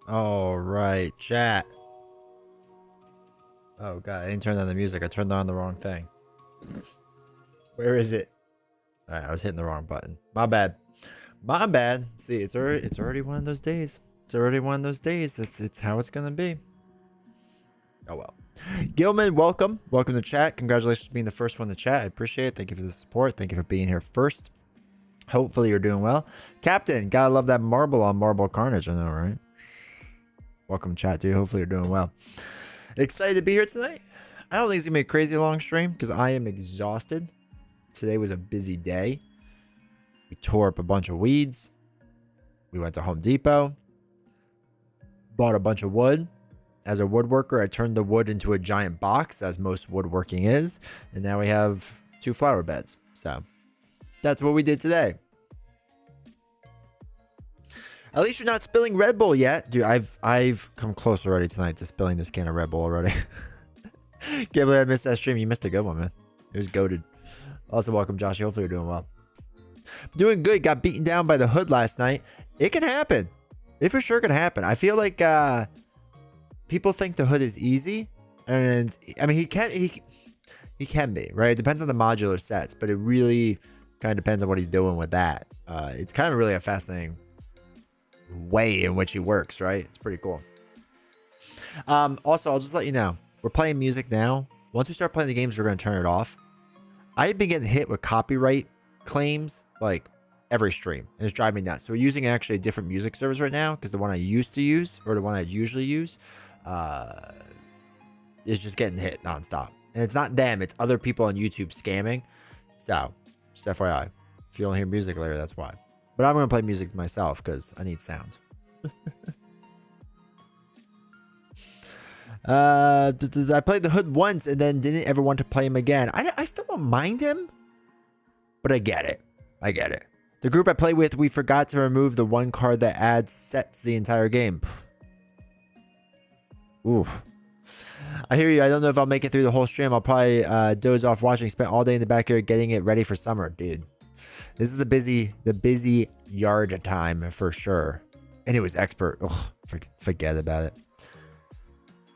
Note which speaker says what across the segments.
Speaker 1: All right, chat. Oh god, I didn't turn on the music. I turned on the wrong thing. Where is it? All right, I was hitting the wrong button. My bad. My bad. See, it's already one of those days. It's already one of those days. It's how it's gonna be. Oh well. Gilman, welcome. Welcome to chat. Congratulations for being the first one to chat. I appreciate it. Thank you for the support. Thank you for being here first. Hopefully you're doing well. Captain, gotta love that marble on marble carnage. I know, right? Welcome, chat, dude. Hopefully you're doing well. Excited to be here tonight. I don't think it's gonna be a crazy long stream because I am exhausted. Today was a busy day. We tore up a bunch of weeds. We went to Home Depot. Bought a bunch of wood. As a woodworker, I turned the wood into a giant box, as most woodworking is. And now we have 2 flower beds. So that's what we did today. At least you're not spilling Red Bull yet. Dude, I've come close already tonight to spilling this can of Red Bull already. Can't believe I missed that stream. You missed a good one, man. It was goated. Also, welcome, Josh. Hopefully you're doing well. Doing good. Got beaten down by the hood last night. It can happen. It for sure can happen. I feel like people think the hood is easy. And, I mean, he can be, right? It depends on the modular sets. But it really kind of depends on what he's doing with that. It's kind of really a fascinating way in which he works, right? It's pretty cool. Also, I'll just let you know, we're playing music now. Once we start playing the games, we're going to turn it off. I've been getting hit with copyright claims like every stream, and it's driving me nuts. So we're using actually a different music service right now because the one I used to use, or the one I usually use, is just getting hit nonstop. And it's not them, it's other people on YouTube scamming. So just FYI, if you don't hear music later, that's why. But I'm going to play music myself because I need sound. I played the hood once and then didn't ever want to play him again. I still don't mind him, but I get it. I get it. The group I play with, we forgot to remove the one card that adds sets the entire game. Oof. I hear you. I don't know if I'll make it through the whole stream. I'll probably doze off watching. Spent all day in the backyard getting it ready for summer, dude. This is the busy yard time for sure. And it was expert. Ugh, forget about it.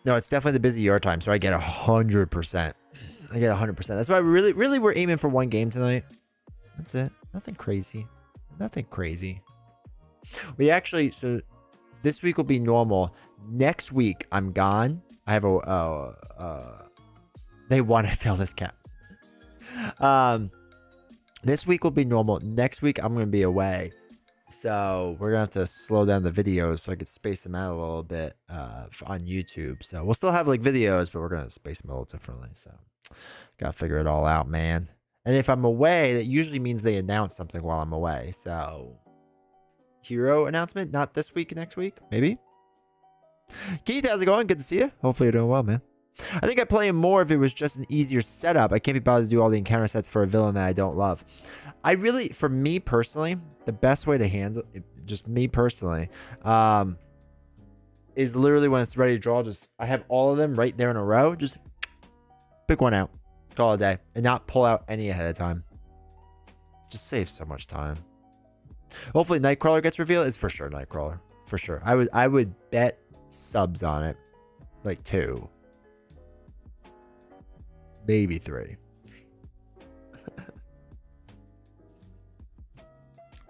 Speaker 1: No, it's definitely the busy yard time. So I get 100%. I get 100%. That's why we really we're aiming for one game tonight. That's it. Nothing crazy. Nothing crazy. We actually, so this week will be normal. Next week, I'm gone. I have they want to fill this cap. This week will be normal. Next week, I'm going to be away. So we're going to have to slow down the videos so I could space them out a little bit on YouTube. So we'll still have like videos, but we're going to space them a little differently. So got to figure it all out, man. And if I'm away, that usually means they announce something while I'm away. So hero announcement, not this week, next week, maybe. Keith, how's it going? Good to see you. Hopefully you're doing well, man. I think I'd play him more if it was just an easier setup. I can't be bothered to do all the encounter sets for a villain that I don't love. For me personally, the best way to handle it, just me personally, is literally when it's ready to draw, I have all of them right there in a row. Just pick one out, call it a day, and not pull out any ahead of time. Just saves so much time. Hopefully Nightcrawler gets revealed. It's for sure Nightcrawler. For sure. I would bet subs on it. Like 2. Maybe 3.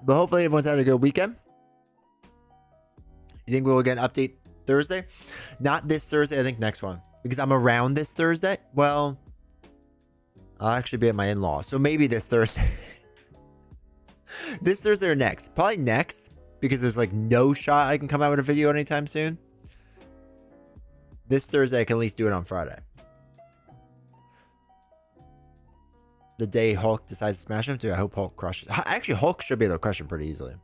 Speaker 1: But hopefully everyone's had a good weekend. You think we'll get an update Thursday? Not this Thursday, I think next one. Because I'm around this Thursday. Well, I'll actually be at my in-laws. So maybe this Thursday. This Thursday or next. Probably next. Because there's like no shot I can come out with a video anytime soon. This Thursday, I can at least do it on Friday. The day Hulk decides to smash him, dude, I hope Hulk crushes. Actually, Hulk should be able to crush him pretty easily.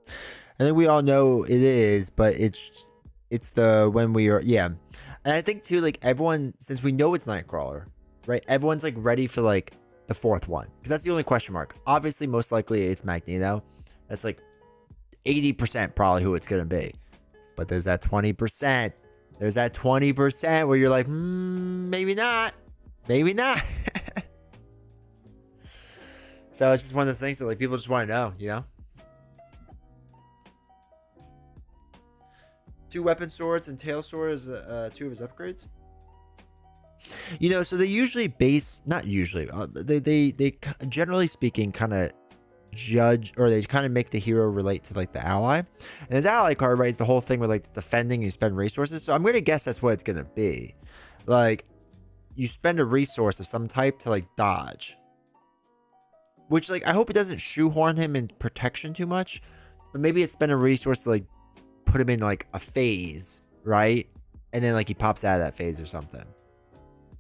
Speaker 1: I think we all know it is, but it's the when we are, yeah. And I think too, like everyone, since we know it's Nightcrawler, right? Everyone's like ready for like the 4th one because that's the only question mark. Obviously, most likely it's Magneto. That's like 80% probably who it's gonna be. But there's that 20%. There's that 20% where you're like, maybe not. Maybe not. So it's just one of those things that like people just want to know, you know? 2 weapon swords and tail sword as 2 of his upgrades. You know, so they usually base, not usually, they generally speaking kind of judge, or they kind of make the hero relate to like the ally, and his ally card, right, is the whole thing with like the defending, you spend resources. So I'm gonna guess that's what it's gonna be. Like, you spend a resource of some type to like dodge, which, like, I hope it doesn't shoehorn him in protection too much, but maybe it's spend a resource to like put him in like a phase, right, and then like he pops out of that phase or something.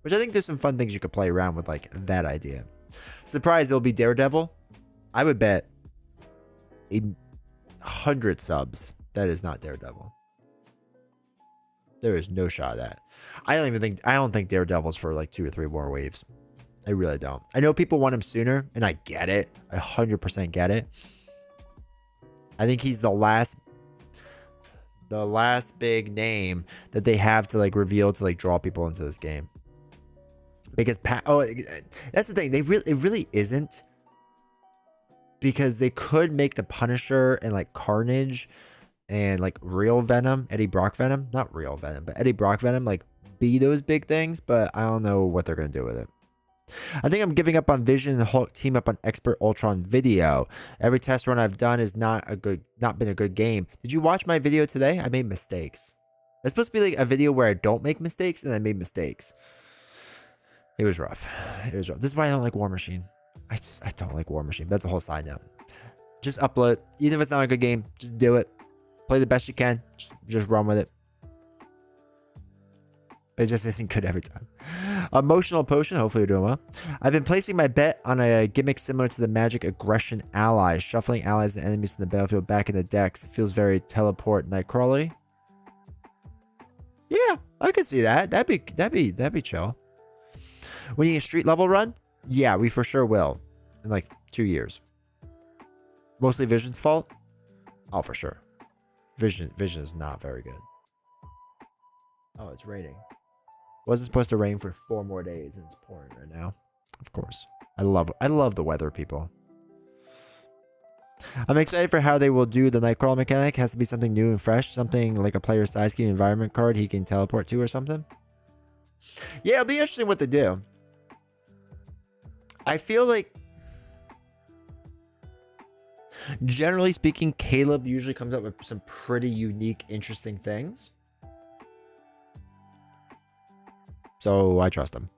Speaker 1: Which I think there's some fun things you could play around with, like that idea. Surprised it'll be Daredevil. I would bet 100 subs that is not Daredevil. There is no shot of that. I don't think Daredevil's for like 2 or 3 more waves. I really don't. I know people want him sooner, and I get it. I 100% get it. I think he's the last big name that they have to like reveal to like draw people into this game. Because that's the thing. It really isn't, because they could make the Punisher and like Carnage and like real Venom, Eddie Brock Venom, not real Venom, but Eddie Brock Venom, like be those big things. But I don't know what they're gonna do with it. I think I'm giving up on Vision and Hulk team up on Expert Ultron video. Every test run I've done is not been a good game. Did you watch my video today? I made mistakes. It's supposed to be like a video where I don't make mistakes, and I made mistakes. It was rough. It was rough. This is why I don't like War Machine. I don't like War Machine. That's a whole side note. Just upload. Even if it's not a good game, just do it. Play the best you can. Just run with it. It just isn't good every time. Emotional Potion. Hopefully you're doing well. I've been placing my bet on a gimmick similar to the Magic Aggression Allies. Shuffling allies and enemies in the battlefield back in the decks. It feels very teleport Nightcrawler. Yeah, I could see that. That'd be chill. We need a street level run? Yeah, we for sure will. In like 2 years. Mostly Vision's fault? Oh, for sure. Vision is not very good. Oh, it's raining. Wasn't supposed to rain for 4 more days, and it's pouring right now. Of course. I love the weather, people. I'm excited for how they will do the Nightcrawler mechanic. Has to be something new and fresh. Something like a player size key environment card he can teleport to or something. Yeah, it'll be interesting what they do. I feel like, generally speaking, Caleb usually comes up with some pretty unique, interesting things. So I trust him.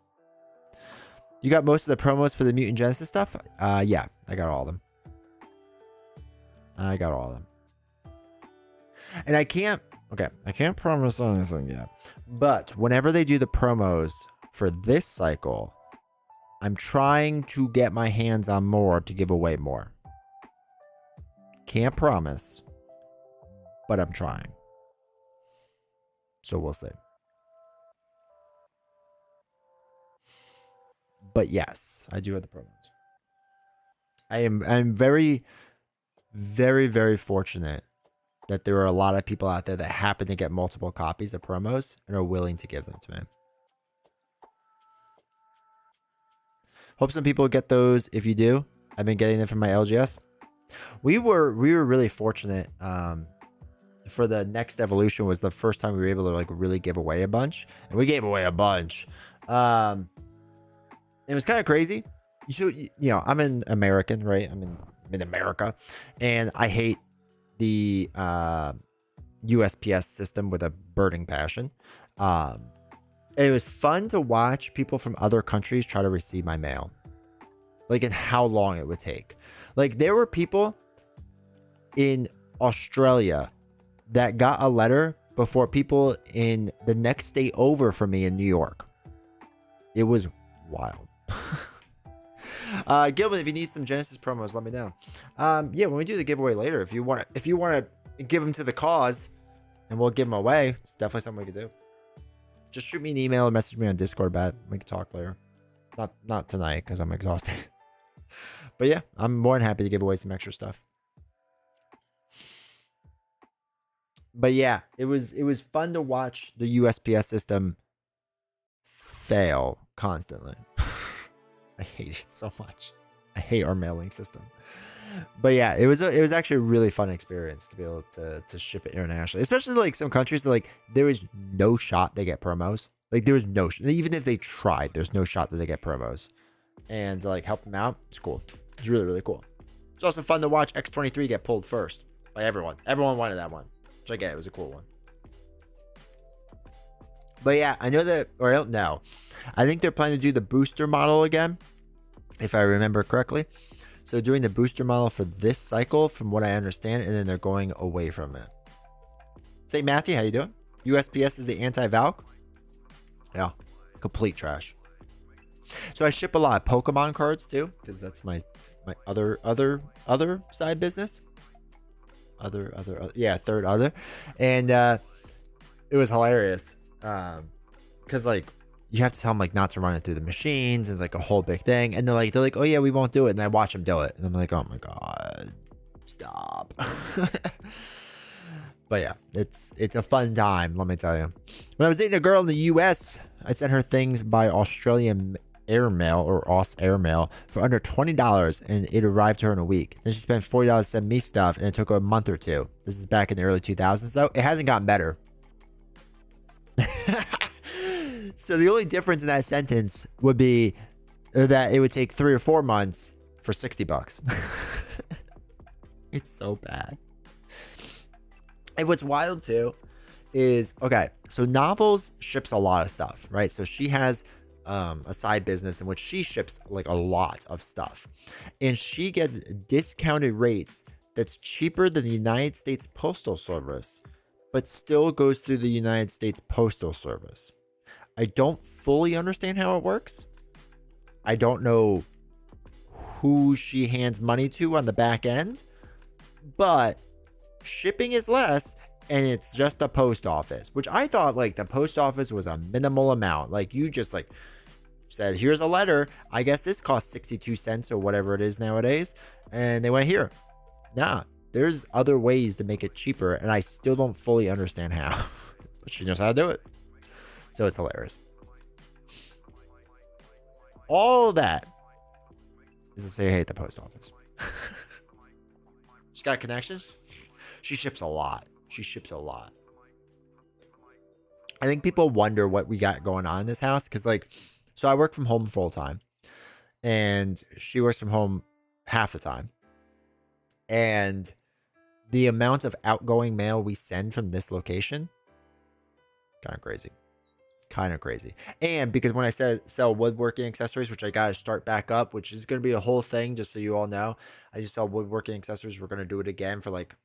Speaker 1: You got most of the promos for the Mutant Genesis stuff? Yeah, I got all of them. And I can't promise anything yet. But whenever they do the promos for this cycle, I'm trying to get my hands on more to give away more. Can't promise, but I'm trying. So we'll see. But yes, I do have the promos. I'm very, very, very fortunate that there are a lot of people out there that happen to get multiple copies of promos and are willing to give them to me. Hope some people get those. If you do, I've been getting them from my LGS. We were really fortunate. For the next evolution was the first time we were able to like really give away a bunch, and we gave away a bunch. It was kind of crazy. So, you know, I'm an American, right? I'm in America, and I hate the USPS system with a burning passion. It was fun to watch people from other countries try to receive my mail, like, and how long it would take. Like, there were people in Australia that got a letter before people in the next state over from me in New York. It was wild. Gilman, if you need some Genesis promos, let me know. Yeah, when we do the giveaway later, if you want to give them to the cause, and we'll give them away, it's definitely something we could do. Just shoot me an email or message me on Discord about it. We can talk later. Not tonight because I'm exhausted. But yeah, I'm more than happy to give away some extra stuff. But yeah, it was fun to watch the USPS system fail constantly. I hate it so much. I hate our mailing system. But yeah, it was actually a really fun experience to be able to ship it internationally, especially like some countries that, like, there is no shot they get promos. Like there is no even if they tried, there's no shot that they get promos. And to, like, help them out, it's cool. It's really, really cool. It's also fun to watch X23 get pulled first by everyone. Everyone wanted that one, which I get. It was a cool one. But yeah, I know that, or I don't know. I think they're planning to do the booster model again, if I remember correctly. So doing the booster model for this cycle, from what I understand, and then they're going away from it. Say, Matthew, how you doing? USPS is the anti-Valk? Yeah, complete trash. So I ship a lot of Pokemon cards too, because that's my other side business. Third other. And it was hilarious. Because like you have to tell them like not to run it through the machines. It's like a whole big thing. And they're like, oh yeah, we won't do it. And I watch them do it. And I'm like, oh my God, stop. But yeah, it's a fun time, let me tell you. When I was dating a girl in the US, I sent her things by Australian airmail or Aus airmail for under $20, and it arrived to her in a week. Then she spent $40 to send me stuff, and it took her a month or two. This is back in the early 2000s though. It hasn't gotten better. So the only difference in that sentence would be that it would take 3 or 4 months for $60. It's so bad. And what's wild too is, okay, so Novels ships a lot of stuff, right? So she has a side business in which she ships like a lot of stuff, and she gets discounted rates that's cheaper than the United States Postal Service, but still goes through the United States Postal Service. I don't fully understand how it works. I don't know who she hands money to on the back end, but shipping is less, and it's just the post office, which I thought like the post office was a minimal amount. Like you just like said, here's a letter. I guess this costs 62 cents or whatever it is nowadays. And they went here. Nah, there's other ways to make it cheaper, and I still don't fully understand how, but she knows how to do it. So it's hilarious. All of that is to say I hate the post office. She's got connections. She ships a lot. She ships a lot. I think people wonder what we got going on in this house, because like, so I work from home full time, and she works from home half the time. And the amount of outgoing mail we send from this location, kind of crazy. Kind of crazy. And because when I said sell woodworking accessories, which I got to start back up, which is going to be a whole thing, just so you all know, I just sell woodworking accessories. We're going to do it again for like,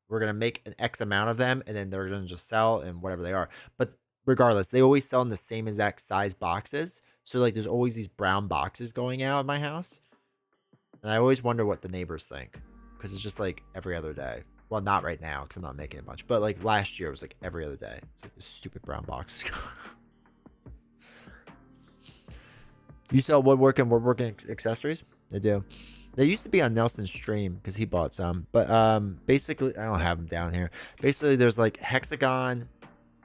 Speaker 1: we're going to make an X amount of them, and then they're going to just sell and whatever they are. But regardless, they always sell in the same exact size boxes. So like there's always these brown boxes going out of my house. And I always wonder what the neighbors think, because it's just like every other day. Well, not right now because I'm not making it much, but like last year it was like every other day. It's like this stupid brown box. You sell woodworking accessories? I do. They used to be on Nelson's stream because he bought some, but basically I don't have them down here. Basically, there's like hexagon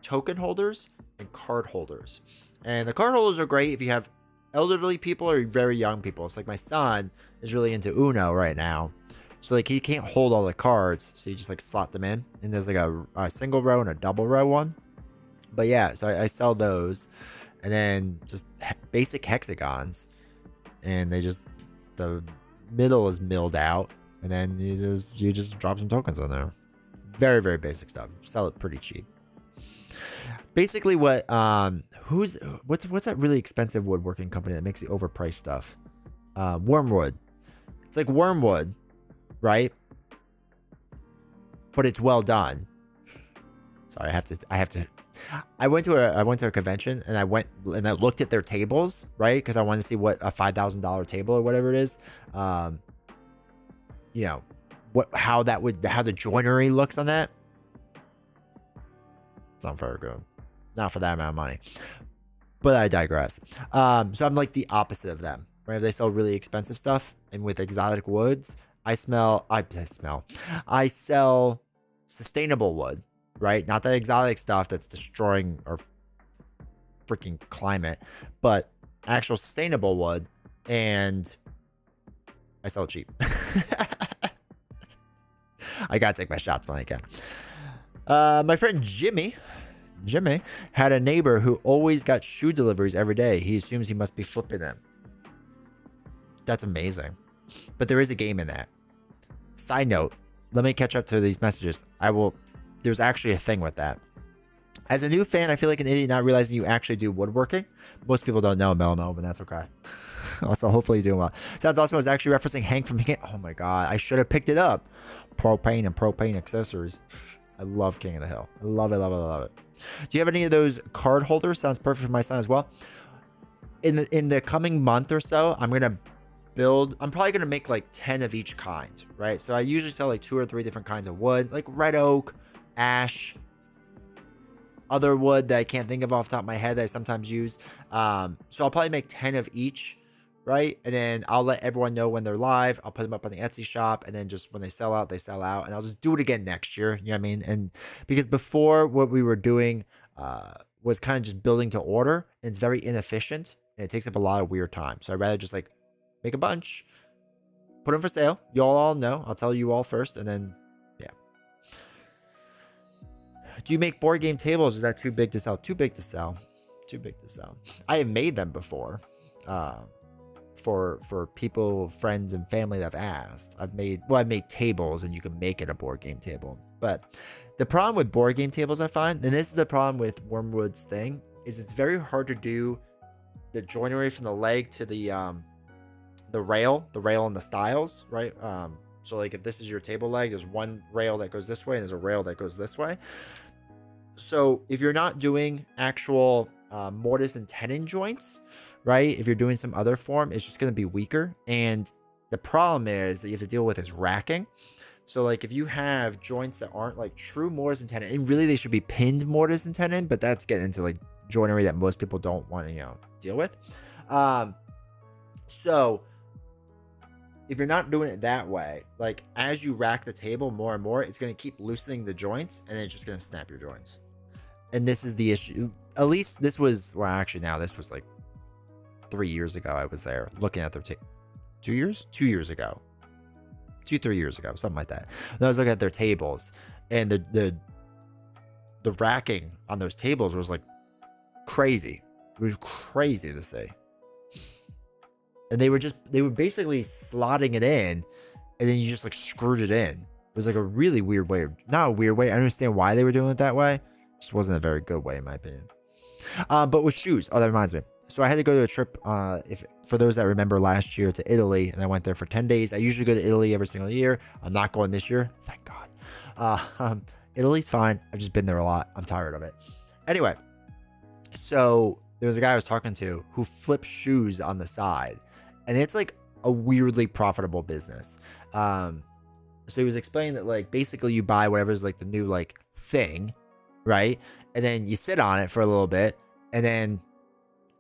Speaker 1: token holders and card holders, and the card holders are great if you have elderly people or very young people. It's like my son is really into Uno right now, so like he can't hold all the cards, so you just like slot them in, and there's like a single row and a double row one. But yeah, so I sell those. And then just basic hexagons, and they just, the middle is milled out, and then you just drop some tokens on there. Very, very basic stuff. Sell it pretty cheap. Basically, what's that really expensive woodworking company that makes the overpriced stuff? Wormwood. It's like Wormwood, right? But it's well done. Sorry, I have to. I went to a convention, and I looked at their tables, right? Because I wanted to see what a $5,000 table or whatever it is, you know, how the joinery looks on that. It's not very good, not for that amount of money. But I digress. So I'm like the opposite of them, right? They sell really expensive stuff, and with exotic woods, I sell sustainable wood. Right? Not the exotic stuff that's destroying our freaking climate, but actual sustainable wood, and I sell cheap. I gotta take my shots when I can. My friend Jimmy had a neighbor who always got shoe deliveries every day. He assumes he must be flipping them. That's amazing. But there is a game in that. Side note, let me catch up to these messages. There's actually a thing with that. As a new fan, I feel like an idiot not realizing you actually do woodworking. Most people don't know Melmo, but that's okay. Also, hopefully you're doing well. Sounds awesome. I was actually referencing Hank from King. Oh my god, I should have picked it up. Propane and propane accessories. I love King of the Hill. I love it, love it, love it. Do you have any of those card holders? Sounds perfect for my son as well. In the coming month or so, I'm probably gonna make like 10 of each kind, right? So I usually sell like 2 or 3 different kinds of wood, like red oak, ash, other wood that I can't think of off the top of my head that I sometimes use. So I'll probably make 10 of each, right? And then I'll let everyone know when they're live. I'll put them up on the Etsy shop, and then just when they sell out, they sell out. And I'll just do it again next year. You know what I mean? And because before, what we were doing was kind of just building to order, and it's very inefficient, and it takes up a lot of weird time. So I'd rather just like make a bunch, put them for sale. Y'all all know. I'll tell you all first, and then yeah. Do you make board game tables? Is that too big to sell? Too big to sell. Too big to sell. I have made them before. For people, friends, and family that have asked. I've made tables, and you can make it a board game table. But the problem with board game tables, I find, and this is the problem with Wormwood's thing, is it's very hard to do the joinery from the leg to the rail and the stiles, right? So like if this is your table leg, there's one rail that goes this way, and there's a rail that goes this way. So if you're not doing actual mortise and tenon joints, right? If you're doing some other form, it's just going to be weaker. And the problem is that you have to deal with is racking. So like if you have joints that aren't like true mortise and tenon, and really they should be pinned mortise and tenon, but that's getting into like joinery that most people don't want to, deal with. So if you're not doing it that way, like as you rack the table more and more, it's going to keep loosening the joints, and then it's just going to snap your joints. And this is the issue. At least this was, well, actually now this was like 3 years ago. I was there looking at their 2 years? 2 years ago. 3 years ago, something like that. And I was looking at their tables, and the racking on those tables was like crazy. It was crazy to see. And they were basically slotting it in, and then you just like screwed it in. It was like a really weird way. Not a weird way. I understand why they were doing it that way. It just wasn't a very good way, in my opinion. But with shoes, that reminds me. So I had to go to a trip, for those that remember last year, to Italy, and I went there for 10 days. I usually go to Italy every single year. I'm not going this year. Thank God. Italy's fine. I've just been there a lot. I'm tired of it. Anyway, so there was a guy I was talking to who flips shoes on the side, and it's like a weirdly profitable business. So he was explaining that like basically you buy whatever's like the new like thing, right? And then you sit on it for a little bit, and then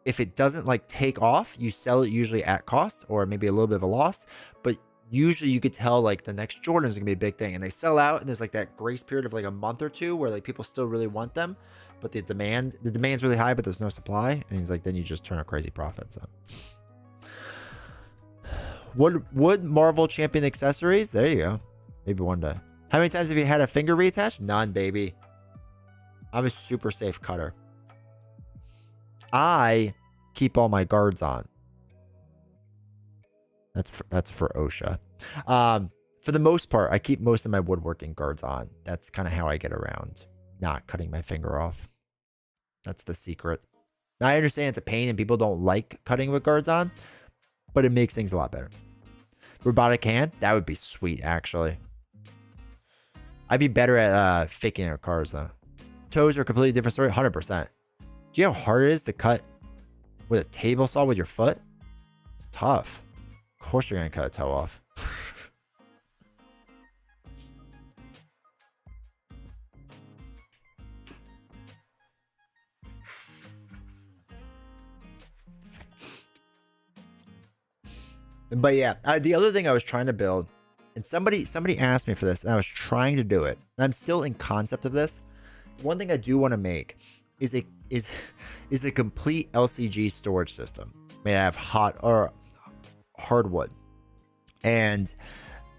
Speaker 1: if it doesn't like take off, you sell it usually at cost or maybe a little bit of a loss. But usually you could tell like the next Jordan is gonna be a big thing, and they sell out, and there's like that grace period of like a month or two where like people still really want them, but the demand's really high, but there's no supply. And he's like, then you just turn a crazy profit. So would Marvel Champion accessories? There you go. Maybe one day. How many times have you had a finger reattached? None, baby. I'm a super safe cutter. I keep all my guards on. That's for OSHA. For the most part, I keep most of my woodworking guards on. That's kind of how I get around not cutting my finger off. That's the secret. Now, I understand it's a pain and people don't like cutting with guards on, but it makes things a lot better. Robotic hand? That would be sweet, actually. I'd be better at faking our cars, though. Toes are a completely different story. 100%. Do you know how hard it is to cut with a table saw with your foot? It's tough. Of course you're going to cut a toe off. But yeah, the other thing I was trying to build, and somebody asked me for this, and I was trying to do it. And I'm still in concept of this. One thing I do want to make is a complete LCG storage system made out of hardwood. And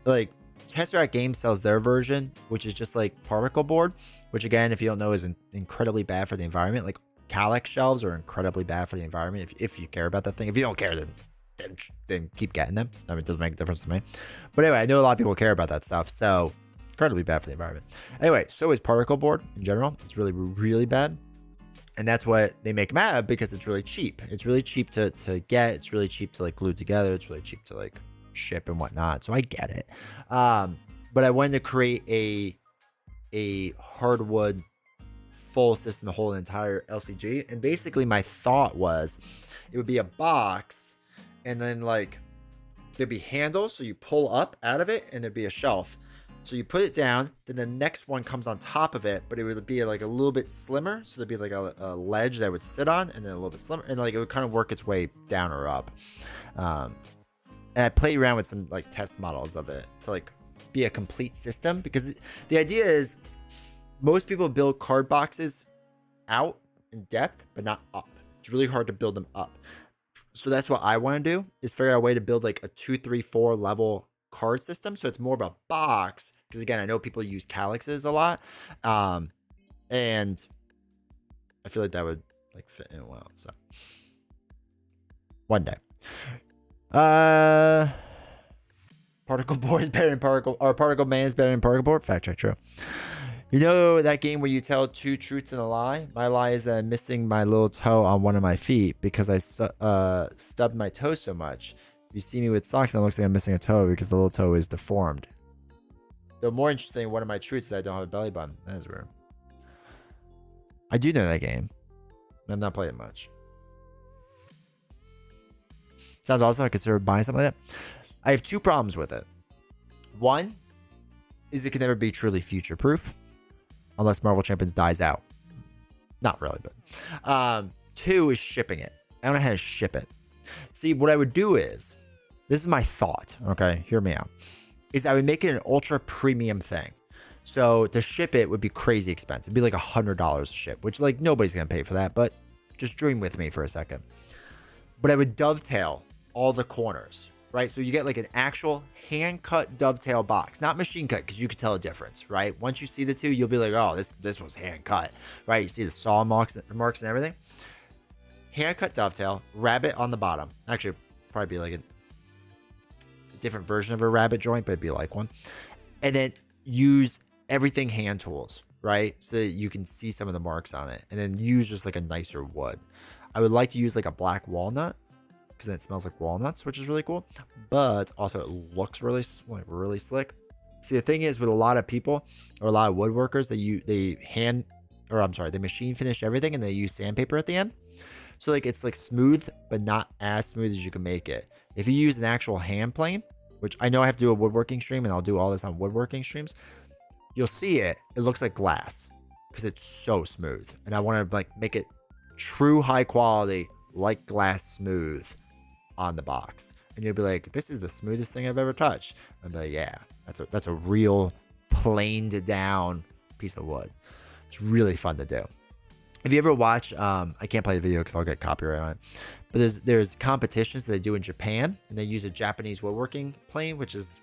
Speaker 1: like Tesseract Games sells their version, which is just like particle board, which again, if you don't know, is incredibly bad for the environment. Like Calyx shelves are incredibly bad for the environment. If you care about that thing, if you don't care, then keep getting them. I mean, it doesn't make a difference to me. But anyway, I know a lot of people care about that stuff, so incredibly bad for the environment. Anyway, so is particle board in general. It's really, really bad. And that's what they make them out of, because it's really cheap. It's really cheap to get. It's really cheap to like glue together. It's really cheap to like ship and whatnot. So I get it. But I wanted to create a hardwood full system to hold an entire LCG. And basically my thought was it would be a box, and then like there'd be handles, so you pull up out of it, and there'd be a shelf. So you put it down, then the next one comes on top of it, but it would be like a little bit slimmer. So there'd be like a ledge that would sit on, and then a little bit slimmer, and like it would kind of work its way down or up. And I played around with some like test models of it to like be a complete system, because the idea is most people build card boxes out in depth, but not up. It's really hard to build them up. So that's what I want to do, is figure out a way to build like a 2, 3, 4 level card system, so it's more of a box, because again, I know people use calyxes a lot, and I feel like that would like fit in well. So one day, particle board is better than particle, or particle man is better than particle board. Fact check, true. You know that game where you tell 2 truths and a lie? My lie is that I'm missing my little toe on one of my feet because I stubbed my toe so much. You see me with socks and it looks like I'm missing a toe because the little toe is deformed. Though more interesting, one of my truths is that I don't have a belly button. That is weird. I do know that game. I've not played it much. Sounds awesome. I consider buying something like that. I have 2 problems with it. One is it can never be truly future proof unless Marvel Champions dies out. Not really, but 2 is shipping it. I don't know how to ship it. See, what I would do is, this is my thought, okay, hear me out, is I would make it an ultra premium thing. So to ship it would be crazy expensive. It'd be like $100 to ship, which like nobody's gonna pay for that, but just dream with me for a second. But I would dovetail all the corners, right? So you get like an actual hand cut dovetail box, not machine cut, because you could tell a difference, right? Once you see the two, you'll be like, oh, this was hand cut, right? You see the saw marks and everything. Hand cut dovetail, rabbit on the bottom. Actually, probably be like a different version of a rabbit joint, but it'd be like one. And then use everything hand tools, right? So that you can see some of the marks on it. And then use just like a nicer wood. I would like to use like a black walnut, because then it smells like walnuts, which is really cool. But also it looks really slick. See, the thing is with a lot of people, or a lot of woodworkers, they machine finish everything and they use sandpaper at the end. So like it's like smooth, but not as smooth as you can make it. If you use an actual hand plane, which I know I have to do a woodworking stream, and I'll do all this on woodworking streams, you'll see it. It looks like glass because it's so smooth. And I want to like make it true high quality, like glass smooth on the box. And you'll be like, this is the smoothest thing I've ever touched. I'll be like, yeah, that's a real planed down piece of wood. It's really fun to do. If you ever watch, I can't play the video because I'll get copyright on it, but there's competitions that they do in Japan, and they use a Japanese woodworking plane, which is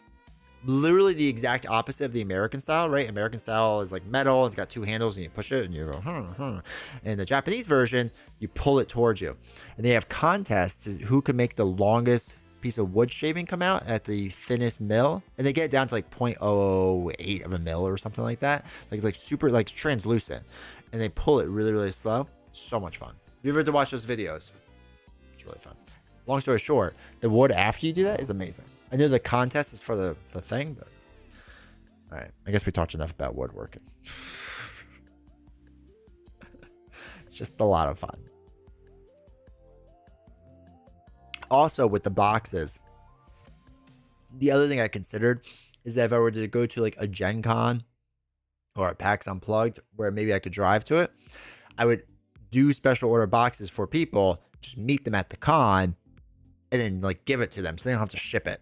Speaker 1: literally the exact opposite of the American style, right? American style is like metal, it's got 2 handles, and you push it, and you go, And the Japanese version, you pull it towards you. And they have contests to who can make the longest piece of wood shaving come out at the thinnest mill, and they get it down to like 0.008 of a mil or something like that. Like it's like super, like it's translucent. And they pull it really, really slow. So much fun. If you ever had to watch those videos, it's really fun. Long story short, the wood after you do that is amazing. I know the contest is for the thing, but all right. I guess we talked enough about woodworking. Just a lot of fun. Also, with the boxes, the other thing I considered is that if I were to go to like a Gen Con or a PAX Unplugged, where maybe I could drive to it, I would do special order boxes for people, just meet them at the con, and then like give it to them so they don't have to ship it.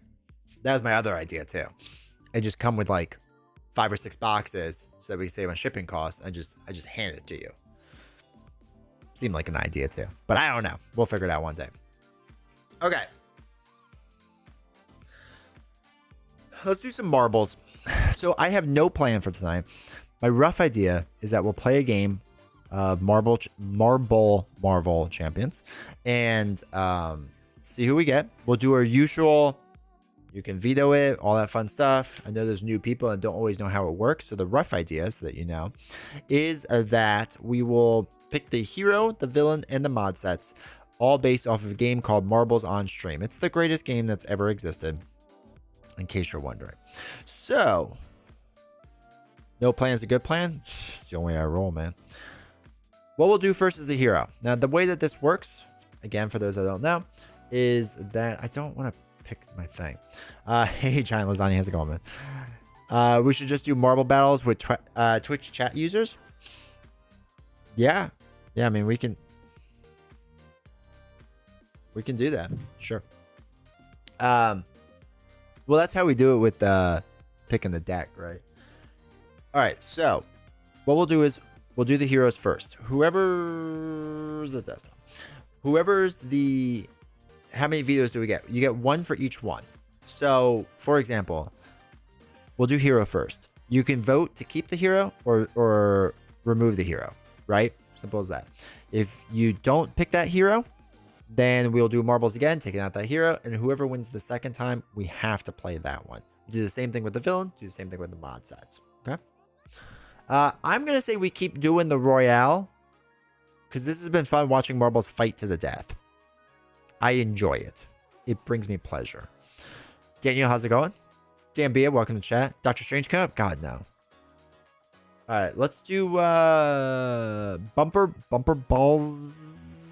Speaker 1: That was my other idea too. And just come with like 5 or 6 boxes so that we save on shipping costs, and just hand it to you. Seemed like an idea too, but I don't know. We'll figure it out one day. Okay. Let's do some marbles. So I have no plan for tonight. My rough idea is that we'll play a game of Marvel Champions and see who we get. We'll do our usual. You can veto it, all that fun stuff. I know there's new people and don't always know how it works. So the rough idea, so that you know, is that we will pick the hero, the villain, and the mod sets, all based off of a game called Marbles on Stream. It's the greatest game that's ever existed, in case you're wondering. So, no plan is a good plan. It's the only way I roll, man. What we'll do first is the hero. Now, the way that this works, again, for those that don't know, is that I don't want to pick my thing. Hey, Giant Lasagna, how's it going, man? We should just do marble battles with Twitch chat users. Yeah, I mean, we can do that. Sure. Well, that's how we do it with picking the deck, right? All right. So, what we'll do is we'll do the heroes first. Whoever's the desktop, how many vetoes do we get? You get one for each one. So, for example, we'll do hero first. You can vote to keep the hero or remove the hero, right? Simple as that. If you don't pick that hero, then we'll do marbles again, taking out that hero, and whoever wins the second time, we have to play that one. We do the same thing with the villain, do the same thing with the mod sets, okay? I'm going to say we keep doing the Royale, because this has been fun watching marbles fight to the death. I enjoy it. It brings me pleasure. Daniel, how's it going? Dan Bia, welcome to chat. Dr. Strange come up? God, no. All right, let's do bumper balls.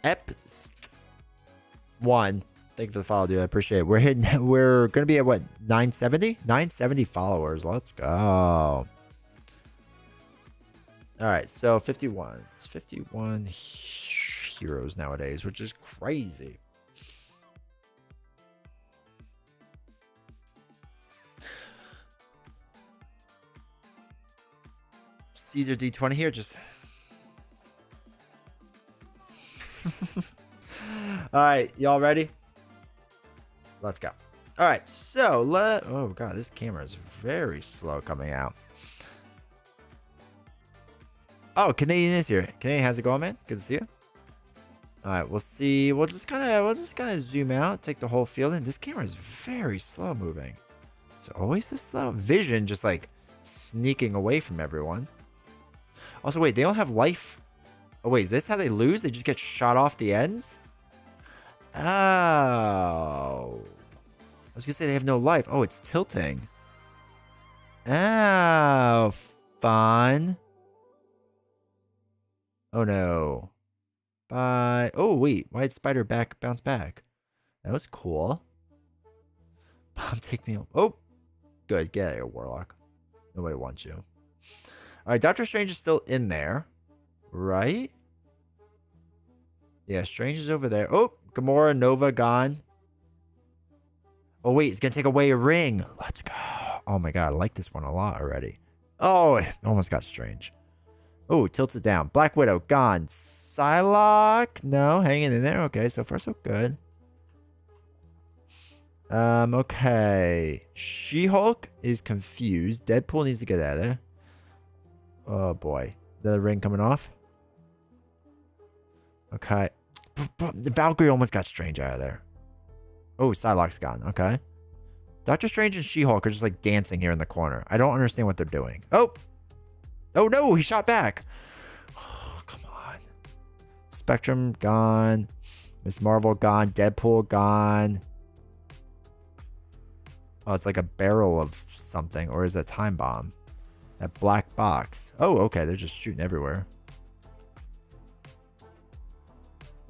Speaker 1: Epst 1. Thank you for the follow, dude. I appreciate it. We're gonna be at what, 970? 970 followers. Let's go. All right, so 51. It's 51 heroes nowadays, which is crazy. Caesar D20 here, just. All right, y'all ready? Let's go. All right, so oh god, this camera is very slow coming out. Oh, Canadian is here. Canadian, how's it going, man? Good to see you. All right, we'll see. We'll just kind of zoom out, take the whole field in. This camera is very slow moving. It's always this slow. Vision just like sneaking away from everyone. Also, wait, they don't have life. Oh wait, is this how they lose? They just get shot off the ends? Oh. I was gonna say they have no life. Oh, it's tilting. Oh, fun. Oh no. Bye. Oh wait, why did Spider bounce back? That was cool. Bomb, take me. Oh, good. Get out of here, Warlock. Nobody wants you. All right, Doctor Strange is still in there, right? Yeah, Strange is over there. Oh, Gamora, Nova gone. Oh wait, it's gonna take away a ring. Let's go. Oh my god, I like this one a lot already. Oh, it almost got Strange. Oh, tilts it down. Black Widow gone. Psylocke, no, hanging in there. Okay, so far so good. Okay. She-Hulk is confused. Deadpool needs to get out of there. Oh boy, the ring coming off. Okay. The Valkyrie almost got Strange out of there. Oh, Psylocke's gone. Okay. Doctor Strange and She-Hulk are just like dancing here in the corner. I don't understand what they're doing. Oh. Oh no, he shot back. Oh, come on. Spectrum gone. Miss Marvel gone. Deadpool gone. Oh, it's like a barrel of something. Or is it a time bomb? That black box. Oh, okay. They're just shooting everywhere.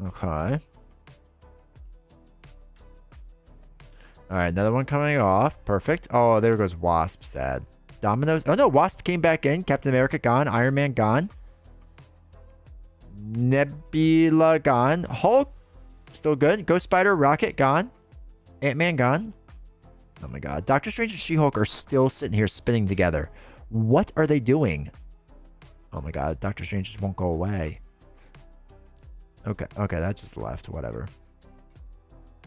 Speaker 1: Okay. Alright, another one coming off. Perfect. Oh, there goes Wasp. Sad. Dominoes. Oh, no. Wasp came back in. Captain America gone. Iron Man gone. Nebula gone. Hulk still good. Ghost Spider. Rocket gone. Ant-Man gone. Oh, my God. Doctor Strange and She-Hulk are still sitting here spinning together. What are they doing? Oh my god, Doctor Strange just won't go away. Okay, that just left. Whatever.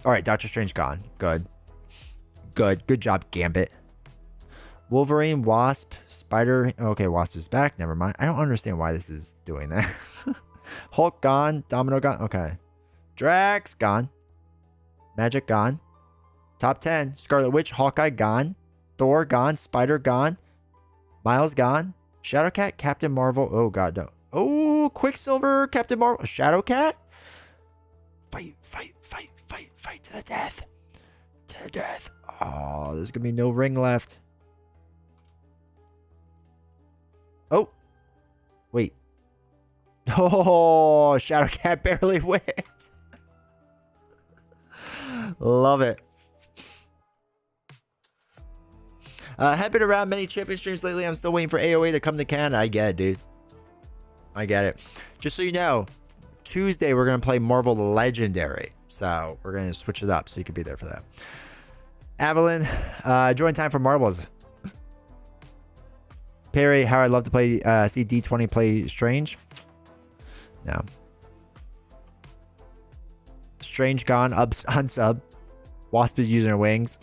Speaker 1: All right, Doctor Strange gone. Good job, Gambit. Wolverine, Wasp, Spider. Okay, Wasp is back. Never mind. I don't understand why this is doing that. Hulk gone. Domino gone. Okay. Drax gone. Magic gone. Top 10. Scarlet Witch, Hawkeye gone. Thor gone. Spider gone. Miles gone. Shadowcat, Captain Marvel. Oh god, no. Oh, Quicksilver, Captain Marvel, Shadowcat. Fight to the death. To the death. Oh, there's gonna be no ring left. Oh, wait. Oh, Shadowcat barely wins. Love it. Have been around many champion streams lately. I'm still waiting for AOA to come to Canada. I get it, dude. I get it. Just so you know, Tuesday we're going to play Marvel Legendary. So we're going to switch it up so you can be there for that. Evelyn, join time for marbles. Perry, how I'd love to play, see D20 play Strange. No. Strange gone, unsub. Wasp is using her wings.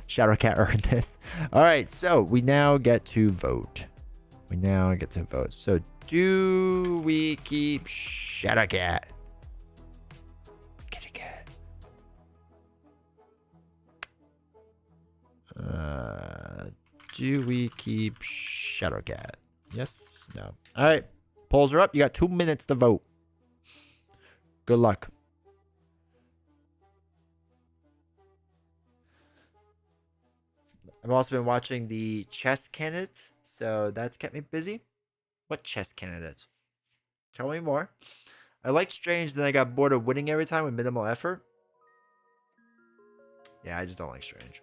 Speaker 1: Shadowcat earned this. All right, so we now get to vote. So do we keep Shadowcat? Kitty cat. Do we keep Shadowcat? Yes, no. All right, polls are up. You got 2 minutes to vote. Good luck. I've also been watching the chess candidates, so that's kept me busy. What chess candidates? Tell me more. I liked Strange, then I got bored of winning every time with minimal effort. Yeah, I just don't like Strange.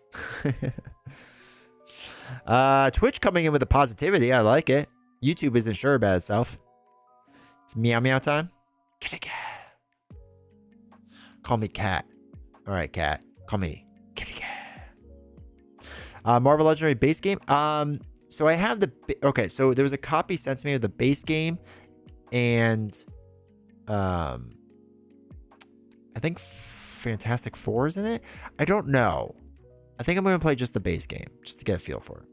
Speaker 1: Twitch coming in with the positivity. I like it. YouTube isn't sure about itself. It's meow meow time. Kitty cat. Call me cat. All right, cat. Call me kitty cat. Marvel Legendary base game. So I have the okay. So there was a copy sent to me of the base game, and I think Fantastic Four is in it. I don't know. I think I'm gonna play just the base game just to get a feel for it.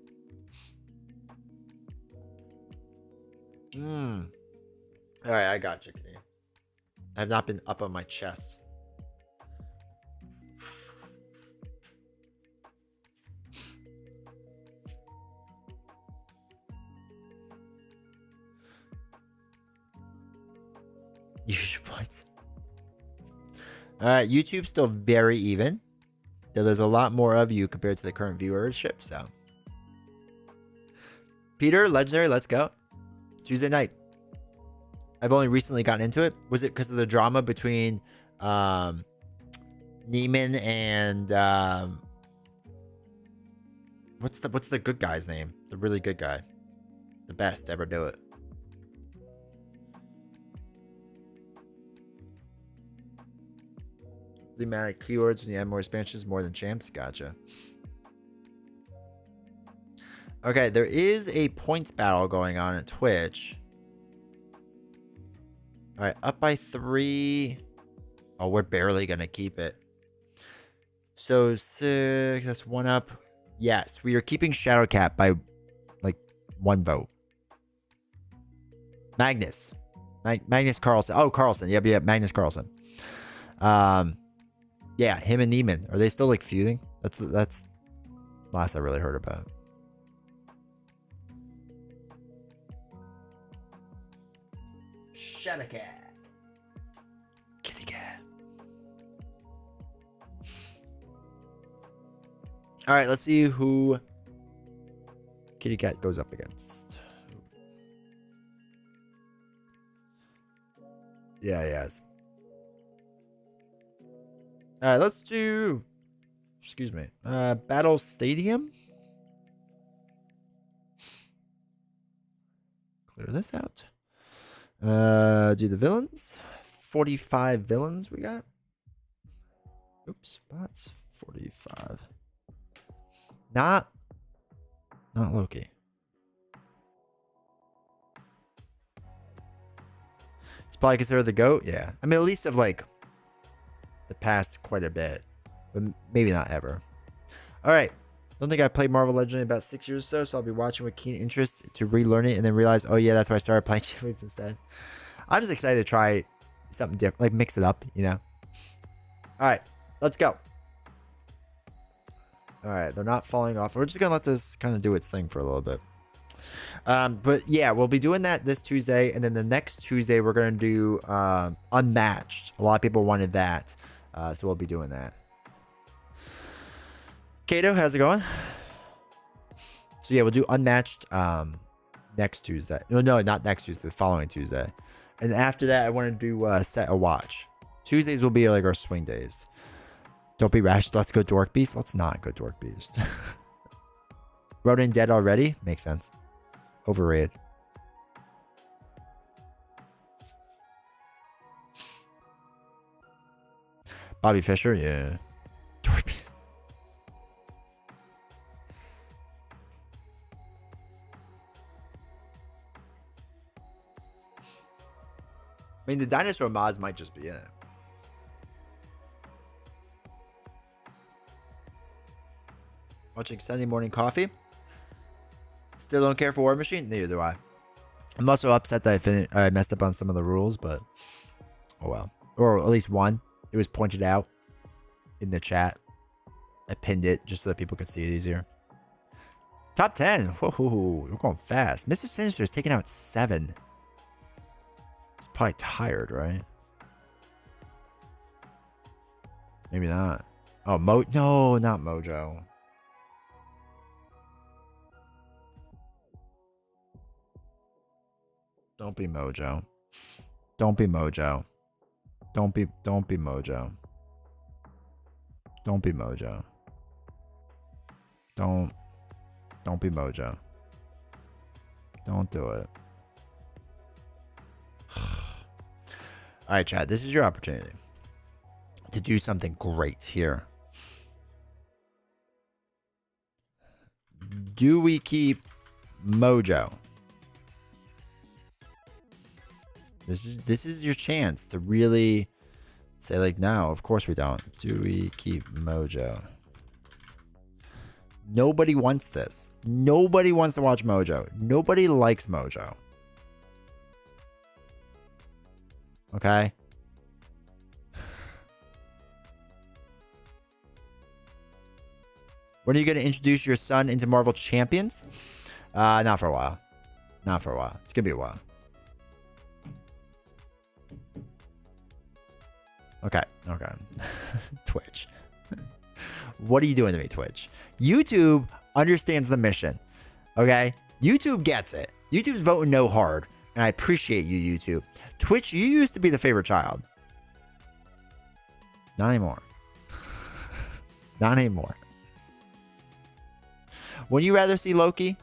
Speaker 1: All right, I got you, Kenny. I have not been up on my chess. Use your points. All right, YouTube's still very even. There's a lot more of you compared to the current viewership. So, Peter, Legendary, let's go. Tuesday night. I've only recently gotten into it. Was it because of the drama between Neiman and what's the good guy's name? The really good guy, the best to ever do it. The amount of keywords when you add more expansions, more than champs. Gotcha. Okay, there is a points battle going on at Twitch. All right, up by 3. Oh, we're barely gonna keep it. So 6. That's 1 up. Yes, we are keeping Shadowcat by like 1 vote. Magnus Carlson. Oh, Carlson. Yep, Magnus Carlson. Yeah, him and Neiman. Are they still like feuding? That's last I really heard about. Shadowcat. Kitty cat. All right, let's see who Kitty Cat goes up against. Yeah, he has. All right, let's do. Excuse me. Battle Stadium. Clear this out. Do the villains. 45 villains we got. Oops, bots. 45. Not Loki. It's probably considered the GOAT. Yeah. I mean, at least of like the past quite a bit, but maybe not ever. All right. Don't think I played Marvel Legends in about 6 years or so I'll be watching with keen interest to relearn it and then realize, oh yeah, that's why I started playing Champions instead. I'm just excited to try something different, like mix it up, you know? All right, let's go. All right, they're not falling off. We're just gonna let this kind of do its thing for a little bit. But yeah, we'll be doing that this Tuesday, and then the next Tuesday we're gonna do Unmatched. A lot of people wanted that, so we'll be doing that. Kato, how's it going? So yeah, we'll do Unmatched next Tuesday. No, not next Tuesday, the following Tuesday. And after that, I want to do Set a Watch. Tuesdays will be like our swing days. Don't be rash. Let's go Dork Beast. Let's not go Dork Beast. Rodin dead already? Makes sense. Overrated. Bobby Fischer? Yeah. Dork Beast. I mean, the dinosaur mods might just be in it. Watching Sunday Morning Coffee. Still don't care for War Machine? Neither do I. I'm also upset that I messed up on some of the rules, but oh well. Or at least one. It was pointed out in the chat. I pinned it just so that people could see it easier. Top 10. Whoa, we're going fast. Mr. Sinister is taking out 7. He's probably tired, right? Maybe not. Oh, no, not Mojo. Don't be Mojo. Don't be Mojo. Don't be Mojo. Don't be Mojo. Don't be Mojo. Don't do it. All right, chat. This is your opportunity to do something great here. Do we keep Mojo? This is your chance to really say like, no, of course we don't. Do we keep Mojo? Nobody wants this. Nobody wants to watch Mojo. Nobody likes Mojo. Okay? When are you going to introduce your son into Marvel Champions? Not for a while. Not for a while. It's going to be a while. Okay. Twitch. What are you doing to me, Twitch? YouTube understands the mission. Okay? YouTube gets it. YouTube's voting no hard. And I appreciate you, YouTube. Twitch, you used to be the favorite child. Not anymore. Not anymore. Would you rather see Loki?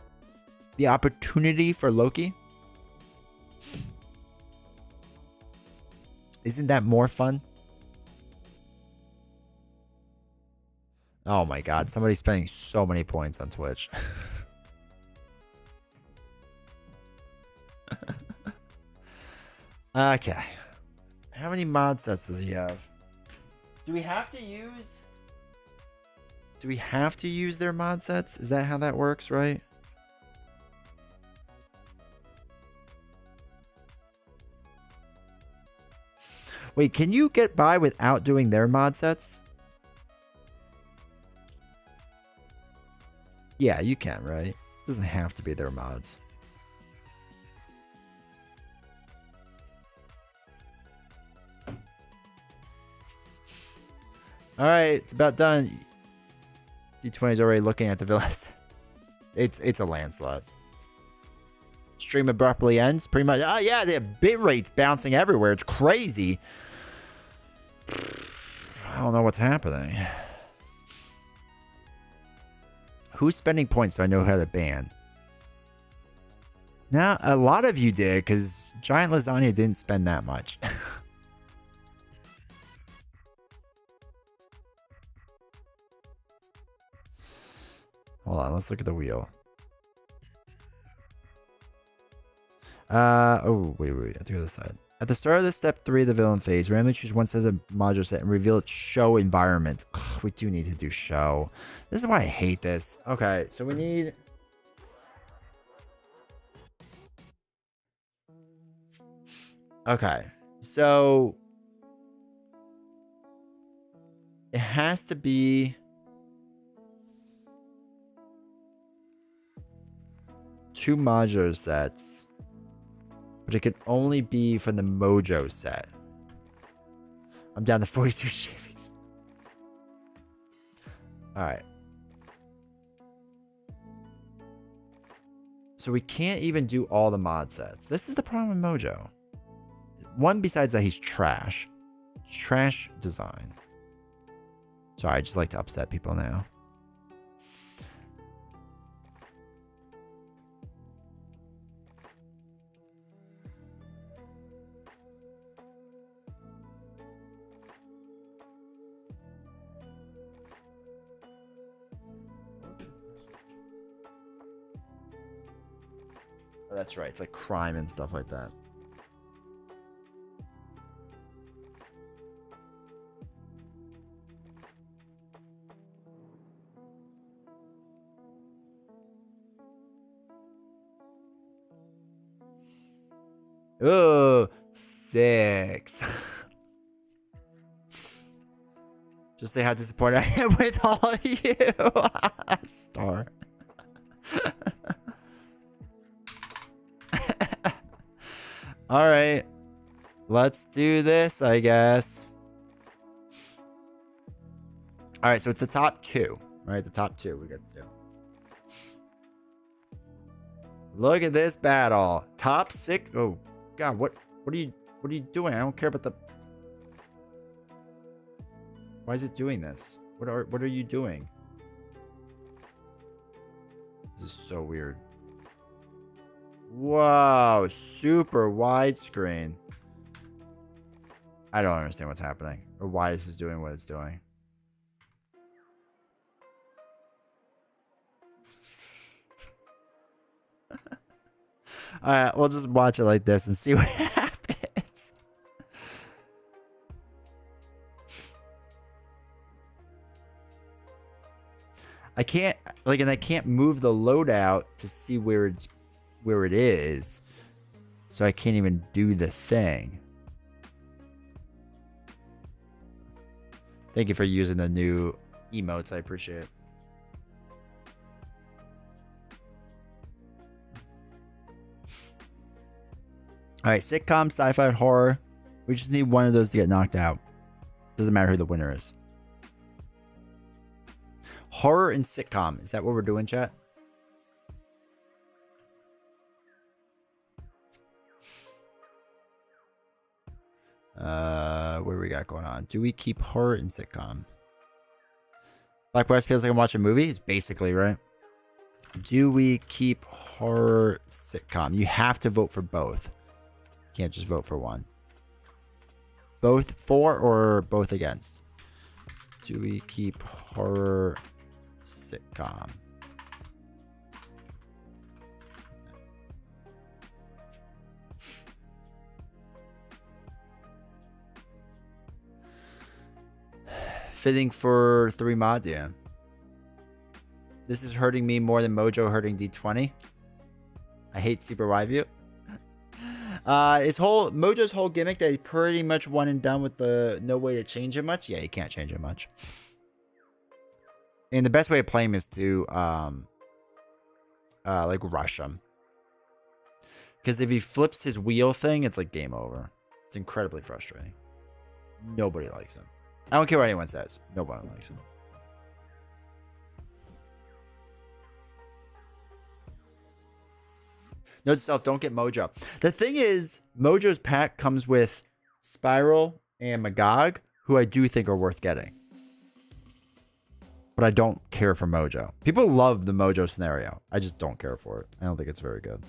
Speaker 1: The opportunity for Loki? Isn't that more fun? Oh my god, somebody's spending so many points on Twitch. Okay. How many mod sets does he have? Do we have to use their mod sets? Is that how that works, right? Wait, can you get by without doing their mod sets? Yeah, you can, right? It doesn't have to be their mods. Alright, it's about done. D20 is already looking at the villas. It's a landslide. Stream abruptly ends, pretty much. Oh yeah, the bit rate's bouncing everywhere. It's crazy. I don't know what's happening. Who's spending points so I know how to ban? Now, a lot of you did, because Giant Lasagna didn't spend that much. Hold on, let's look at the wheel. Oh, wait, I took the other side. At the start of the step 3 of the villain phase, randomly choose one set of module set and reveal its show environment. Ugh, we do need to do show. This is why I hate this. Okay, so we need... Okay, so... It has to be... 2 modular sets. But it can only be from the Mojo set. I'm down to 42 shivvies. Alright. So we can't even do all the mod sets. This is the problem with Mojo. One, besides that, he's trash. Trash design. Sorry, I just like to upset people now. Oh, that's right. It's like crime and stuff like that. Oh, 6. Just say how disappointed I am with all of you. Star. All right. Let's do this, I guess. All right, so it's the top 2. All right, the top 2 we got to do. Look at this battle. Top 6. Oh God, what are you doing? I don't care about the... Why is it doing this? What are you doing? This is so weird. Whoa, super widescreen. I don't understand what's happening or why this is doing what it's doing. Alright, we'll just watch it like this and see what happens. I can't, like, and I can't move the loadout to see where it is. So I can't even do the thing. Thank you for using the new emotes. I appreciate it. Alright, sitcom, sci-fi, horror. We just need one of those to get knocked out. Doesn't matter who the winner is. Horror and sitcom. Is that what we're doing, chat? What do we got going on? Do we keep horror and sitcom? Black West feels like I'm watching a movie. It's basically right. Do we keep horror sitcom? You have to vote for both. You can't just vote for one. Both for or both against? Do we keep horror sitcom? Fitting for 3 mods, yeah. This is hurting me more than Mojo hurting D20. I hate Super Y View. Mojo's whole gimmick that he's pretty much one and done with the no way to change it much. Yeah, you can't change it much. And the best way to play him is to like rush him. Because if he flips his wheel thing, it's like game over. It's incredibly frustrating. Nobody likes him. I don't care what anyone says. Nobody likes him. Note to self, don't get Mojo. The thing is, Mojo's pack comes with Spiral and Magog, who I do think are worth getting. But I don't care for Mojo. People love the Mojo scenario. I just don't care for it. I don't think it's very good.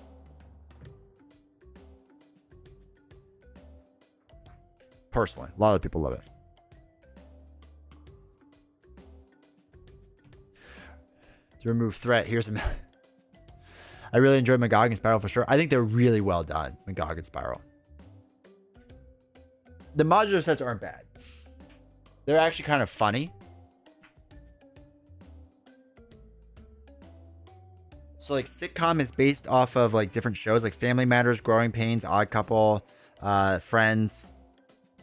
Speaker 1: Personally, a lot of people love it. To remove threat, here's a... I really enjoyed Magog and Spiral for sure. I think they're really well done, Magog and Spiral. the modular sets aren't bad. They're actually kind of funny. So like sitcom is based off of like different shows like Family Matters, Growing Pains, Odd Couple, Friends.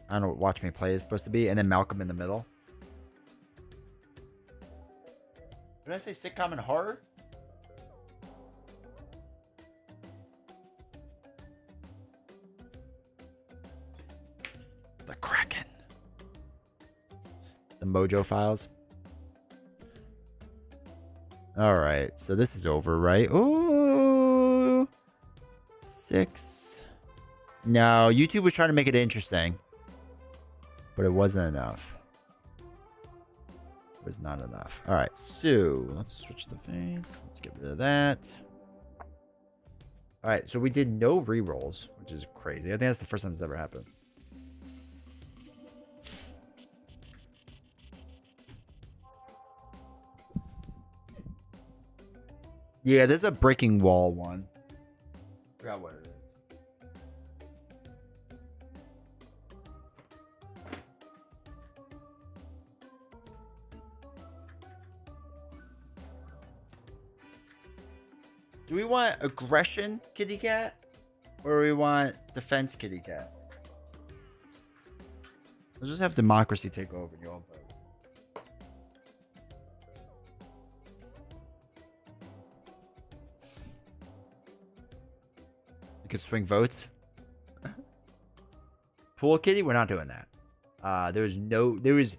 Speaker 1: I don't know what Watch Me Play is supposed to be, and then Malcolm in the Middle. Did I say sitcom and horror? The Kraken. The Mojo Files. All right, so this is over, right? Ooh, 6. No, YouTube was trying to make it interesting, but it wasn't enough. It was not enough. All right, so let's switch the face. Let's get rid of that. All right, so we did no rerolls, which is crazy. I think that's the first time it's ever happened. Yeah, there's a breaking wall one. Forgot what it is. Do we want aggression, kitty cat? Or do we want defense, kitty cat? Let's just have democracy take over and you all vote. Could swing votes. Pool kitty, we're not doing that. There was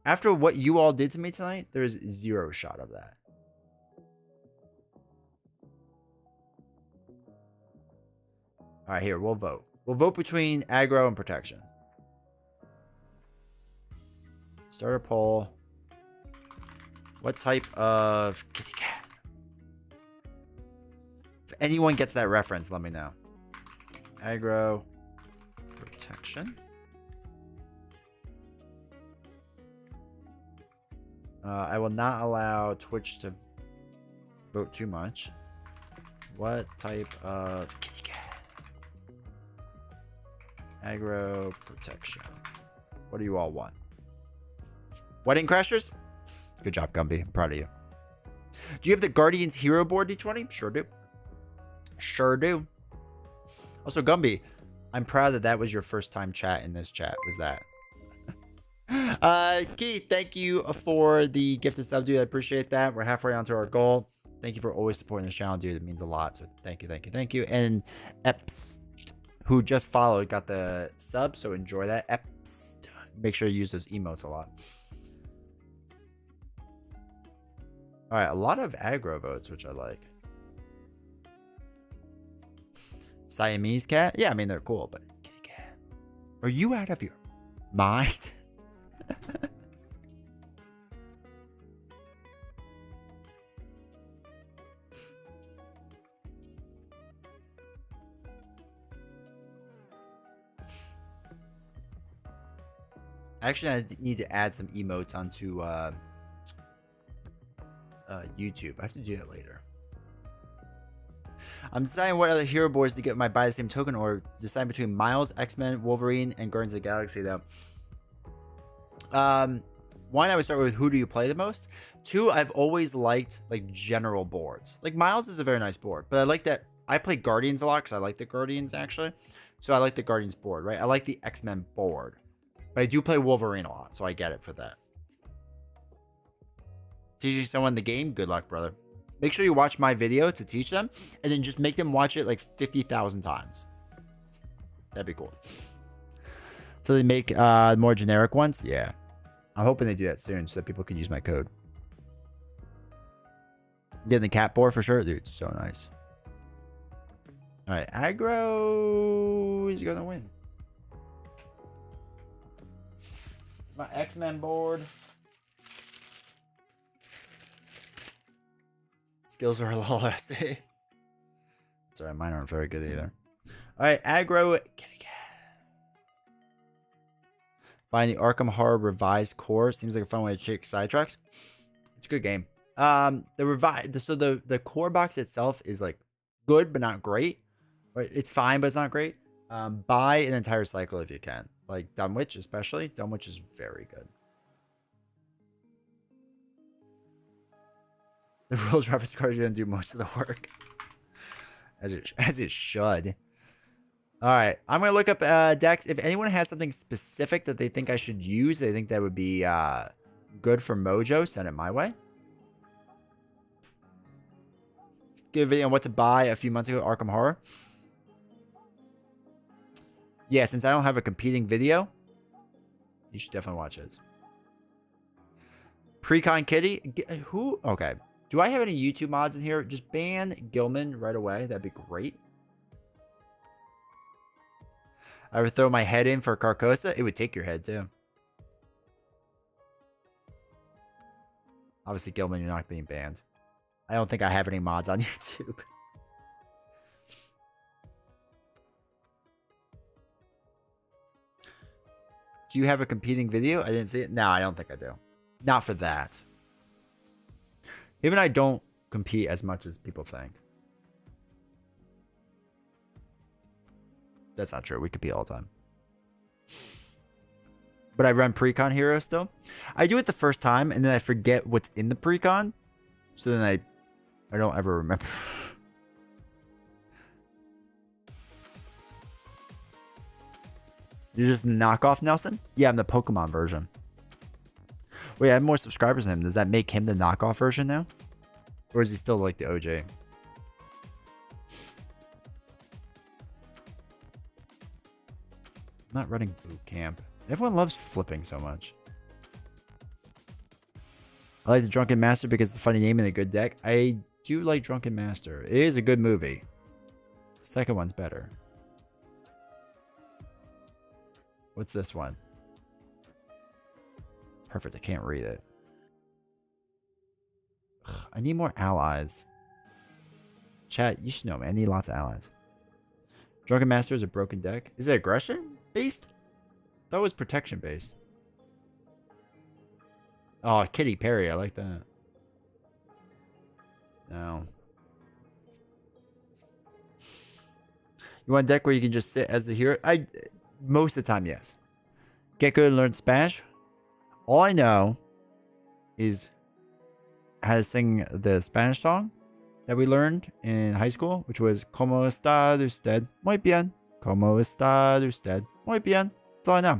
Speaker 1: after what you all did to me tonight, there is 0 shot of that. All right, here, we'll vote. We'll vote between aggro and protection. Start a poll. What type of kitty cat? If anyone gets that reference, let me know. Aggro, protection. I will not allow Twitch to vote too much. What type of kitty cat? Aggro, protection. What do you all want? Wedding Crashers? Good job, Gumby. I'm proud of you. Do you have the Guardians Hero board, D20? Sure do. Sure do. Also, Gumby, I'm proud that that was your first time chat in this chat. Was that? Keith, thank you for the gifted sub, dude. I appreciate that. We're halfway onto our goal. Thank you for always supporting this channel, dude. It means a lot. So thank you, thank you, thank you. And Epst, who just followed, got the sub. So enjoy that. Epst. Make sure you use those emotes a lot. All right, a lot of aggro votes, which I like. Siamese cat? Yeah, I mean, they're cool, but kitty cat. Are you out of your mind? Actually, I need to add some emotes onto YouTube. I have to do that later. I'm deciding what other hero boards to get my buy the same token, or decide between Miles, X-Men, Wolverine, and Guardians of the Galaxy though. One, I would start with who do you play the most. 2, I've always liked like general boards. Like Miles is a very nice board, but I like that I play Guardians a lot because I like the Guardians actually. So I like the Guardians board, right? I like the X-Men board, but I do play Wolverine a lot, so I get it for that. Teaching someone the game, good luck, brother. Make sure you watch my video to teach them, and then just make them watch it like 50,000 times. That'd be cool. So they make more generic ones? Yeah. I'm hoping they do that soon so that people can use my code. Getting the cat board for sure. Dude, it's so nice. All right, aggro is going to win. My X-Men board. Skills are a little rusty. Sorry, mine aren't very good either. All right, aggro. Find the Arkham Horror Revised Core. Seems like a fun way to take sidetracks. It's a good game. The core box itself is like good but not great. Right? It's fine, but it's not great. Buy an entire cycle if you can. Like Dunwich, especially. Dunwich is very good. The rules reference card is gonna do most of the work, as it should. All right, I'm gonna look up decks. If anyone has something specific that they think I should use, they think that would be good for Mojo, send it my way. Give a video on what to buy a few months ago, Arkham Horror. Yeah, since I don't have a competing video, you should definitely watch it. Precon Kitty, who? Okay. Do I have any YouTube mods in here? Just ban Gilman right away. That'd be great. I would throw my head in for Carcosa. It would take your head too. Obviously, Gilman, you're not being banned. I don't think I have any mods on YouTube. Do you have a competing video? I didn't see it. No, I don't think I do. Not for that. Even I don't compete as much as people think. That's not true. We compete all the time. But I run Precon Hero still. I do it the first time, and then I forget what's in the Precon. So then I don't ever remember. You're just knockoff Nelson? Yeah, I'm the Pokemon version. Wait, I have more subscribers than him. Does that make him the knockoff version now? Or is he still like the OG? I'm not running boot camp. Everyone loves flipping so much. I like the Drunken Master because it's a funny name and a good deck. I do like Drunken Master. It is a good movie. The second one's better. What's this one? Perfect. I can't read it. Ugh, I need more allies. Chat, you should know me. I need lots of allies. Drunken Master is a broken deck. Is it aggression based? I thought it was protection based. Oh, Kitty Perry. I like that. No. You want a deck where you can just sit as the hero? Most of the time, yes. Get good and learn Spanish. All I know is how to sing the Spanish song that we learned in high school, which was ¿Cómo está usted? Muy bien. ¿Cómo está usted? Muy bien. That's all I know.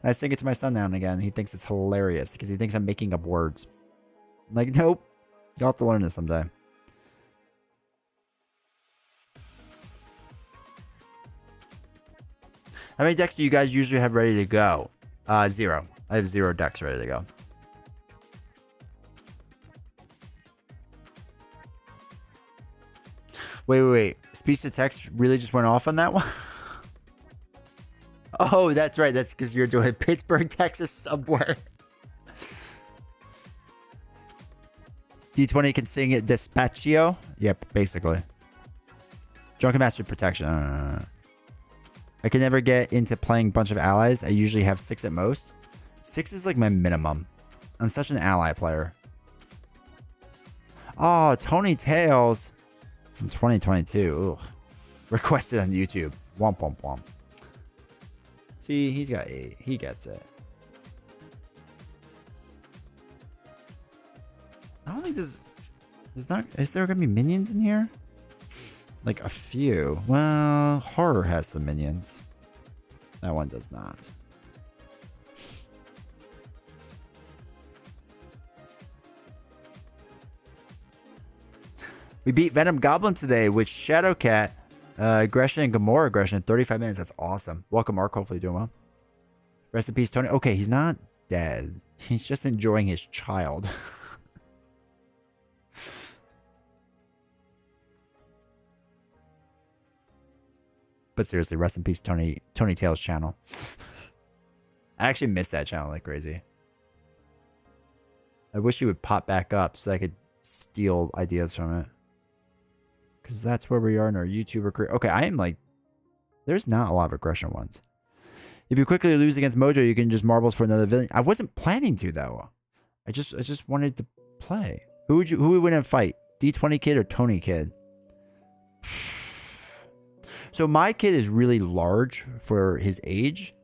Speaker 1: And I sing it to my son now and again. He thinks it's hilarious because he thinks I'm making up words. I'm like, nope. You'll have to learn this someday. How many decks do you guys usually have ready to go? 0. I have 0 decks ready to go. Wait. Speech to text really just went off on that one? Oh, that's right. That's because you're doing Pittsburgh, Texas subway. D20 can sing it Despacio? Yep, basically. Drunken Master Protection. I can never get into playing a bunch of allies. I usually have 6 at most. 6 is like my minimum. I'm such an ally player. Oh, Tony Tales from 2022. Ugh. Requested on YouTube. Womp womp womp. See, he's got 8. He gets it. I don't think is there gonna be minions in here? Like a few. Well, Horror has some minions. That one does not. We beat Venom Goblin today with Shadowcat, aggression, and Gamora aggression in 35 minutes. That's awesome. Welcome, Mark. Hopefully doing well. Rest in peace, Tony. Okay, he's not dead. He's just enjoying his child. But seriously, rest in peace, Tony Tales channel. I actually missed that channel like crazy. I wish he would pop back up so I could steal ideas from it. Because that's where we are in our YouTuber career. Okay, I am like... There's not a lot of aggression ones. If you quickly lose against Mojo, you can just marbles for another villain. I wasn't planning to, though. I just wanted to play. Who would win in a fight? D20 Kid or Tony Kid? So my kid is really large for his age.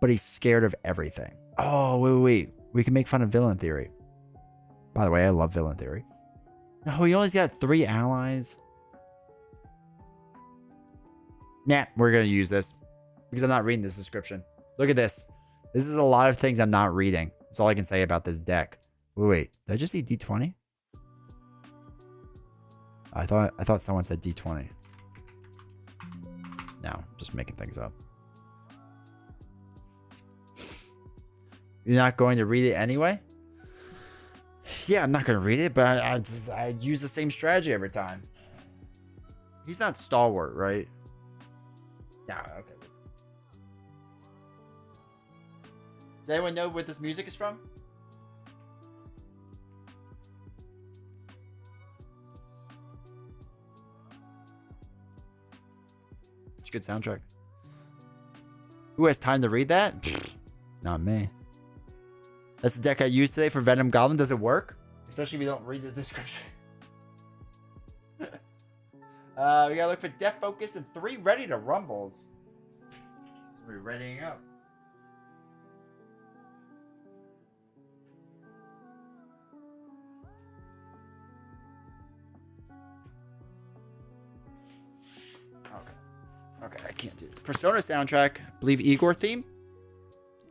Speaker 2: but he's scared of everything. Oh, wait. We can make fun of villain theory. By the way, I love villain theory. No, he only got 3 allies. Nah, we're going to use this because I'm not reading this description. Look at this. This is a lot of things I'm not reading. That's all I can say about this deck. Wait. Did I just see D20? I thought someone said D20. No, just making things up. You're not going to read it anyway? Yeah, I'm not going to read it, but I use the same strategy every time. He's not stalwart, right? Yeah, okay. Does anyone know where this music is from? It's a good soundtrack. Who has time to read that? Not me. That's the deck I used today for Venom Goblin. Does it work? Especially if you don't read the description. We gotta look for Death Focus and 3 Ready to Rumbles. So we're readying up. Okay, I can't do this. Persona soundtrack. I believe Igor theme.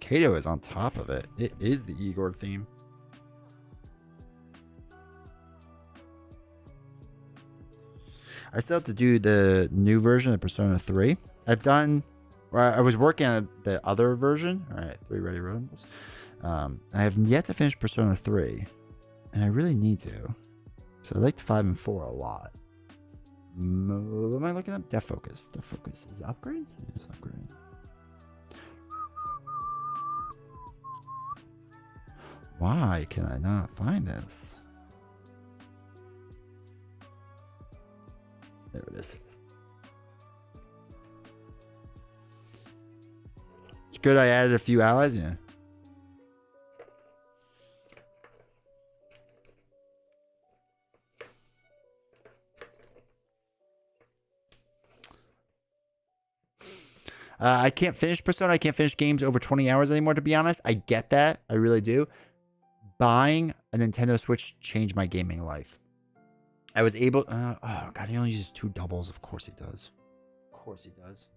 Speaker 2: Kato is on top of it. It is the Igor theme. I still have to do the new version of Persona 3. I was working on the other version. All right, 3 Ready Rumbles. I have yet to finish Persona 3. And I really need to. So I liked 5 and 4 a lot. What am I looking up? Death Focus. Death Focus. Is it upgrade? It's upgrade. Why can I not find this? There it is. It's good I added a few allies, yeah. I can't finish Persona. I can't finish games over 20 hours anymore, to be honest. I get that. I really do. Buying a Nintendo Switch changed my gaming life. I was able... oh, God, he only uses 2 doubles. Of course he does. Of course he does.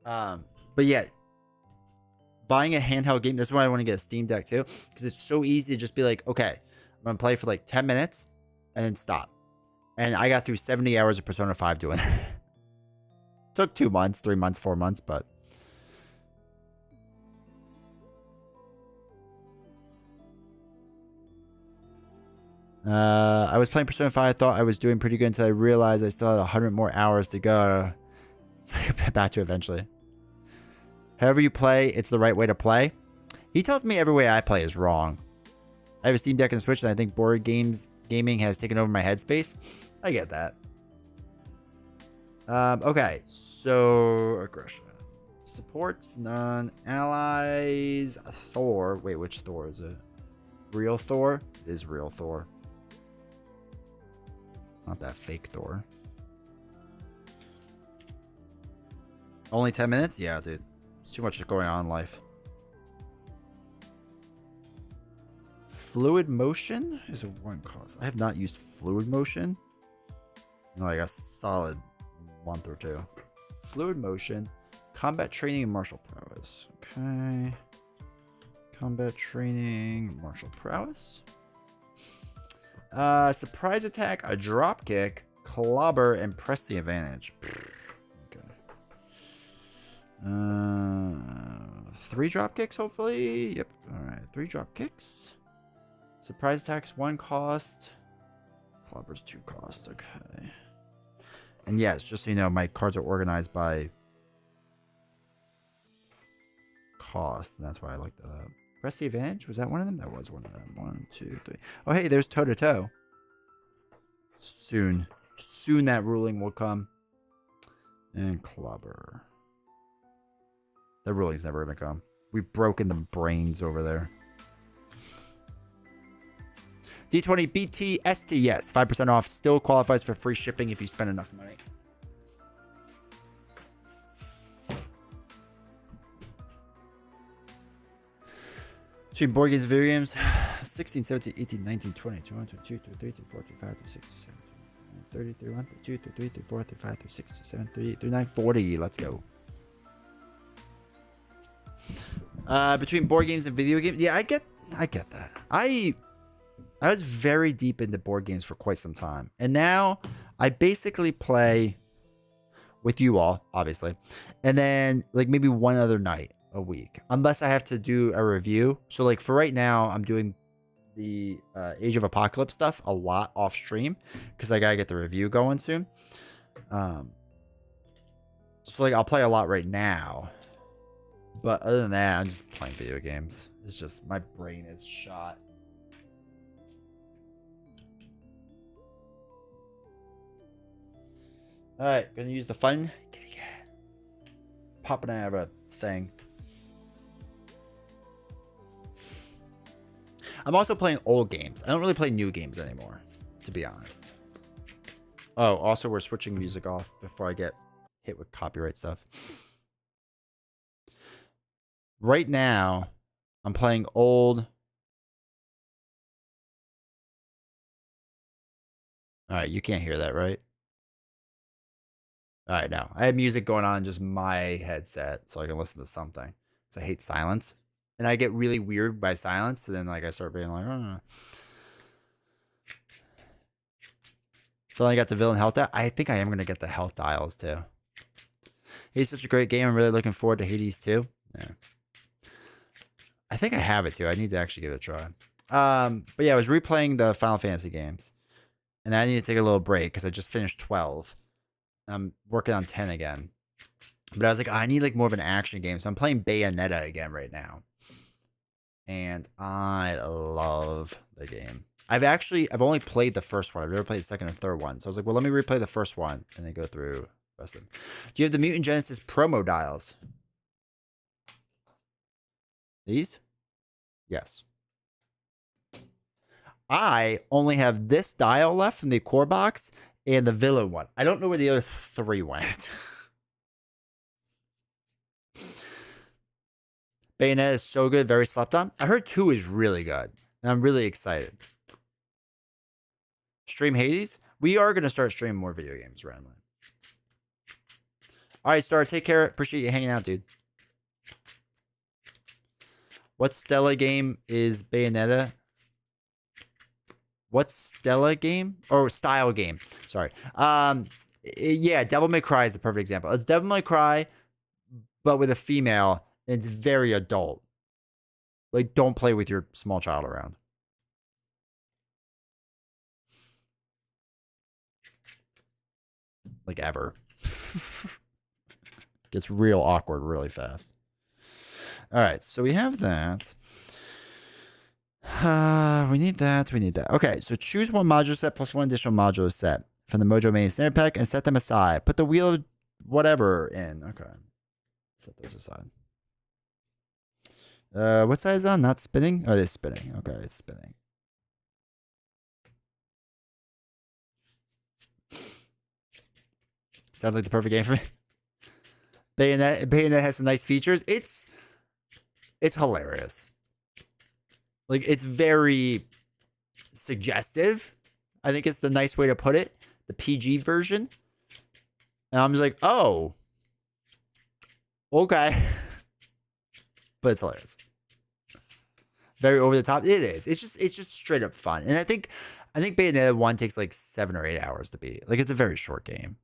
Speaker 2: But yeah. Buying a handheld game... That's why I want to get a Steam Deck, too. Because it's so easy to just be like, okay, I'm going to play for like 10 minutes and then stop. And I got through 70 hours of Persona 5 doing that. Took 2 months, 3 months, 4 months, but... I was playing Persona 5. I thought I was doing pretty good until I realized I still had 100 more hours to go. So I get back to eventually. However you play, it's the right way to play. He tells me every way I play is wrong. I have a Steam Deck and Switch, and I think board gaming has taken over my headspace. I get that. Okay, so aggression. Supports non-allies. Thor. Wait, which Thor is it? Real Thor? It is real Thor. Not that fake Thor. Only 10 minutes? Yeah, dude. It's too much going on in life. Fluid motion is a 1 cost. I have not used fluid motion in like a solid month or 2. Fluid motion, combat training, and martial prowess. Okay. Combat training, martial prowess. Surprise attack, a drop kick, clobber, and press the advantage. Okay. 3 drop kicks, hopefully. Yep. All right. 3 drop kicks. Surprise attacks 1 cost. Clobber's 2 cost. Okay. And yes, just so you know, my cards are organized by cost, and that's why I like the press the advantage. Was that one of them? That was one of them. 1, 2, 3. Oh, hey, there's toe to toe. Soon that ruling will come. And clobber. The ruling's never gonna come. We've broken the brains over there. D20 BTST, yes, 5% off. Still qualifies for free shipping if you spend enough money. Between board games and video games, 16, 17, 18, 19, 20, 21, 22, 23, 24, 25, 26, 27, 30, 31, 32, 33, 34, 35, 36, 37, 38, 39, 40. Let's go. Between board games and video games, yeah, I get that. I was very deep into board games for quite some time, and now I basically play with you all, obviously, and then like maybe one other night a week, unless I have to do a review. So like for right now, I'm doing the Age of Apocalypse stuff a lot off stream because I gotta get the review going soon. So like I'll play a lot right now, but other than that, I'm just playing video games. It's just my brain is shot. All right, gonna use the fun kitty cat. Popping out of a thing. I'm also playing old games. I don't really play new games anymore, to be honest. Oh, also we're switching music off before I get hit with copyright stuff. Right now, I'm playing old. All right, you can't hear that, right? All right, now I have music going on in just my headset, so I can listen to something. So I hate silence, and I get really weird by silence. So then, like, I start being like, oh. So I got the villain health dial. I think I am gonna get the health dials too. He's such a great game. I'm really looking forward to Hades too. Yeah, I think I have it too. I need to actually give it a try. But yeah, I was replaying the Final Fantasy games, and I need to take a little break because I just finished 12. I'm working on 10 again. But I was like, oh, I need like more of an action game. So I'm playing Bayonetta again right now. And I love the game. I've only played the first one. I've never played the second and third one. So I was like, well, let me replay the first one and then go through the rest of them. Do you have the Mutant Genesis promo dials? These? Yes. I only have this dial left from the core box and the villain one. I don't know where the other 3 went. Bayonetta is so good, very slept on. I heard 2 is really good, and I'm really excited. Stream Hades? We are going to start streaming more video games randomly. All right, Star, take care. Appreciate you hanging out, dude. What Stella game is Bayonetta? What Stella game? Or style game. Sorry. Yeah, Devil May Cry is a perfect example. It's Devil May Cry, but with a female, and it's very adult. Like, don't play with your small child around. Like, ever. Gets real awkward really fast. All right, so we have that. We need that. We need that. Okay, so choose one module set plus one additional module set from the Mojo Main Standard Pack and set them aside. Put the wheel of whatever in. Okay. Set those aside. What side is on? Not spinning? Oh, it is spinning. Okay, it's spinning. Sounds like the perfect game for me. Bayonetta has some nice features. It's hilarious. Like, it's very suggestive. I think it's the nice way to put it. The PG version. And I'm just like, oh. Okay. But it's hilarious. Very over the top. It is. It's just straight up fun. And I think Bayonetta 1 takes like 7 or 8 hours to beat. Like, it's a very short game.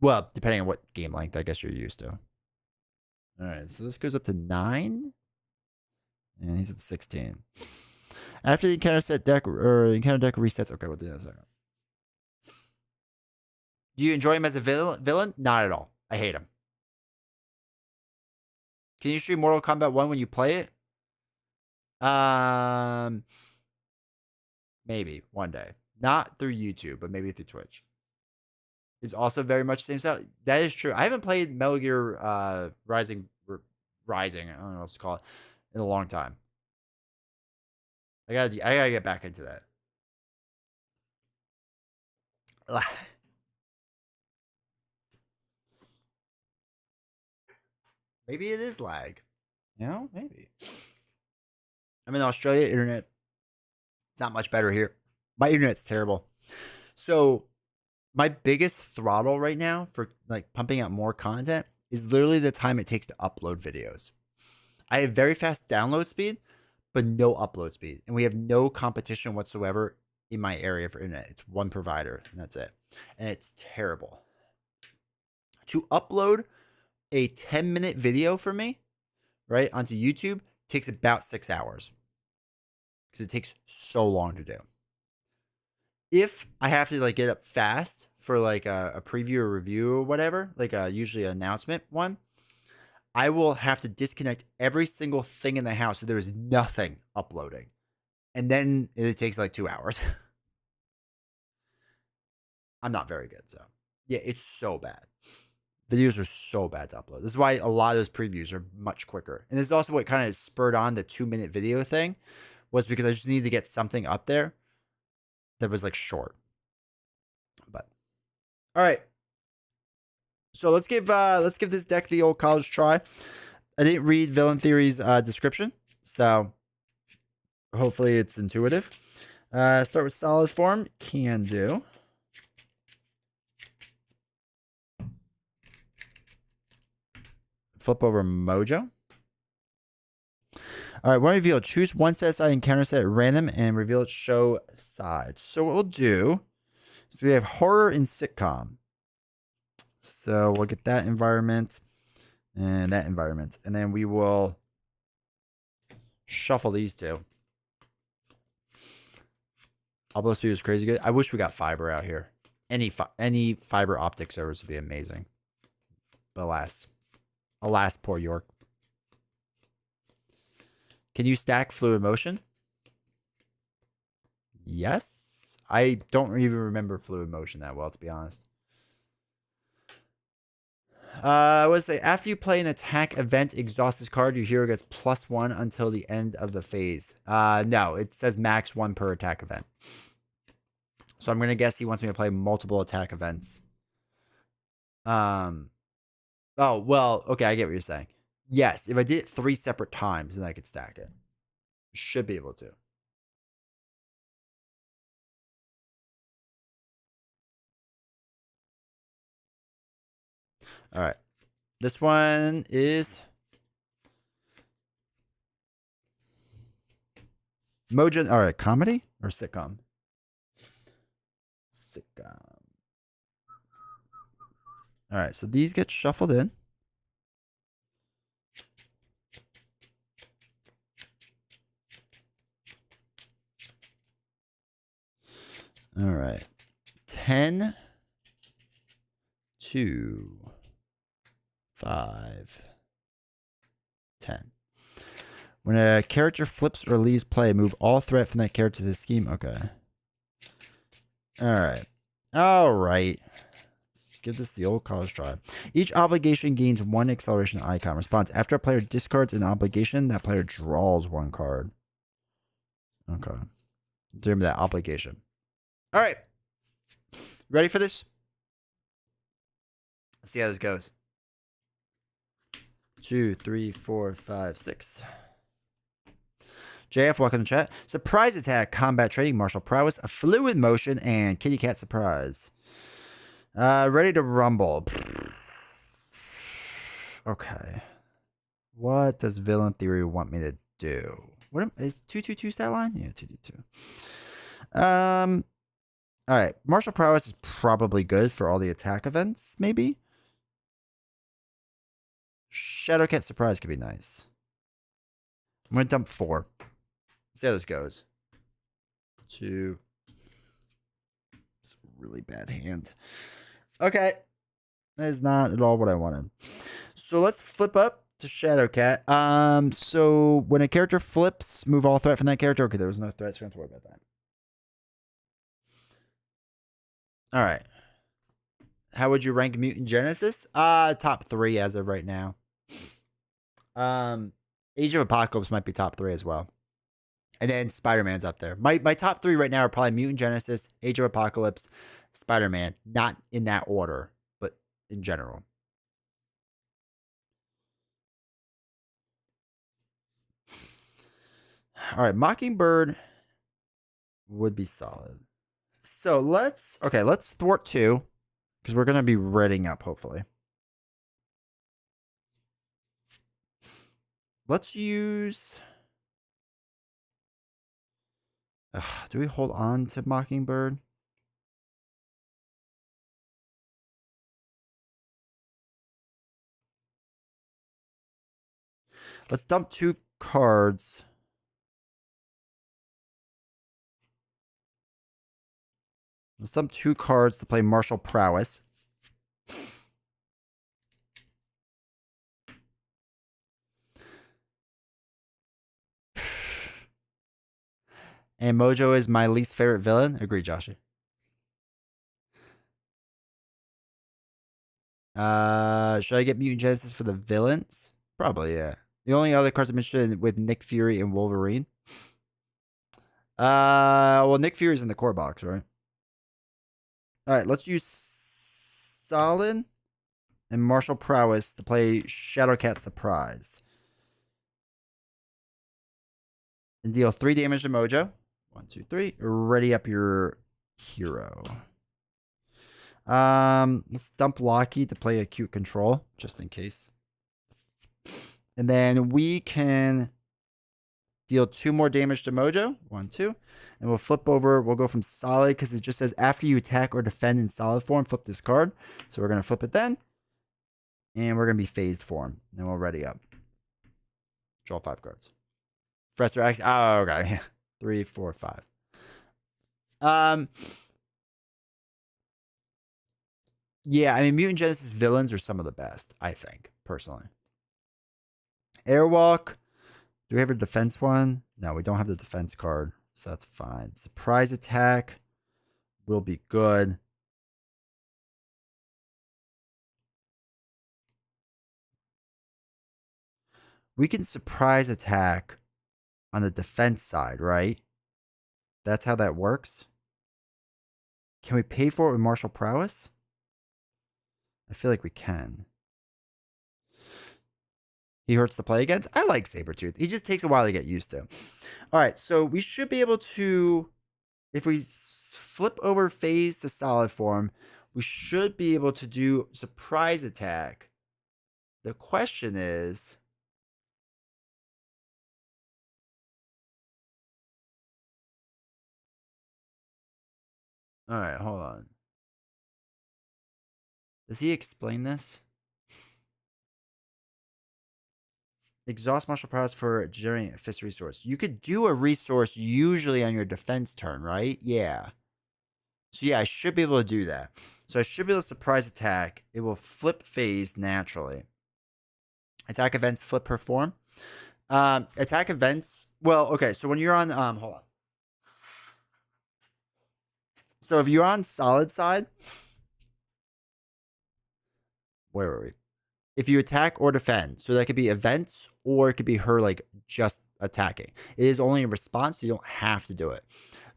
Speaker 2: Well, depending on what game length I guess you're used to. Alright, so this goes up to 9. And he's at 16. After the encounter deck resets. Okay, we'll do that in a second. Do you enjoy him as a villain? Not at all. I hate him. Can you stream Mortal Kombat 1 when you play it? Maybe one day. Not through YouTube, but maybe through Twitch. Is also very much the same style. That is true. I haven't played Metal Gear Rising. I don't know what to call it, in a long time. I gotta get back into that. Maybe it is lag. You know, maybe. I'm in Australia. Internet, it's not much better here. My internet's terrible. So my biggest throttle right now for like pumping out more content is literally the time it takes to upload videos. I have very fast download speed, but no upload speed. And we have no competition whatsoever in my area for internet. It's one provider, and that's it. And it's terrible. To upload a 10-minute video for me, right, onto YouTube takes about 6 hours because it takes so long to do. If I have to like get up fast for like a preview or review or whatever, like usually an announcement one, I will have to disconnect every single thing in the house so there is nothing uploading. And then it takes like 2 hours. I'm not very good, so yeah, it's so bad. Videos are so bad to upload. This is why a lot of those previews are much quicker. And this is also what kind of spurred on the 2-minute video thing, was because I just needed to get something up there that was like short. But all right. So let's give this deck the old college try. I didn't read Villain Theory's description, so hopefully it's intuitive. Start with solid form. Can do. Flip over Mojo. All right, one reveal. Choose one set side and counter set at random and reveal its show side. So what we'll do is we have horror and sitcom. So we'll get that environment and that environment. And then we will shuffle these two. Upload speed was crazy good. I wish we got fiber out here. Any fiber optic servers would be amazing. But alas, poor York. Can you stack fluid motion? Yes. I don't even remember fluid motion that well, to be honest. I would say after you play an attack event, exhaust this card, your hero gets +1 until the end of the phase. No, it says max 1 per attack event. So I'm gonna guess he wants me to play multiple attack events. Oh well, okay, I get what you're saying. Yes, if I did it 3 separate times, then I could stack it. Should be able to. All right. This one is Mojo. All right, comedy or sitcom? Sitcom. All right, so these get shuffled in. All right. 10, 2, 5, 10. When a character flips or leaves play, move all threat from that character to the scheme. Okay. All right. All right. Let's give this the old college try. Each obligation gains 1 acceleration icon response. After a player discards an obligation, that player draws 1 card. Okay. Remember that obligation. All right. Ready for this? Let's see how this goes. 2, 3, 4, 5, 6. JF, welcome to chat. Surprise attack, combat trading, martial prowess, a fluid motion, and kitty cat surprise. Ready to rumble. Okay. What does Villain Theory want me to do? What is 222 stat line? Yeah, 222. All right. Martial prowess is probably good for all the attack events, maybe. Shadowcat surprise could be nice. I'm gonna dump 4. See how this goes. 2. It's a really bad hand. Okay. That is not at all what I wanted. So let's flip up to Shadowcat. So when a character flips, move all threat from that character. Okay, there was no threat, so we don't have to worry about that. All right. How would you rank Mutant Genesis? Top 3 as of right now. Age of Apocalypse might be top 3 as well. And then Spider-Man's up there. My top 3 right now are probably Mutant Genesis, Age of Apocalypse, Spider-Man. Not in that order, but in general. All right, Mockingbird would be solid. So let's thwart 2 because we're gonna be reading up hopefully. Let's use. Do we hold on to Mockingbird? Let's dump 2 cards. Let's dump 2 cards to play Martial Prowess. And Mojo is my least favorite villain. Agree, Joshie. Should I get Mutant Genesis for the villains? Probably, yeah. The only other cards I'm interested in with Nick Fury and Wolverine. Well, Nick Fury's in the core box, right? All right, let's use Solid and Martial Prowess to play Shadowcat Surprise. And deal 3 damage to Mojo. 1, 2, 3. Ready up your hero. Let's dump Locky to play Acute Control, just in case. And then we can deal 2 more damage to Mojo. 1, 2. And we'll flip over. We'll go from Solid because it just says after you attack or defend in solid form, flip this card. So we're going to flip it then. And we're going to be phased form. And we'll ready up. Draw 5 cards. Professor X. Oh, okay. 3, 4, 5. Yeah, I mean, Mutant Genesis villains are some of the best, I think, personally. Airwalk. Do we have a defense one? No, we don't have the defense card, so that's fine. Surprise attack will be good. We can surprise attack on the defense side, right? That's how that works. Can we pay for it with Martial Prowess? I feel like we can. He hurts to play against. I like Sabretooth. He just takes a while to get used to. All right, so we should be able to, if we flip over phase to solid form, we should be able to do surprise attack. The question is, all right, hold on. Does he explain this? Exhaust Martial Prowess for generating a fist resource. You could do a resource usually on your defense turn, right? Yeah. So yeah, I should be able to do that. So I should be able to surprise attack. It will flip phase naturally. Attack events flip perform. Attack events. Well, okay. So when you're on, hold on. So if you're on solid side, where are we? If you attack or defend, so that could be events or it could be her like just attacking. It is only a response, so you don't have to do it.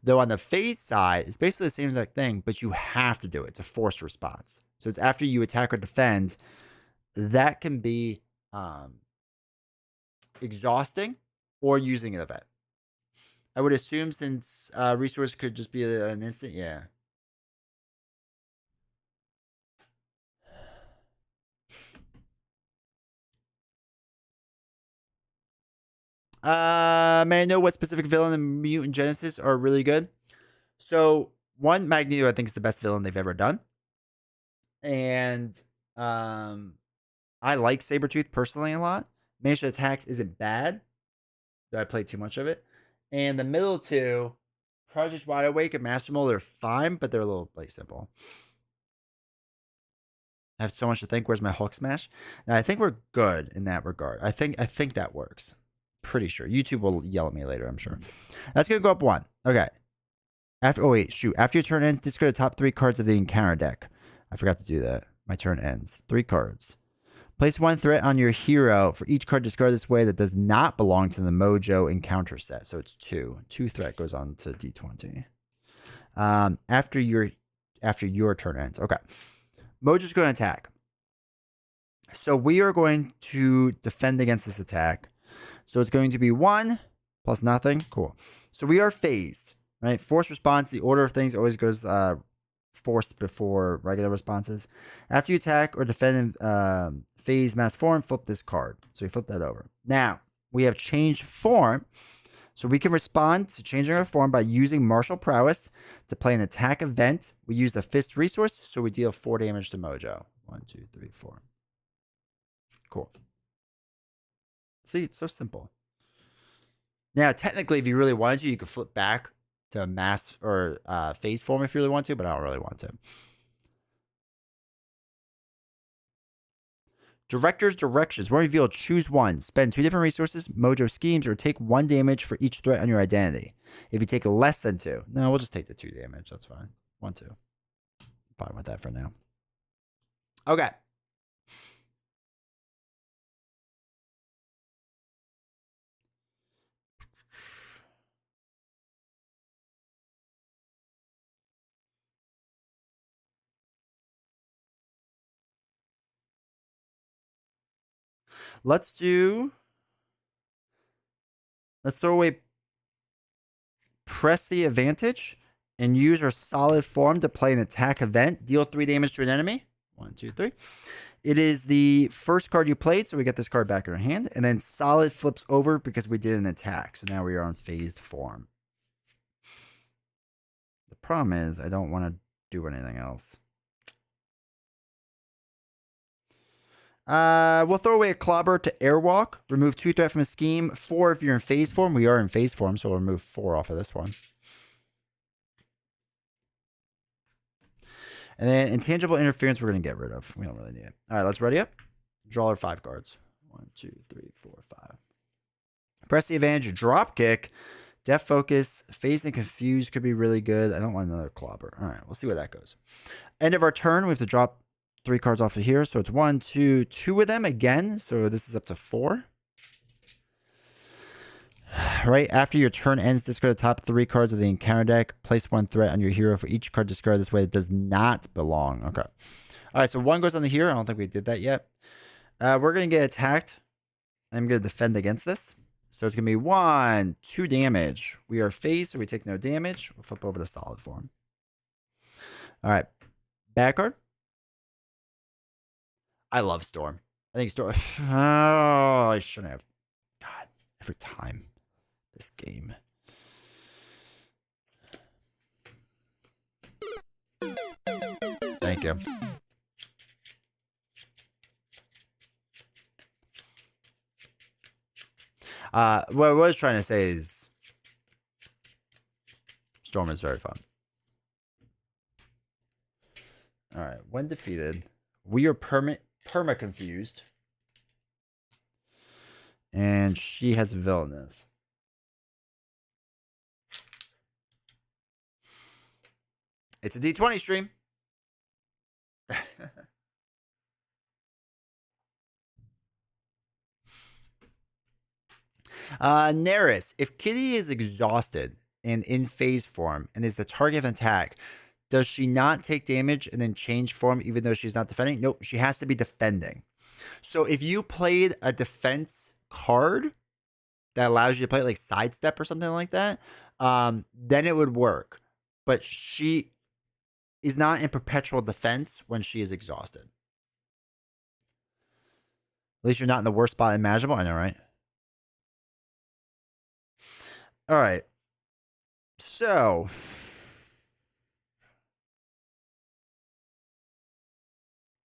Speaker 2: Though on the phase side, it's basically the same exact thing, but you have to do it. It's a forced response. So it's after you attack or defend. That can be exhausting or using an event. I would assume since resource could just be an instant, yeah. May I know what specific villain in Mutant Genesis are really good? So one, Magneto, I think, is the best villain they've ever done. And I like Sabretooth personally a lot. Mansion Attacks isn't bad, though I played too much of it. And the middle two, Project Wide Awake and Master Mold, are fine, but they're a little like simple. I have so much to think. Where's my Hulk smash? Now I think we're good in that regard. I think that works. Pretty sure. YouTube will yell at me later, I'm sure. That's gonna go up 1. Okay. After your turn ends, discard the top 3 cards of the encounter deck. I forgot to do that. My turn ends. 3 cards. Place 1 threat on your hero for each card discarded this way that does not belong to the Mojo encounter set. So it's 2. 2 threat goes on to D20. After your turn ends. Okay. Mojo's going to attack. So we are going to defend against this attack. So it's going to be 1, plus nothing. Cool. So we are phased, right? Forced response, the order of things always goes forced before regular responses. After you attack or defend in phase mass form, flip this card. So we flip that over. Now, we have changed form. So we can respond to changing our form by using martial prowess to play an attack event. We use the fist resource, so we deal 4 damage to Mojo. 1, 2, 3, 4. Cool. See, it's so simple. Now, technically, if you really wanted to, you could flip back to mass or phase form if you really want to, but I don't really want to. Director's directions. When revealed, choose one. Spend 2 different resources, Mojo schemes, or take 1 damage for each threat on your identity. If you take less than 2, no, we'll just take the 2 damage. That's fine. 1, 2. Fine with that for now. Okay. Let's throw away press the advantage and use our solid form to play an attack event. Deal 3 damage to an enemy. 1, 2, 3. It is the first card you played, so we get this card back in our hand. And then solid flips over because we did an attack. So now we are on phased form. The problem is I don't want to do anything else. We'll throw away a clobber to airwalk. Remove 2 threat from a scheme. 4 if you're in phase form. We are in phase form, so we'll remove 4 off of this one. And then intangible interference we're going to get rid of. We don't really need it. All right, let's ready up. Draw our 5 cards. 1, 2, 3, 4, 5. Press the advantage. Drop kick. Death focus. Phase and confuse could be really good. I don't want another clobber. All right, we'll see where that goes. End of our turn. We have to drop 3 cards off of here. So it's 1, 2, 2 of them again. So this is up to 4. Right after your turn ends, discard the top 3 cards of the encounter deck. Place 1 threat on your hero for each card discarded this way that does not belong. Okay. All right, so 1 goes on the hero. I don't think we did that yet. We're going to get attacked. I'm going to defend against this. So it's going to be 1, 2 damage. We are phased, so we take no damage. We'll flip over to solid form. All right. Bad card. I love Storm. I think Storm. Oh, I shouldn't have. God, every time. This game. Thank you. What I was trying to say is Storm is very fun. All right, when defeated, we are perma confused, and she has villainous. It's a D20 stream. Neris, if Kitty is exhausted and in phase form and is the target of an attack, does she not take damage and then change form even though she's not defending? Nope, she has to be defending. So if you played a defense card that allows you to play like sidestep or something like that, then it would work. But she is not in perpetual defense when she is exhausted. At least you're not in the worst spot imaginable. I know, right? All right. So.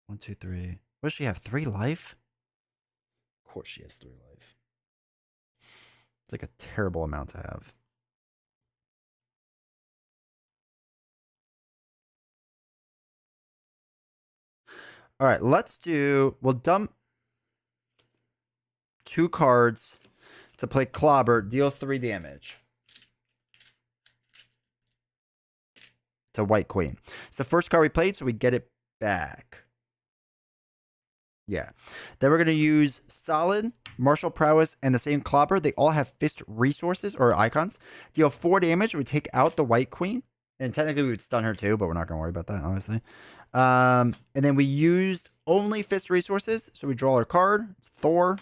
Speaker 2: One, two, three. What does she have? 3 life? Of course she has 3 life. It's like a terrible amount to have. All right, we'll dump 2 cards to play Clobber, deal 3 damage. It's a White Queen. It's the first card we played, so we get it back. Yeah. Then we're going to use Solid, Martial Prowess, and the same Clobber. They all have fist resources or icons. Deal 4 damage. We take out the White Queen. And technically we would stun her too, but we're not going to worry about that, obviously. And then we used only fist resources. So we draw our card. It's Thor.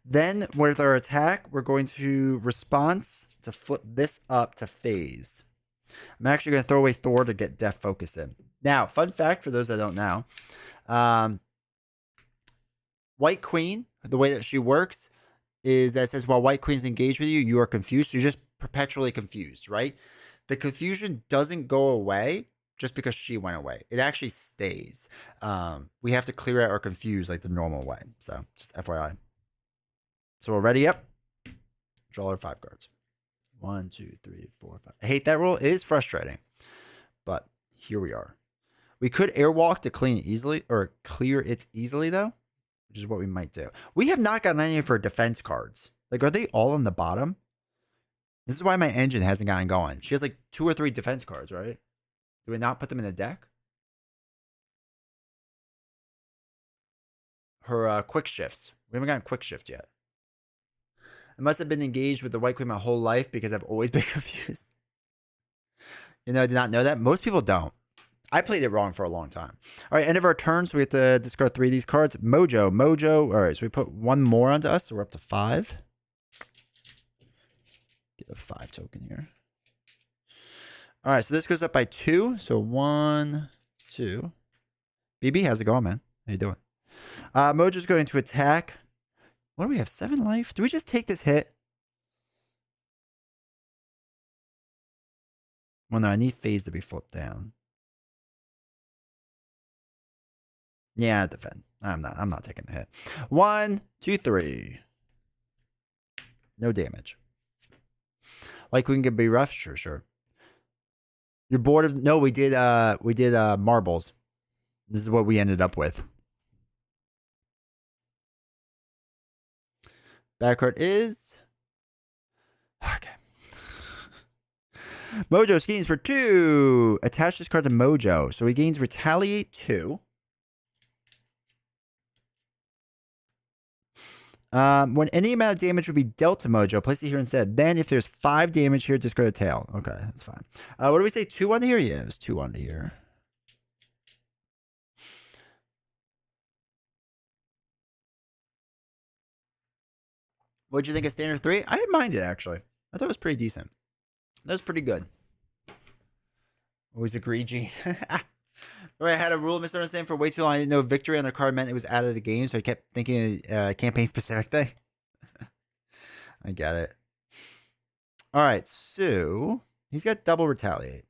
Speaker 2: Then with our attack, we're going to response to flip this up to phased. I'm actually going to throw away Thor to get Death Focus in. Now, fun fact for those that don't know. White Queen, the way that she works is that it says while White Queen's engaged with you, you are confused. So you're just perpetually confused, right? The confusion doesn't go away just because she went away. It actually stays. We have to clear out our confuse like the normal way. So just FYI. So we're ready up. Draw our 5 cards. 1, 2, 3, 4, 5. I hate that rule. It is frustrating. But here we are. We could airwalk to clean it easily or clear it easily though, which is what we might do. We have not gotten any of our defense cards. Like, are they all on the bottom? This is why my engine hasn't gotten going. She has like 2 or 3 defense cards, right? Do we not put them in the deck? Her quick shifts. We haven't gotten quick shift yet. I must have been engaged with the White Queen my whole life because I've always been confused. You know, I did not know that. Most people don't. I played it wrong for a long time. All right, end of our turn, so we have to discard 3 of these cards. Mojo. All right, so we put 1 more onto us, so we're up to 5. Get a 5 token here. All right, so this goes up by 2. So 1, 2. BB, how's it going, man? How you doing? Mojo's going to attack. What do we have? 7 life? Do we just take this hit? Well, no, I need phase to be flipped down. Yeah, defend. I'm not taking the hit. 1, 2, 3. No damage. Like we can be rough? Sure. You're bored of no, we did marbles. This is what we ended up with. Backcard is okay. Mojo schemes for 2. Attach this card to Mojo. So he gains retaliate 2. When any amount of damage would be dealt to Mojo, place it here instead. Then if there's 5 damage here, discard a tail. Okay, that's fine. What do we say? 2 on here? Yeah, it's 2 on here. What'd you think of standard 3? I didn't mind it, actually. I thought it was pretty decent. That was pretty good. Always agree, Gene. I had a rule misunderstanding for way too long. I didn't know victory on the card meant it was out of the game, so I kept thinking campaign specific thing. I get it. All right, so he's got double retaliate.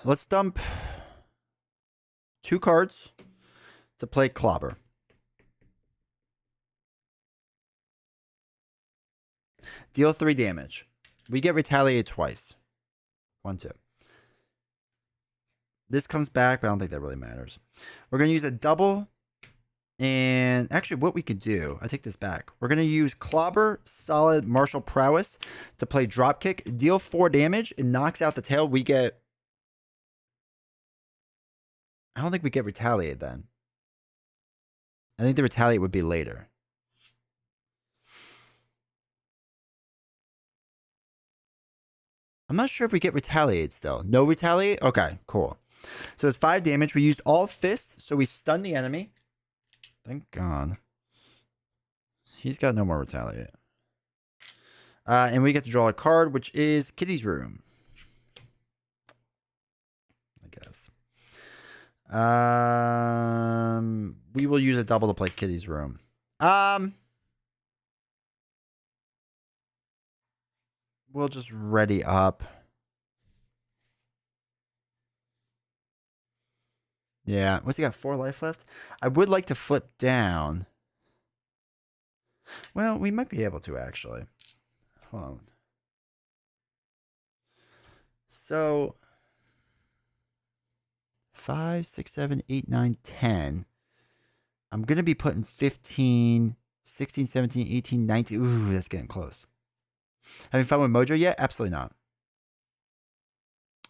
Speaker 2: Let's dump 2 cards to play Clobber. Deal 3 damage. We get retaliated twice. 1, 2. This comes back, but I don't think that really matters. We're going to use a double. And actually, what we could do, I take this back. We're going to use Clobber, Solid, Martial Prowess to play Dropkick. Deal 4 damage. It knocks out the tail. We get... I don't think we get retaliated then. I think the retaliate would be later. I'm not sure if we get retaliate still. No retaliate? Okay, cool. So it's 5 damage. We used all fists, so we stun the enemy. Thank God. He's got no more retaliate. And we get to draw a card, which is Kitty's Room. I guess. We will use a double to play Kitty's Room. We'll just ready up. Yeah, what's he got? 4 life left? I would like to flip down. Well, we might be able to actually. Hold on. So 5, 6, 7, 8, 9, 10. I'm going to be putting 15, 16, 17, 18, 19. Ooh, that's getting close. Having fun with Mojo yet? Absolutely not.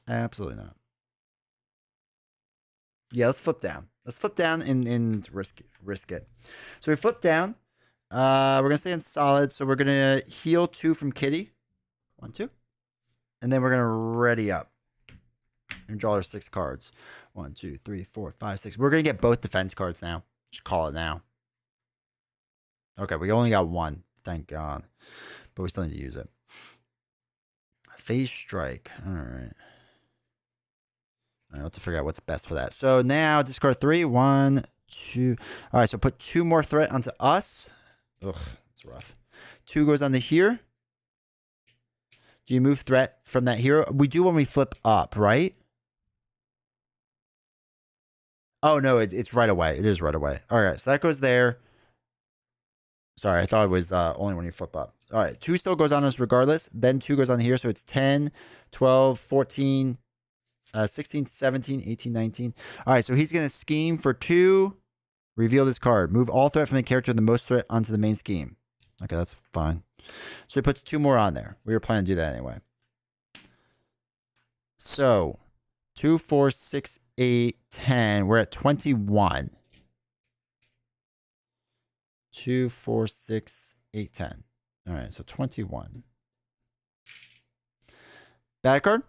Speaker 2: Absolutely not. Yeah, let's flip down. Let's flip down and risk it. So we flip down. We're going to stay in solid. So we're going to heal 2 from Kitty. 1, 2. And then we're going to ready up and draw our 6 cards. 1, 2, 3, 4, 5, 6. We're going to get both defense cards now. Just call it now. Okay, we only got one. Thank God. But we still need to use it. Phase strike. All right. I have to figure out what's best for that. So now discard 3. 1, 2. All right, so put 2 more threat onto us. Ugh, that's rough. 2 goes onto here. Do you move threat from that hero? We do when we flip up, right? Oh, no, it's right away. It is right away. All right, so that goes there. Sorry, I thought it was only when you flip up. All right, 2 still goes on us regardless. Then 2 goes on here, so it's 10, 12, 14, 16, 17, 18, 19. All right, so he's going to scheme for 2. Reveal this card. Move all threat from the character with the most threat onto the main scheme. Okay, that's fine. So he puts 2 more on there. We were planning to do that anyway. So 2, 4, 6, 8, 10. We're at 21. 2, 4, 6, 8, 10. All right, so 21. Bad card?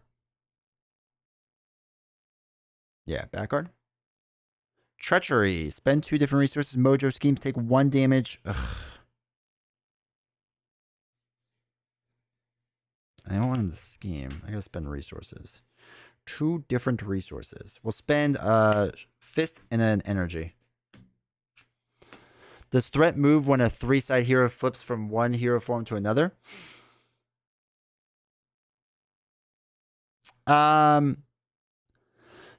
Speaker 2: Yeah, bad card. Treachery. Spend 2 different resources. Mojo schemes take 1 damage. Ugh. I don't want him to scheme. I gotta spend resources. 2 different resources. We'll spend a fist and an energy. Does threat move when a 3-side hero flips from one hero form to another? That's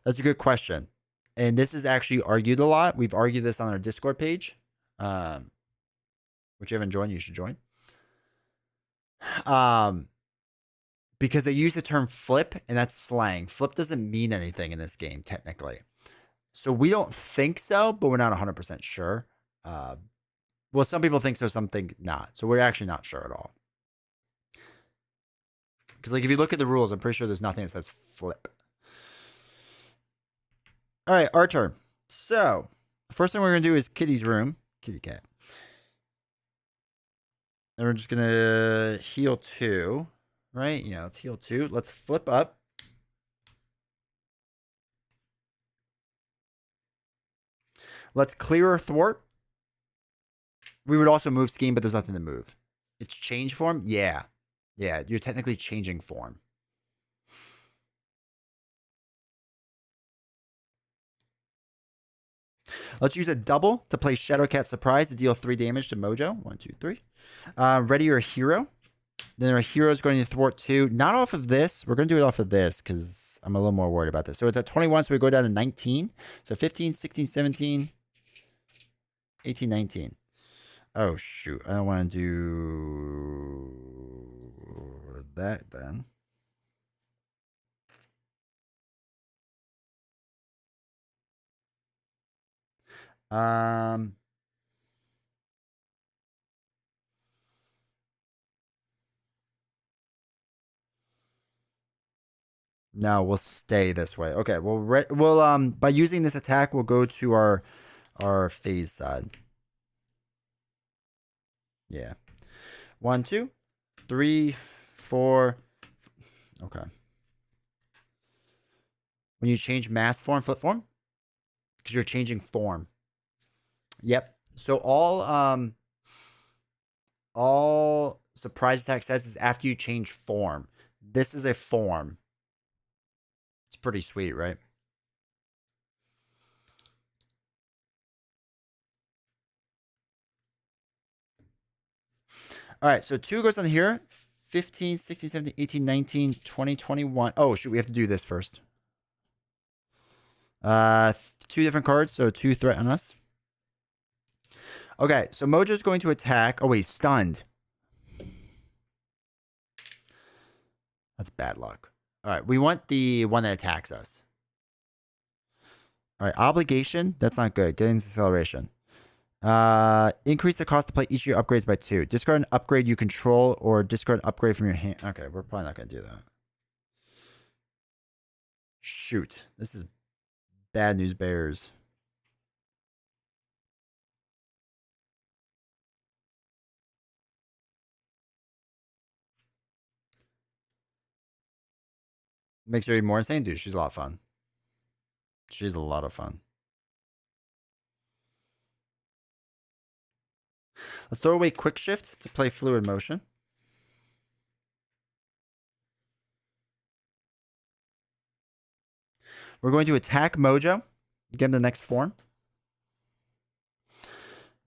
Speaker 2: a good question. And this is actually argued a lot. We've argued this on our Discord page. Which you haven't joined, you should join. Because they use the term flip, and that's slang. Flip doesn't mean anything in this game, technically. So we don't think so, but we're not 100% sure. Well, some people think so, some think not. So we're actually not sure at all. Because like if you look at the rules, I'm pretty sure there's nothing that says flip. All right, our turn. So the first thing we're going to do is Kitty's room. Kitty cat. And we're just going to heal 2. Right? Yeah, let's heal 2. Let's flip up. Let's clear our thwart. We would also move scheme, but there's nothing to move. It's change form? Yeah. Yeah, you're technically changing form. Let's use a double to play Shadowcat Surprise to deal 3 damage to Mojo. 1, 2, 3. Ready your hero. Then our hero is going to thwart 2. Not off of this. We're going to do it off of this because I'm a little more worried about this. So it's at 21, so we go down to 19. So 15, 16, 17, 18, 19. Oh, shoot. I don't want to do that then. No, we'll stay this way. Okay, we'll by using this attack, we'll go to our phase side. Yeah. 1, 2, 3, 4. Okay. When you change mass form, flip form, because you're changing form. Yep. So all surprise attack says is after you change form. This is a form. It's pretty sweet, right? All right, so 2 goes on here. 15, 16, 17, 18, 19, 20, 21. Oh, shoot, we have to do this first. 2 different cards, so 2 threat on us. Okay, so Mojo's going to attack. Oh, wait, he's stunned. That's bad luck. All right, we want the one that attacks us. All right, obligation. That's not good. Getting acceleration. Increase the cost to play each of your upgrades by 2. Discard an upgrade you control or discard an upgrade from your hand. Okay, we're probably not going to do that. Shoot. This is bad news bears. Makes her even more insane, dude. She's a lot of fun. She's a lot of fun. Let's throw away quick shift to play fluid motion. We're going to attack Mojo. Give him the next form.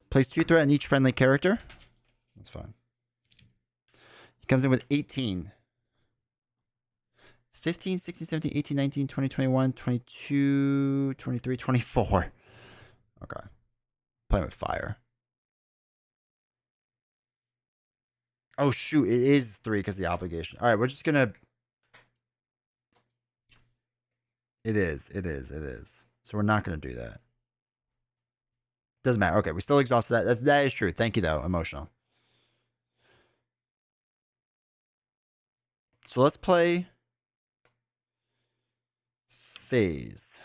Speaker 2: Place 2 threat on each friendly character. That's fine. He comes in with 18. 15, 16, 17, 18, 19, 20, 21, 22, 23, 24. Okay. Playing with fire. Oh, shoot. It is 3 because of the obligation. All right, we're just going to... It is. So we're not going to do that. Doesn't matter. Okay, we still exhausted that. That is true. Thank you, though. Emotional. So let's play phase.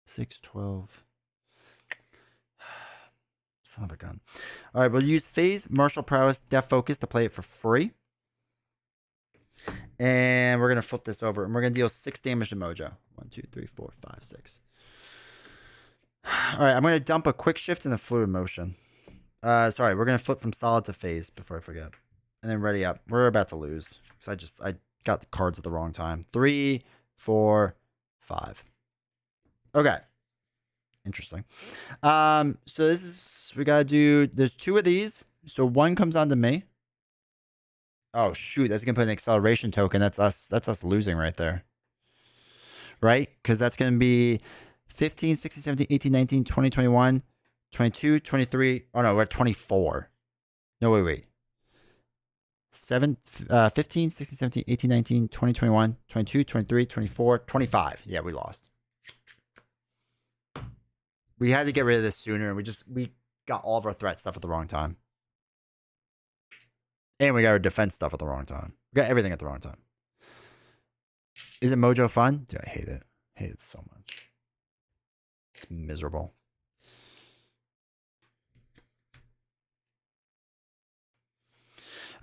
Speaker 2: Six, 12. Son of a gun. All right, we'll use phase, martial prowess, death focus to play it for free. And we're going to flip this over. And we're going to deal 6 damage to Mojo. 1, 2, 3, 4, 5, 6. All right, I'm going to dump a quick shift in the fluid motion. Sorry, we're going to flip from solid to phase before I forget. And then ready up. We're about to lose. Because I got the cards at the wrong time. 3, 4, 5. Okay. Interesting. So this is, we got to do, there's 2 of these. So 1 comes on to me. Oh, shoot. That's going to put an acceleration token. That's us losing right there. Right? Because that's going to be 15, 16, 17, 18, 19, 20, 21, 22, 23. Oh, no, we're at 24. No, wait. 15, 16, 17, 18, 19, 20, 21, 22, 23, 24, 25. Yeah, we lost. We had to get rid of this sooner. We got all of our threat stuff at the wrong time. And we got our defense stuff at the wrong time. We got everything at the wrong time. Is it Mojo fun? Dude, I hate it. I hate it so much. It's miserable.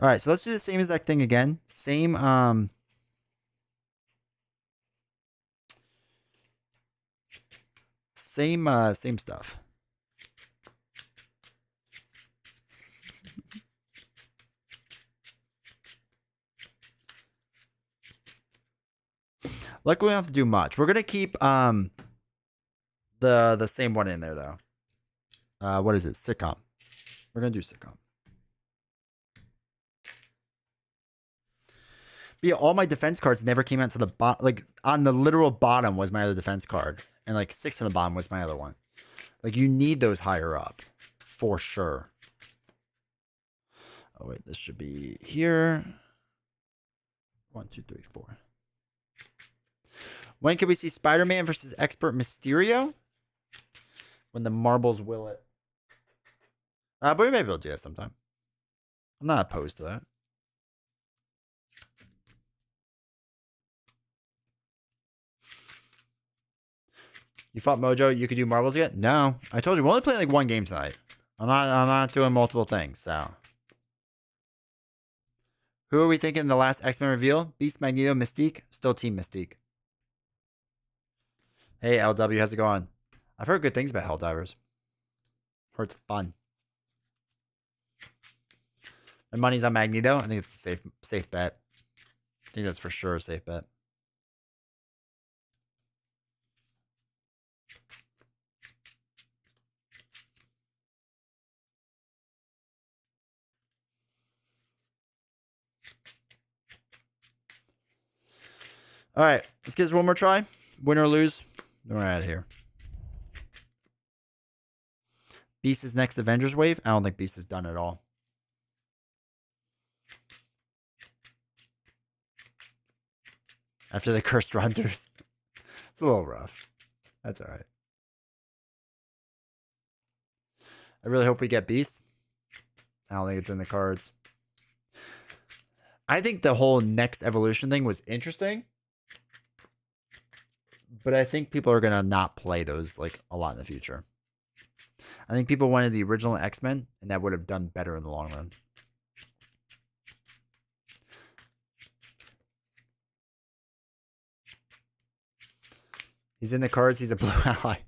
Speaker 2: All right, so let's do the same exact thing again. Same stuff. Luckily, we don't have to do much. We're gonna keep the same one in there though. What is it? Sitcom. We're gonna do sitcom. But yeah, all my defense cards never came out to the bottom. Like on the literal bottom was my other defense card, and like 6 on the bottom was my other one. Like you need those higher up for sure. Oh wait, this should be here. 1, 2, 3, 4. When can we see Spider-Man versus Expert Mysterio? When the marbles will it. But we may be able to do that sometime. I'm not opposed to that. You fought Mojo, you could do marbles yet? No. I told you, we're only playing like 1 game tonight. I'm not doing multiple things, so. Who are we thinking the last X-Men reveal? Beast, Magneto, Mystique? Still Team Mystique. Hey, LW, how's it going? I've heard good things about Helldivers. Heard it's fun. My money's on Magneto. I think it's a safe bet. I think that's for sure a safe bet. All right, let's give this one more try. Win or lose, then we're out of here. Beast is next Avengers wave. I don't think Beast is done at all. After the cursed hunters. It's a little rough. That's all right. I really hope we get Beast. I don't think it's in the cards. I think the whole next evolution thing was interesting, but I think people are gonna not play those like a lot in the future. I think people wanted the original X-Men, and that would have done better in the long run. He's in the cards. He's a blue ally.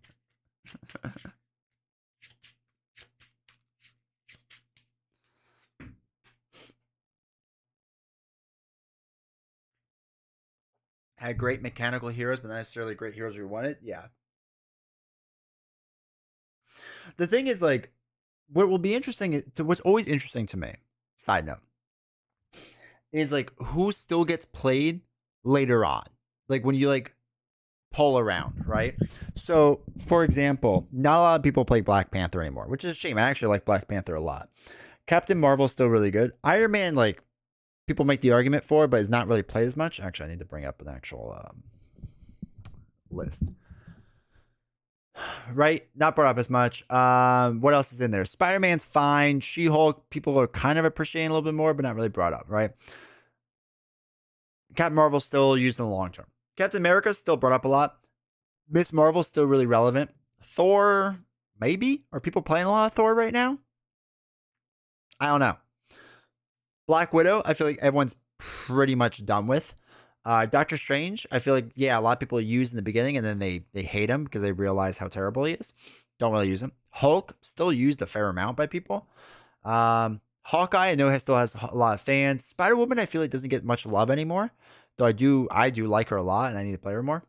Speaker 2: Had great mechanical heroes, but not necessarily great heroes we wanted. Yeah. The thing is, like, what will be interesting is, so what's always interesting to me, side note, is like who still gets played later on. Like when you like pull around, right? So, for example, not a lot of people play Black Panther anymore, which is a shame. I actually like Black Panther a lot. Captain Marvel's still really good. Iron Man, like, people make the argument for, but is not really played as much. Actually, I need to bring up an actual list. Right? Not brought up as much. What else is in there? Spider-Man's fine. She-Hulk, people are kind of appreciating a little bit more, but not really brought up, right? Captain Marvel's still used in the long term. Captain America's still brought up a lot. Miss Marvel's still really relevant. Thor, maybe? Are people playing a lot of Thor right now? I don't know. Black Widow, I feel like everyone's pretty much done with. Doctor Strange, I feel like, yeah, a lot of people use in the beginning and then they hate him because they realize how terrible he is. Don't really use him. Hulk, still used a fair amount by people. Hawkeye, I know still has a lot of fans. Spider-Woman, I feel like doesn't get much love anymore. Though I do like her a lot and I need to play her more.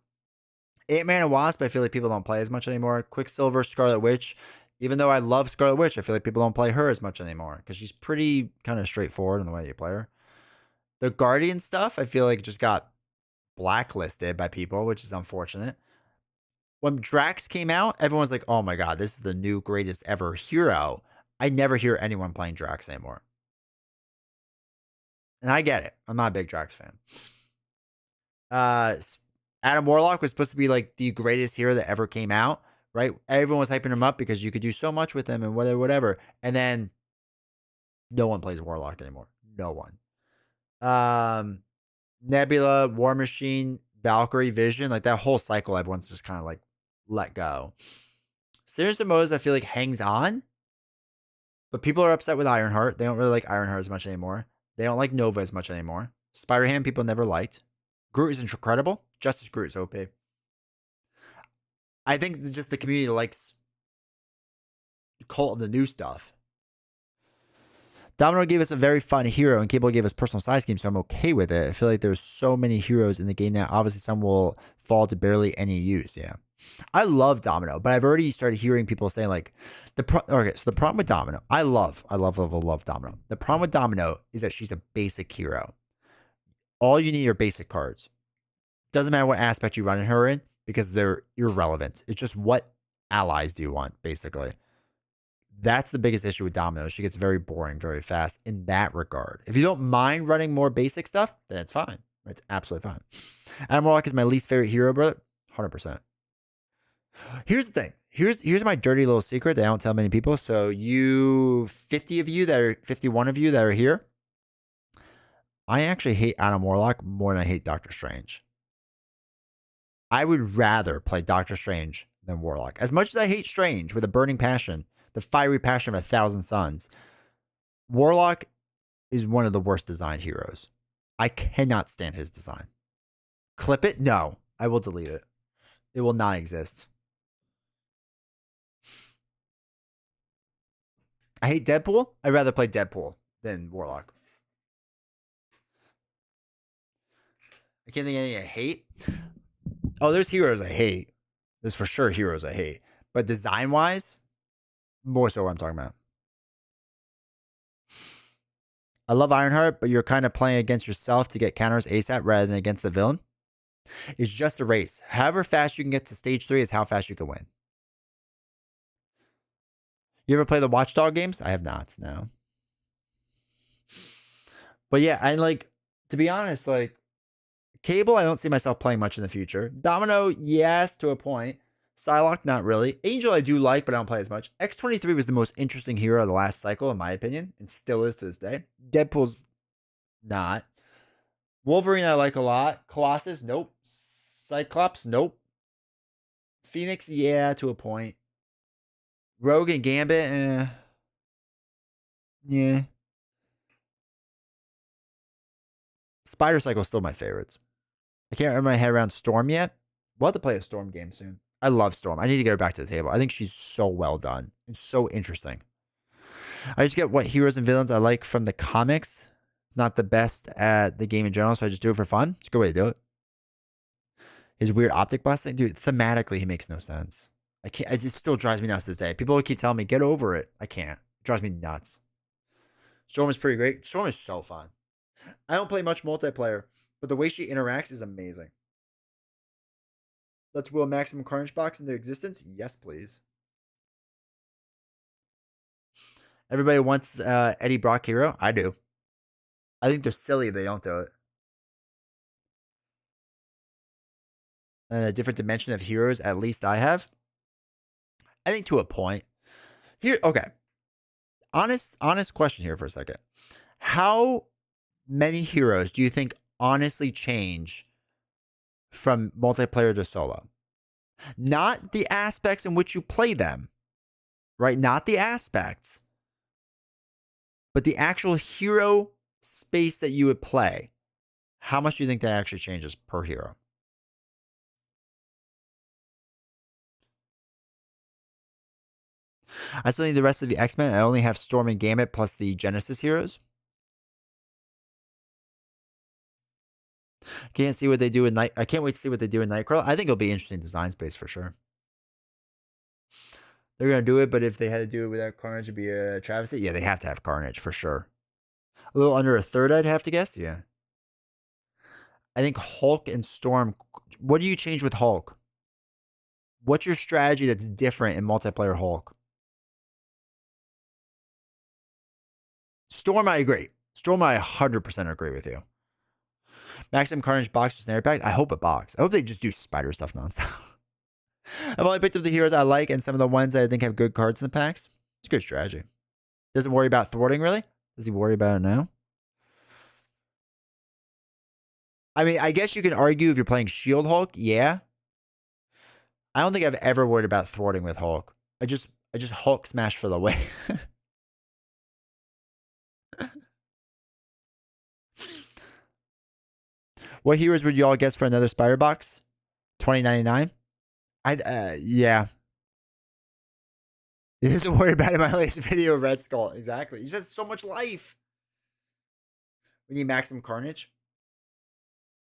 Speaker 2: Ant-Man and Wasp, I feel like people don't play as much anymore. Quicksilver, Scarlet Witch. Even though I love Scarlet Witch, I feel like people don't play her as much anymore because she's pretty kind of straightforward in the way you play her. The Guardian stuff, I feel like just got blacklisted by people, which is unfortunate. When Drax came out, everyone's like, oh my god, this is the new greatest ever hero. I never hear anyone playing Drax anymore. And I get it. I'm not a big Drax fan. Adam Warlock was supposed to be like the greatest hero that ever came out, right? Everyone was hyping him up because you could do so much with him and whatever. And then no one plays Warlock anymore. No one. Nebula, War Machine, Valkyrie, Vision, like that whole cycle, everyone's just kind of like let go. Sirius and Mose, I feel like hangs on, but people are upset with Ironheart. They don't really like Ironheart as much anymore. They don't like Nova as much anymore. Spider-Ham, people never liked. Groot is incredible. Justice Groot is OP. I think just the community likes Cult of the new stuff. Domino gave us a very fun hero, and Cable gave us personal size games, so I'm okay with it. I feel like there's so many heroes in the game now. Obviously, some will fall to barely any use. Yeah, I love Domino, but I've already started hearing people saying like, okay, so the problem with Domino, I love Domino. The problem with Domino is that she's a basic hero. All you need are basic cards. Doesn't matter what aspect you run her in because they're irrelevant. It's just what allies do you want, basically. That's the biggest issue with Domino. She gets very boring very fast in that regard. If you don't mind running more basic stuff, then it's fine. It's absolutely fine. Adam Warlock is my least favorite hero, brother. 100%. Here's the thing. Here's my dirty little secret that I don't tell many people. So you 51 of you that are here, I actually hate Adam Warlock more than I hate Doctor Strange. I would rather play Doctor Strange than Warlock. As much as I hate Strange with a burning passion, the fiery passion of 1,000 suns, Warlock is one of the worst designed heroes. I cannot stand his design. Clip it? No. I will delete it. It will not exist. I hate Deadpool. I'd rather play Deadpool than Warlock. I can't think of anything I hate. Oh, there's heroes I hate. There's for sure heroes I hate. But design-wise, more so what I'm talking about. I love Ironheart, but you're kind of playing against yourself to get counters ASAP rather than against the villain. It's just a race. However fast you can get to stage 3 is how fast you can win. You ever play the Watchdog games? I have not, no. But yeah, I like, to be honest, like, Cable, I don't see myself playing much in the future. Domino, yes, to a point. Psylocke, not really. Angel, I do like, but I don't play as much. X-23 was the most interesting hero of the last cycle, in my opinion, and still is to this day. Deadpool's not.
Speaker 1: Wolverine I like a lot. Colossus, nope. Cyclops, nope. Phoenix, yeah, to a point. Rogue and Gambit, yeah. Spider Cycle is still my favorites. I can't remember my head around Storm yet. We'll have to play a Storm game soon. I love Storm. I need to get her back to the table. I think she's so well done and so interesting. I just get what heroes and villains I like from the comics. It's not the best at the game in general, so I just do it for fun. It's a good way to do it. His weird optic blasting, dude. Thematically, he makes no sense. I can't. It still drives me nuts to this day. People keep telling me get over it. I can't. It drives me nuts. Storm is pretty great. Storm is so fun. I don't play much multiplayer, but the way she interacts is amazing. Let's will maximum carnage box into existence. Yes, please. Everybody wants Eddie Brock hero. I do. I think they're silly if they don't do it. A different dimension of heroes, at least I have. I think to a point. Here, okay. Honest question here for a second. How many heroes do you think honestly change from multiplayer to solo? Not the aspects in which you play them, right? Not the aspects, but the actual hero space that you would play. How much do you think that actually changes per hero? I still need the rest of the X-Men. I only have Storm and Gambit plus the Genesis heroes. Can't see what they do in Night. I can't wait to see what they do in Nightcrawler. I think it'll be interesting design space for sure. They're gonna do it, but if they had to do it without Carnage, it'd be a travesty. Yeah, they have to have Carnage for sure. A little under a third, I'd have to guess. Yeah. I think Hulk and Storm. What do you change with Hulk? What's your strategy that's different in multiplayer Hulk? Storm, I agree. Storm, I 100% agree with you. Maximum Carnage box or snare pack? I hope a box. I hope they just do spider stuff nonstop. I've only picked up the heroes I like and some of the ones that I think have good cards in the packs. It's a good strategy. Doesn't worry about thwarting, really? Does he worry about it now? I mean, I guess you can argue if you're playing Shield Hulk, yeah. I don't think I've ever worried about thwarting with Hulk. I just Hulk smash for the win. What heroes would you all guess for another spider box? 2099? Yeah. This isn't worried about in my latest video of Red Skull. Exactly. He just has so much life. We need Maximum Carnage.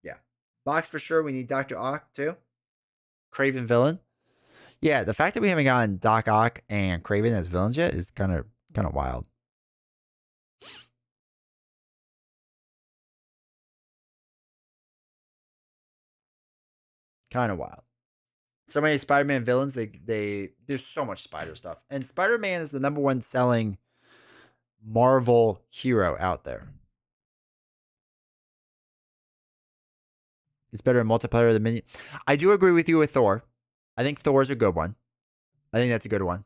Speaker 1: Yeah. Box for sure. We need Dr. Ock too. Craven villain. Yeah, the fact that we haven't gotten Doc Ock and Craven as villains yet is kind of wild. Kind of wild. So many Spider-Man villains. There's so much Spider stuff, and Spider-Man is the #1 selling Marvel hero out there. It's better in multiplayer than mini. I do agree with you with Thor. I think Thor's a good one. I think that's a good one.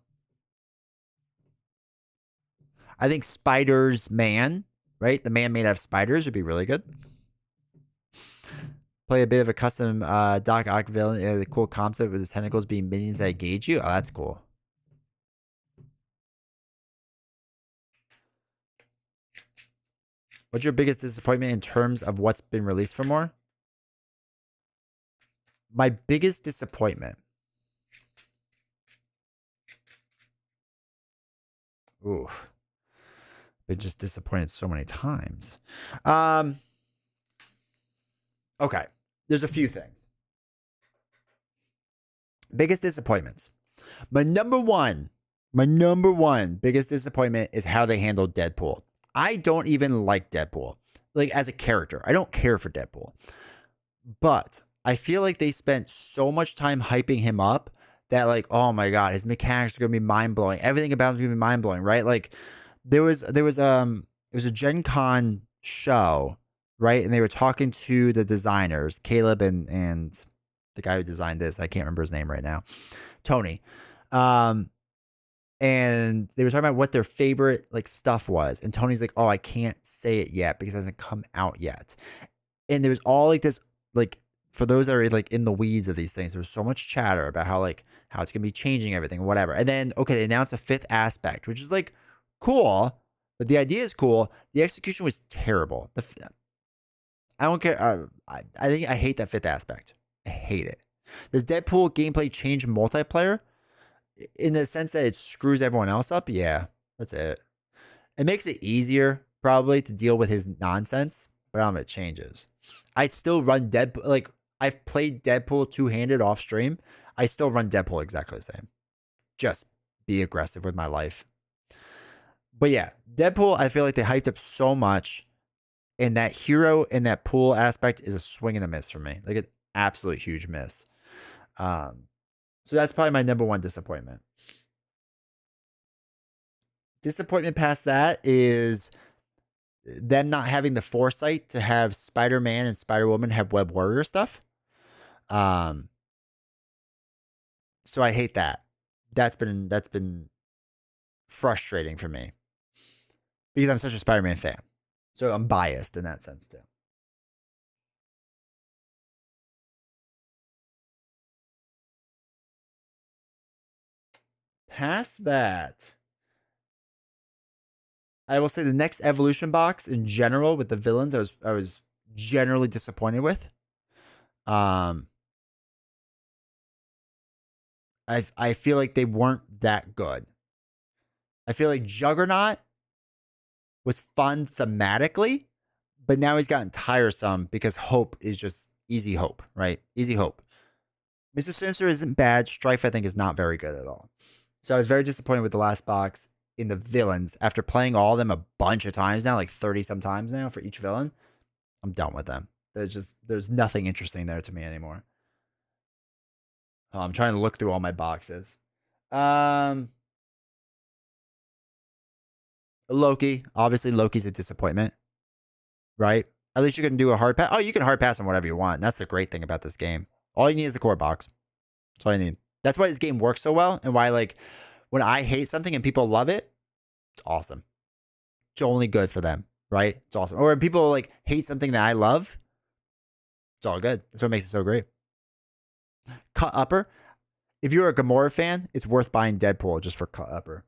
Speaker 1: I think Spider's Man, right? The man made out of spiders would be really good. Play a bit of a custom Doc Ock villain. The cool concept with his tentacles being minions that engage you. Oh, that's cool. What's your biggest disappointment in terms of what's been released for more? My biggest disappointment. Ooh. Been just disappointed so many times. Okay. There's a few things. Biggest disappointments. My number one biggest disappointment is how they handled Deadpool. I don't even like Deadpool. Like, as a character. I don't care for Deadpool. But I feel like they spent so much time hyping him up that, like, oh my god, his mechanics are gonna be mind blowing. Everything about him is gonna be mind blowing, right? Like, it was a Gen Con show, right? And they were talking to the designers, Caleb and the guy who designed this. I can't remember his name right now, Tony. And they were talking about what their favorite like stuff was, and Tony's like, "Oh, I can't say it yet because it hasn't come out yet."
Speaker 2: And there was all like this, like, for those that are like in the weeds of these things, there's so much chatter about how it's gonna be changing everything, whatever. And then okay, they announced a fifth aspect, which is like cool, but the idea is cool. The execution was terrible. I don't care. I think I hate that fifth aspect. I hate it. Does Deadpool gameplay change multiplayer in the sense that it screws everyone else up? Yeah, that's it. It makes it easier probably to deal with his nonsense, but I don't know if it changes. I still run Deadpool. Like, I've played Deadpool two-handed off stream. I still run Deadpool exactly the same. Just be aggressive with my life. But yeah, Deadpool, I feel like they hyped up so much, and that hero and that pool aspect is a swing and a miss for me. Like an absolute huge miss. So that's probably my number one disappointment. Disappointment past that is them not having the foresight to have Spider-Man and Spider-Woman have Web Warrior stuff. So I hate that. That's been frustrating for me because I'm such a Spider-Man fan. So I'm biased in that sense too. Past that, I will say the next evolution box in general with the villains, I was generally disappointed with. I feel like they weren't that good. I feel like Juggernaut was fun thematically, but now he's gotten tiresome because Hope is just easy Hope, right? Easy Hope. Mr. Sinister isn't bad. Strife, I think, is not very good at all. So I was very disappointed with the last box in the villains. After playing all of them a bunch of times now, like 30 some times now for each villain, I'm done with them. There's nothing interesting there to me anymore. I'm trying to look through all my boxes. Loki. Obviously, Loki's a disappointment, right? At least you can do a hard pass. Oh, you can hard pass on whatever you want. That's the great thing about this game. All you need is a core box. That's all you need. That's why this game works so well, and why, like, when I hate something and people love it, it's awesome. It's only good for them, right? It's awesome. Or when people like hate something that I love, it's all good. That's what makes it so great. Cut Upper. If you're a Gamora fan, it's worth buying Deadpool just for Cut Upper.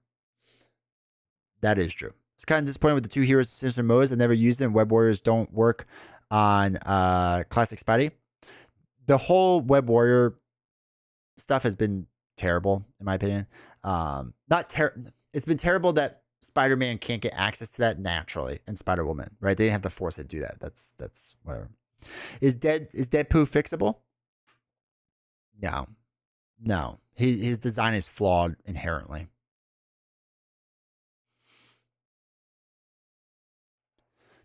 Speaker 2: That is true. It's kind of disappointed with the two heroes, Sinister modes. I never used them. Web Warriors don't work on Classic Spidey. The whole Web Warrior stuff has been terrible, in my opinion. It's been terrible that Spider-Man can't get access to that naturally, and Spider-Woman, right? They didn't have to force it to do that. That's whatever. Is Deadpool fixable? No. His design is flawed inherently.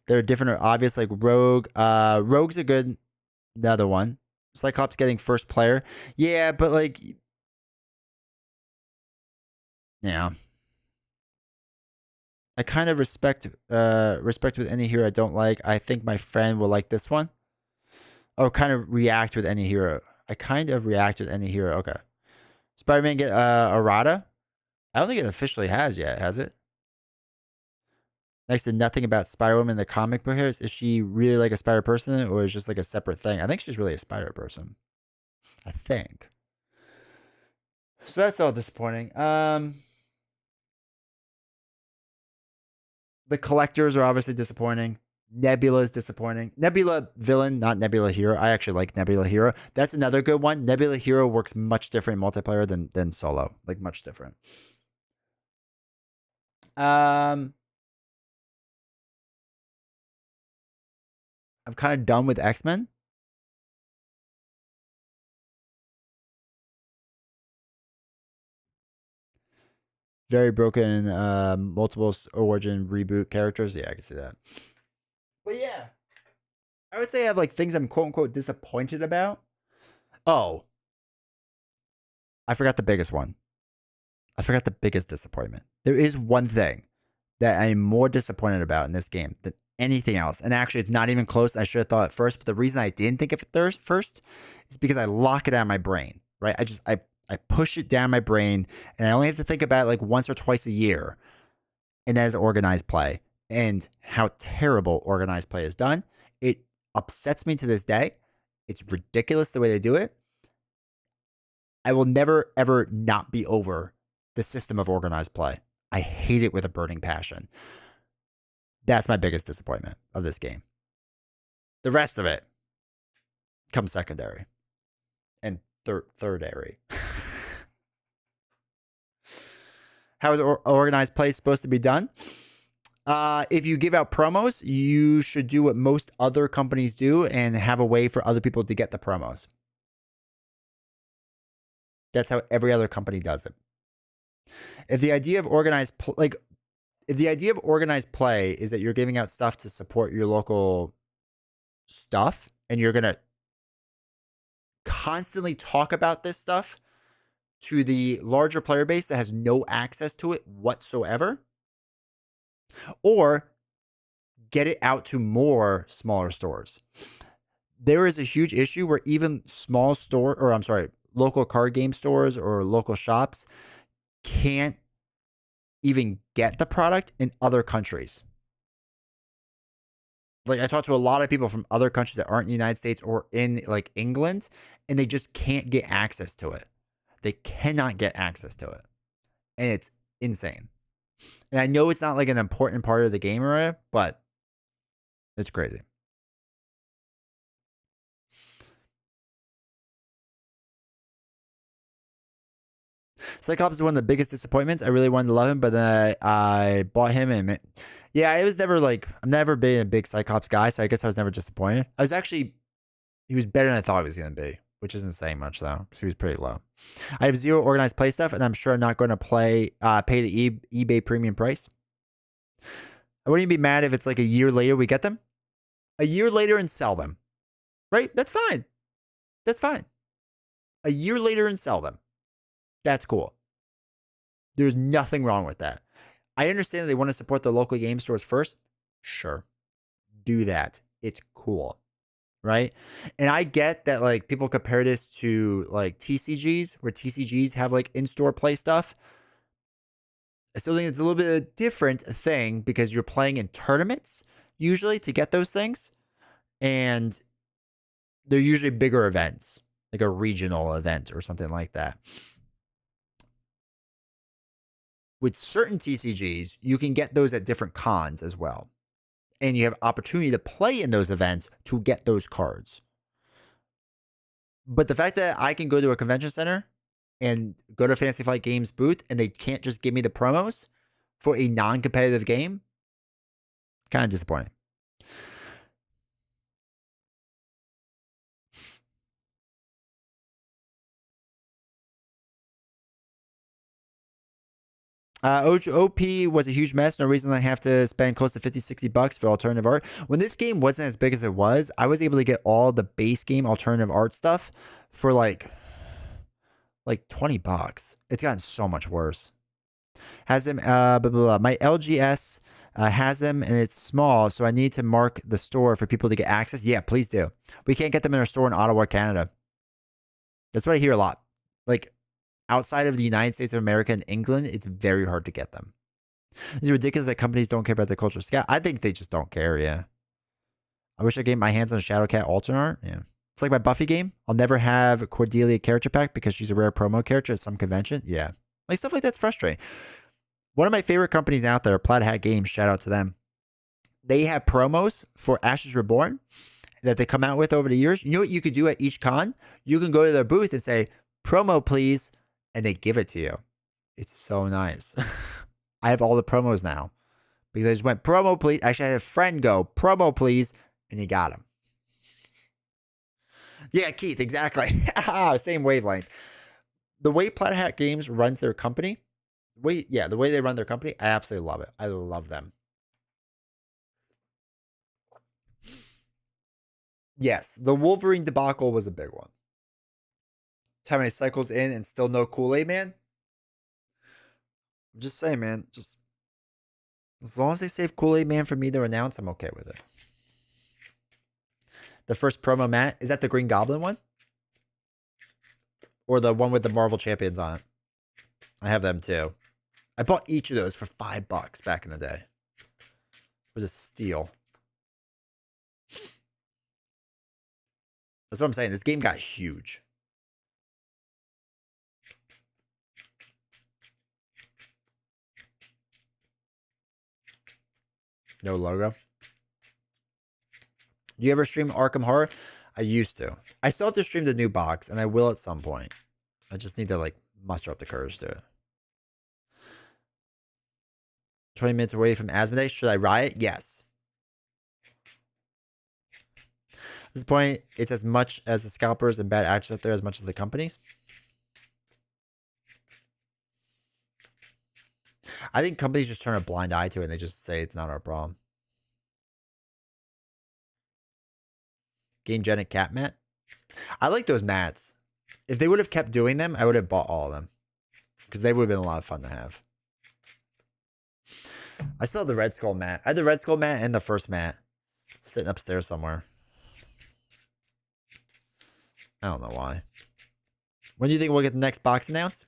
Speaker 2: There are different, obvious, like Rogue. Rogue's another one. Cyclops getting first player. Yeah, but like, yeah. I kind of respect with any hero I don't like. I think my friend will like this one. Oh, kind of react with any hero. I kind of react with any hero. Okay. Spider-Man get errata? I don't think it officially has yet, has it? Next to nothing about Spider-Woman in the comic book here. Is she really like a spider person, or is just like a separate thing? I think she's really a spider person. I think. So that's all disappointing. The collectors are obviously disappointing. Nebula is disappointing. Nebula villain, not Nebula hero. I actually like Nebula hero. That's another good one. Nebula hero works much different in multiplayer than solo. Like, much different. I'm kind of done with X-Men. Very broken, multiple origin reboot characters. Yeah, I can see that. But yeah, I would say I have like things I'm quote unquote disappointed about. Oh, I forgot the biggest one. I forgot the biggest disappointment. There is one thing that I am more disappointed about in this game than anything else. And actually, it's not even close. I should have thought it first. But the reason I didn't think of it first is because I lock it out of my brain, right? I push it down my brain, and I only have to think about it like once or twice a year. And that is organized play, and how terrible organized play is done. It upsets me to this day. It's ridiculous the way they do it. I will never, ever not be over the system of organized play. I hate it with a burning passion. That's my biggest disappointment of this game. The rest of it comes secondary and thirdary. How is organized play supposed to be done? If you give out promos, you should do what most other companies do and have a way for other people to get the promos. That's how every other company does it. If the idea of organized play is that you're giving out stuff to support your local stuff and you're going to constantly talk about this stuff to the larger player base that has no access to it whatsoever, or get it out to more smaller stores. There is a huge issue where even local card game stores or local shops can't even get the product in other countries. Like, I talked to a lot of people from other countries that aren't in the United States or in like England, and they just can't get access to it. They cannot get access to it. And it's insane. And I know it's not like an important part of the game area, but it's crazy. Cyclops is one of the biggest disappointments. I really wanted to love him, but then I bought him, and yeah, it was never like, I've never been a big Cyclops guy, so I guess I was never disappointed. He was better than I thought he was going to be, which isn't saying much though, because he was pretty low. I have 0 organized play stuff, and I'm sure I'm not going to pay the eBay premium price. I wouldn't even be mad if it's like a year later we get them. A year later and sell them. Right? That's fine. That's fine. A year later and sell them. That's cool. There's nothing wrong with that. I understand that they want to support the local game stores first. Sure. Do that. It's cool. Right? And I get that like people compare this to like TCGs, where TCGs have like in-store play stuff. I still think it's a little bit of a different thing because you're playing in tournaments usually to get those things. And they're usually bigger events, like a regional event or something like that. With certain TCGs, you can get those at different cons as well. And you have opportunity to play in those events to get those cards. But the fact that I can go to a convention center and go to Fantasy Flight Games booth and they can't just give me the promos for a non-competitive game, kind of disappointing. OP was a huge mess. No reason I have to spend close to $50-$60 for alternative art. When this game wasn't as big as it was, I was able to get all the base game alternative art stuff for like $20. It's gotten so much worse. Has them, blah, blah, blah. My LGS has them, and it's small, so I need to mark the store for people to get access. Yeah, please do. We can't get them in our store in Ottawa, Canada. That's what I hear a lot. Like, outside of the United States of America and England, it's very hard to get them. It's ridiculous that companies don't care about the culture. I think they just don't care, yeah. I wish I get my hands on Shadowcat alternate art. Yeah. It's like my Buffy game. I'll never have Cordelia character pack because she's a rare promo character at some convention. Yeah. Like, stuff like that's frustrating. One of my favorite companies out there, Plaid Hat Games, shout out to them. They have promos for Ashes Reborn that they come out with over the years. You know what you could do at each con? You can go to their booth and say, promo, please. And they give it to you. It's so nice. I have all the promos now because I just went promo, please. Actually, I had a friend go promo, please, and he got him. Yeah, Keith, exactly. Same wavelength. The way Plaid Hat Games runs their company, the way they run their company, I absolutely love it. I love them. Yes, the Wolverine debacle was a big one. How many cycles in and still no Kool-Aid Man? I'm just saying, man. Just as long as they save Kool-Aid Man for me to announce, I'm okay with it. The first promo mat, is that the Green Goblin one? Or the one with the Marvel Champions on it? I have them too. I bought each of those for $5 back in the day. It was a steal.
Speaker 1: That's what I'm saying. This game got huge. No logo. Do you ever stream Arkham Horror? I used to. I still have to stream the new box, and I will at some point. I just need to, like, muster up the courage to it. 20 minutes away from Asmodee. Should I riot? Yes. At this point, it's as much as the scalpers and bad actors out there as much as the companies. I think companies just turn a blind eye to it and they just say it's not our problem. Gaingenic cat mat. I like those mats. If they would have kept doing them, I would have bought all of them. Because they would have been a lot of fun to have. I still have the Red Skull mat. I had the Red Skull mat and the first mat. Sitting upstairs somewhere. I don't know why. When do you think we'll get the next box announced?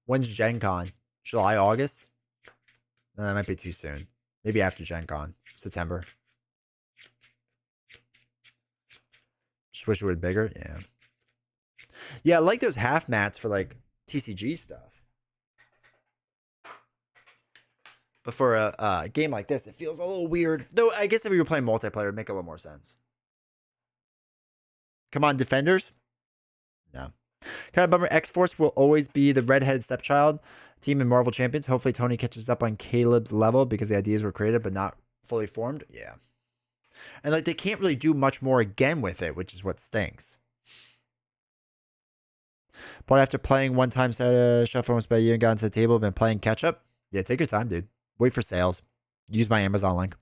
Speaker 1: When's Gen Con? July, August? No, that might be too soon. Maybe after Gen Con. September. Just wish it would be bigger. Yeah. Yeah, I like those half mats for like TCG stuff. But for a game like this, it feels a little weird. Though I guess if we were playing multiplayer, it'd make a little more sense. Come on, Defenders. No. Kind of bummer. X-Force will always be the redheaded stepchild team in Marvel Champions. Hopefully Tony catches up on Caleb's level because the ideas were created but not fully formed. Yeah. And like they can't really do much more again with it, which is what stinks. But after playing one time Shuffle almost by a year and got into the table, been playing catch up. Yeah, take your time, dude. Wait for sales. Use my Amazon link.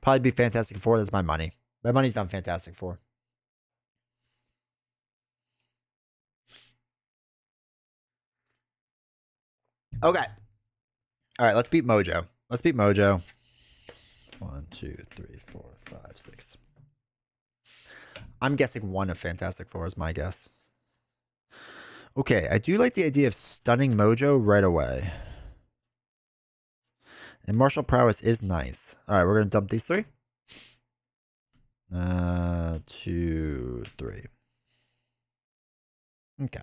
Speaker 1: Probably be Fantastic Four. That's my money. My money's on Fantastic Four. Okay. All right, let's beat Mojo. Let's beat Mojo. 1, 2, 3, 4, 5, 6. I'm guessing one of Fantastic Four is my guess. Okay, I do like the idea of stunning Mojo right away. And martial prowess is nice. All right, we're going to dump these 3. 2, 3. Okay.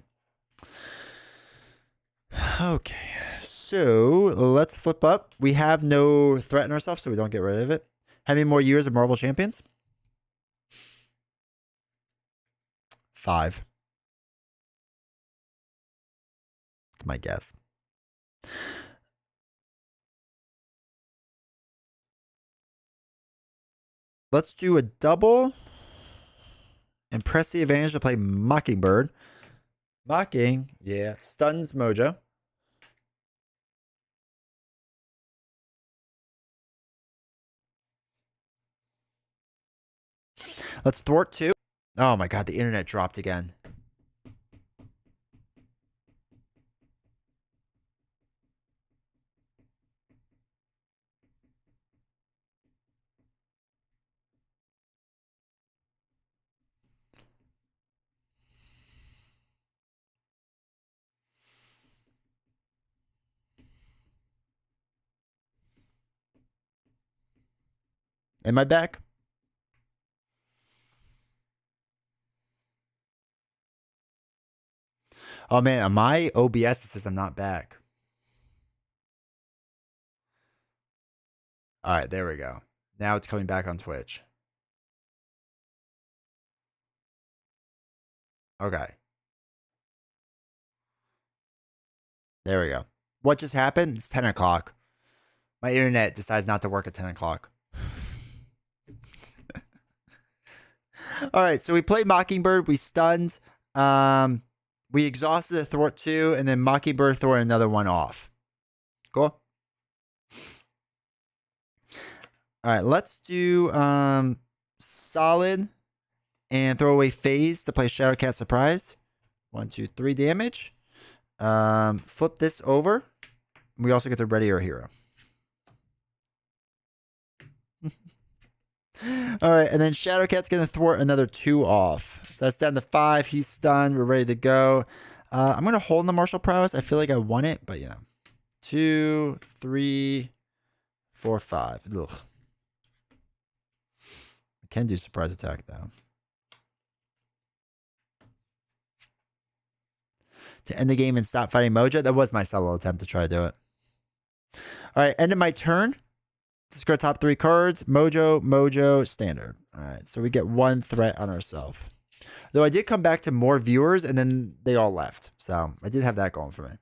Speaker 1: Okay, so let's flip up. We have no threat in ourselves, so we don't get rid of it. How many more years of Marvel Champions? 5. That's my guess. Let's do a double. And press the advantage to play Mockingbird. Mocking, yeah. Stuns Mojo. Let's thwart 2. Oh my god, the internet dropped again. Am I back? Oh man, on my OBS it says I'm not back. All right, there we go. Now it's coming back on Twitch. Okay. There we go. What just happened? It's 10 o'clock. My internet decides not to work at 10 o'clock. All right, so we played Mockingbird. We stunned. We exhausted the thwart 2, and then Mockingbird thwart another one off. Cool. All right, let's do solid and throw away phase to play Shadowcat Surprise. 1, 2, 3 damage. Flip this over. We also get to ready our hero. All right, and then Shadowcat's going to thwart another 2 off. So that's down to 5. He's stunned. We're ready to go. I'm going to hold in the martial prowess. I feel like I won it, but yeah. 2, 3,
Speaker 2: 4, 5. Ugh. I can do surprise attack though. To end the game and stop fighting Mojo. That was my solo attempt to try to do it. All right, end of my turn. Discard top 3 cards. Mojo, Mojo, standard. All right, so we get 1 threat on ourselves. Though I did come back to more viewers, and then they all left. So I did have that going for me.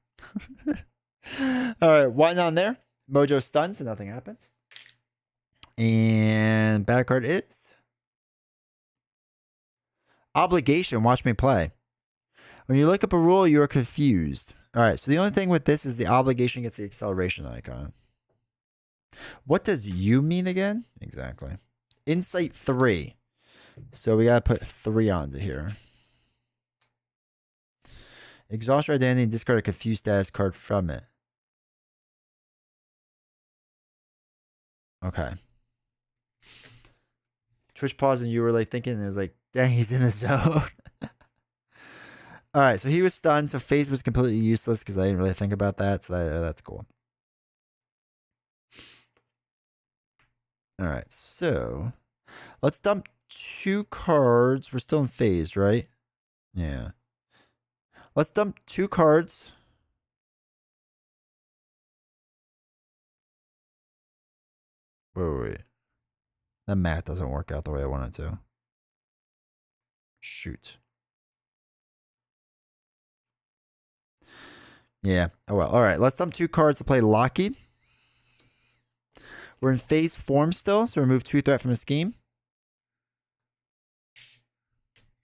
Speaker 2: All right, 1 on there. Mojo stunned, so nothing happens. And bad card is Obligation. Watch me play. When you look up a rule, you are confused. All right, so the only thing with this is the obligation gets the acceleration icon. What does you mean again? Exactly. Insight 3. So we got to put 3 onto here. Exhaust your identity and discard a confused status card from it. Okay. Twitch paused and you were like thinking, and it was like, dang, he's in the zone. All right, so he was stunned, so phase was completely useless because I didn't really think about that, so that's cool. All right, so let's dump 2 cards. We're still in phase, right? Yeah. Let's dump 2 cards. Wait. That math doesn't work out the way I want it to. Shoot. Yeah. Oh well. All right. Let's dump 2 cards to play Lockheed. We're in phase form still, so remove 2 threat from the scheme.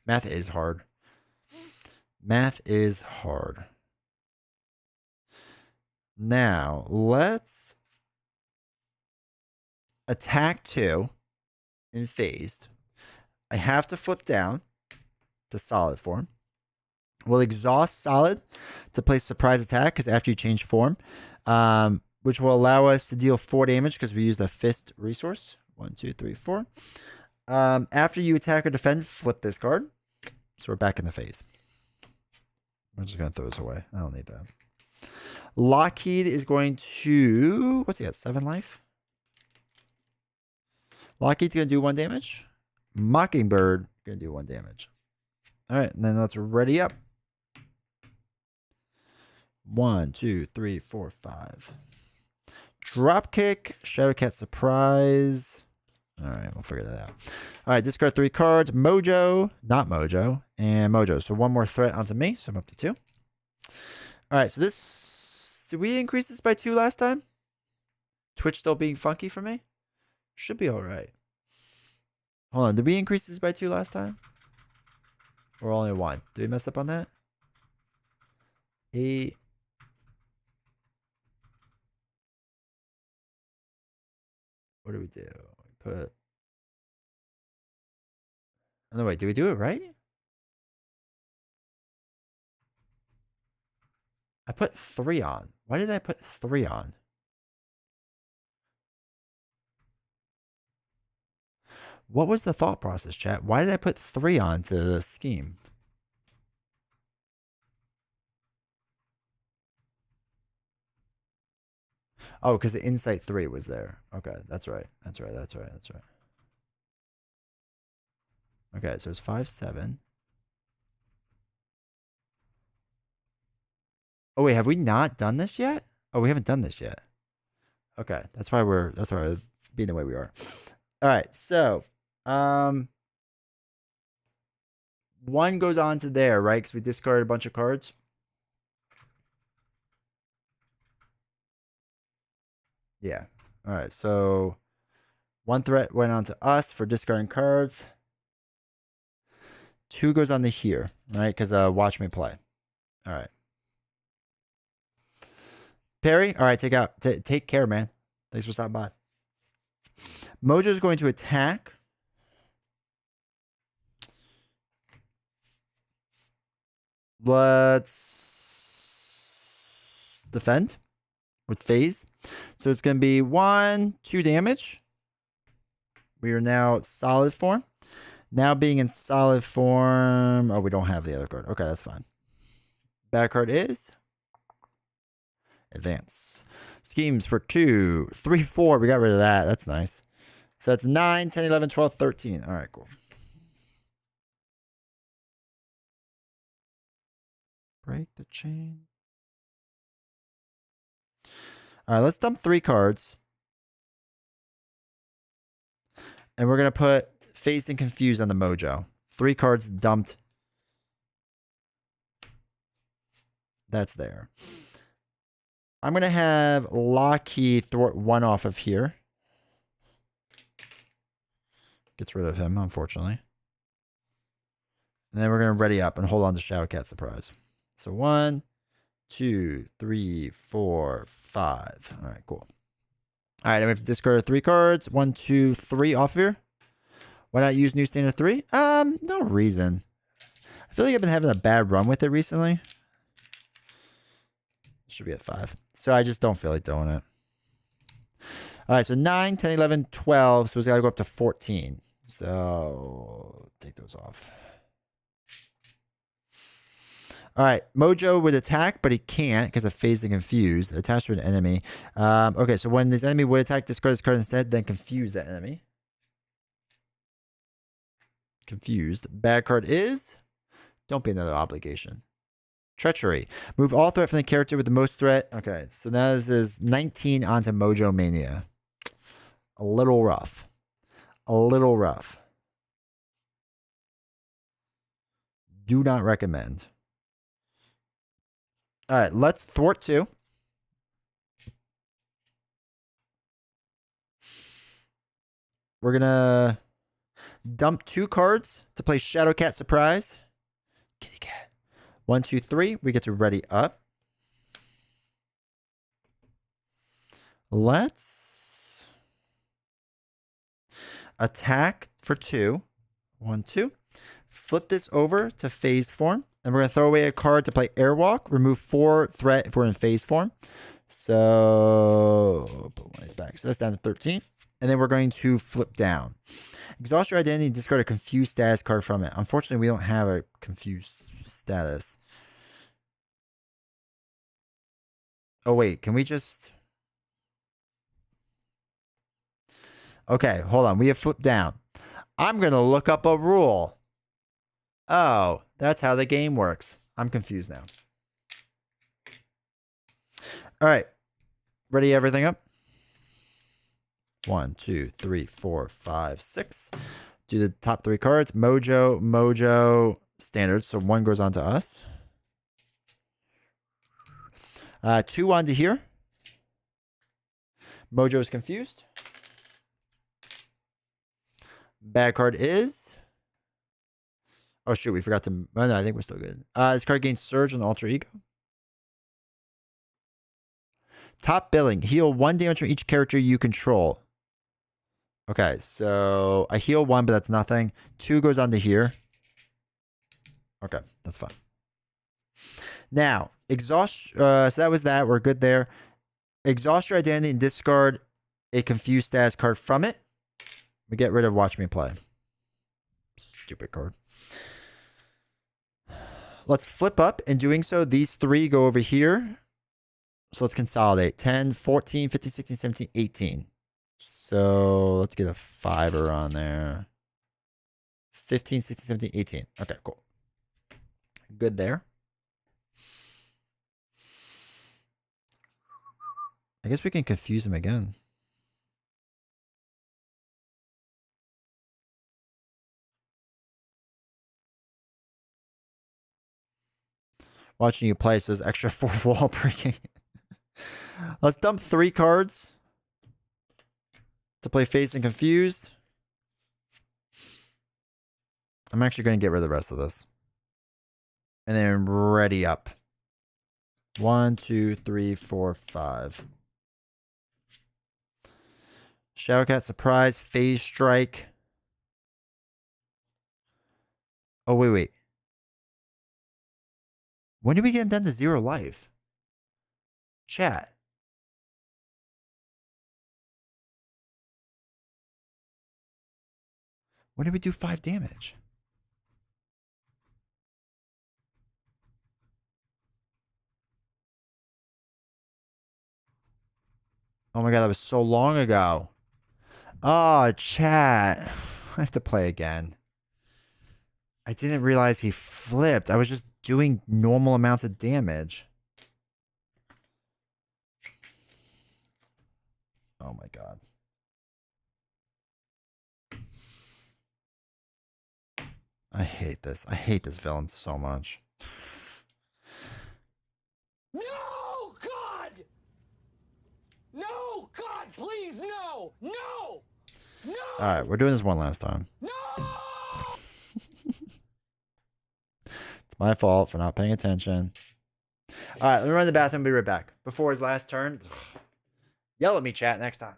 Speaker 2: Math is hard. Math is hard. Now, let's attack 2 in phased. I have to flip down to solid form. We'll exhaust solid to play surprise attack because after you change form, which will allow us to deal 4 damage because we use the fist resource. 1, 2, 3, 4. After you attack or defend, flip this card. So we're back in the phase. I'm just going to throw this away. I don't need that. Lockheed is going to... What's he got? 7 life? Lockheed's going to do 1 damage. Mockingbird going to do 1 damage. All right, and then let's ready up. 1, 2, 3, 4, 5. Dropkick, Shadowcat surprise. All right, we'll figure that out. All right, discard 3 cards. Mojo, not Mojo, and Mojo. So 1 more threat onto me, so I'm up to 2. All right, so this... Did we increase this by 2 last time? Twitch still being funky for me? Should be all right. Hold on, did we increase this by 2 last time? Or only 1? Did we mess up on that? 8... What do we do? We put... Oh, no, wait. Did we do it right? I put 3 on. Why did I put 3 on? What was the thought process, chat? Why did I put 3 on to the scheme? Oh, because the Insight 3 was there. Okay, that's right. That's right. Okay, so it's 5, 7. Oh wait, have we not done this yet? Oh, we haven't done this yet. Okay, that's why we're being the way we are. All right, so 1 goes on to there, right? Because we discarded a bunch of cards. Yeah. All right, so 1 threat went on to us for discarding cards. 2 goes on to here, right? Because watch me play. All right. Perry, all right, take care, man. Thanks for stopping by. Mojo's going to attack. Let's defend with phase. So it's going to be 1, 2 damage. We are now solid form. Now being in solid form. Oh, we don't have the other card. Okay, that's fine. Bad card is advance. Schemes for 2, 3, 4. We got rid of that. That's nice. So that's 9, 10, 11, 12, 13. All right, cool. Break the chain. All right, let's dump 3 cards. And we're going to put Phased and Confused on the Mojo. 3 cards dumped. That's there. I'm going to have Lockheed thwart 1 off of here. Gets rid of him, unfortunately. And then we're going to ready up and hold on to Shadowcat Surprise. So 1, 2, 3, 4, 5. All right, cool. All right, and we have to discard 3 cards. 1, 2, 3 off here. Why not use new standard 3? No reason. I feel like I've been having a bad run with it recently. Should be at 5. So I just don't feel like doing it. All right, so 9, 10, 11, 12. So it's got to go up to 14. So take those off. All right, Mojo would attack, but he can't because of Phased and Confused. Attached to an enemy. Okay, so when this enemy would attack, discard this card instead, then confuse that enemy. Confused. Bad card is... Don't be another obligation. Treachery. Move all threat from the character with the most threat. Okay, so now this is 19 onto Mojo Mania. A little rough. A little rough. Do not recommend. All right, let's thwart 2. We're going to dump 2 cards to play Shadowcat Surprise. Kitty cat. 1, 2, 3. We get to ready up. Let's attack for 2. 1, 2. Flip this over to phase form. And we're going to throw away a card to play Airwalk. Remove 4 threat if we're in phase form. So put 1 of these back. So that's down to 13. And then we're going to flip down. Exhaust your identity and discard a confused status card from it. Unfortunately, we don't have a confused status. Oh, wait. Can we just... Okay, hold on. We have flipped down. I'm going to look up a rule. Oh, that's how the game works. I'm confused now. All right. Ready everything up? 1, 2, 3, 4, 5, 6. Do the top 3 cards. Mojo, Mojo, standard. So 1 goes on to us. 2 onto here. Mojo is confused. Bad card is... Oh, shoot, we forgot to... Oh, no, I think we're still good. This card gains Surge on Alter Ego. Top billing. Heal 1 damage from each character you control. Okay, so I heal 1, but that's nothing. 2 goes on to here. Okay, that's fine. Now, exhaust... so that was that. We're good there. Exhaust your identity and discard a confused status card from it. We get rid of Watch Me Play. Stupid card. Let's flip up. In doing so, these 3 go over here. So let's consolidate. 10, 14, 15, 16, 17, 18. So let's get a 5er on there. 15, 16, 17, 18. Okay, cool. Good there. I guess we can confuse him again. Watching you play says extra 4 wall breaking. Let's dump 3 cards to play Phased and Confused. I'm actually going to get rid of the rest of this. And then ready up. 1, 2, 3, 4, 5. Shadowcat Surprise, Phase Strike. Oh, wait. When did we get him down to 0 life? Chat. When did we do 5 damage? Oh my god, that was so long ago. Oh, chat. I have to play again. I didn't realize he flipped. I was just doing normal amounts of damage. Oh my god. I hate this. I hate this villain so much.
Speaker 3: No, God! No, God, please, no! No! No!
Speaker 2: Alright, we're doing this one last time.
Speaker 3: No!
Speaker 2: It's my fault for not paying attention. Alright, let me run to the bathroom and be right back. Before his last turn. Yell at me, chat, next time.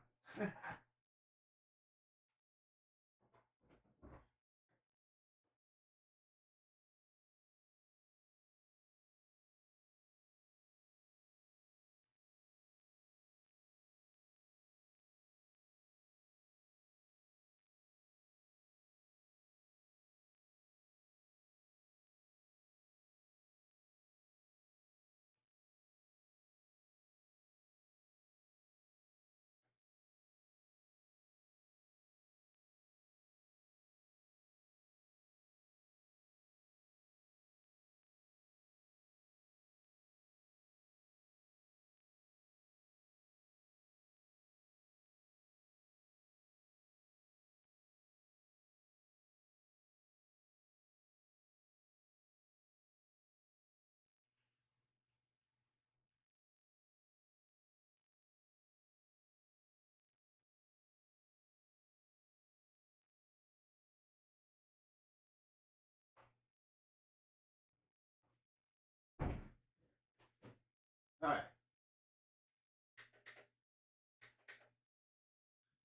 Speaker 2: Alright.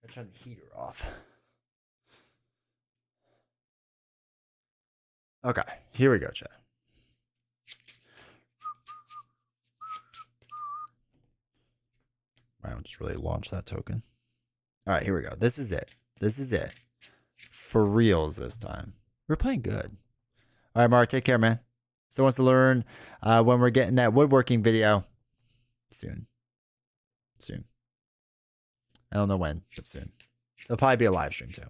Speaker 2: I'm turn the heater off. Okay, here we go, chat. Wow, just really launched that token. Alright, here we go. This is it. This is it. For reals this time. We're playing good. Alright, Mark, take care, man. Still wants to learn when we're getting that woodworking video. Soon. Soon. I don't know when, but soon. It'll probably be a live stream too.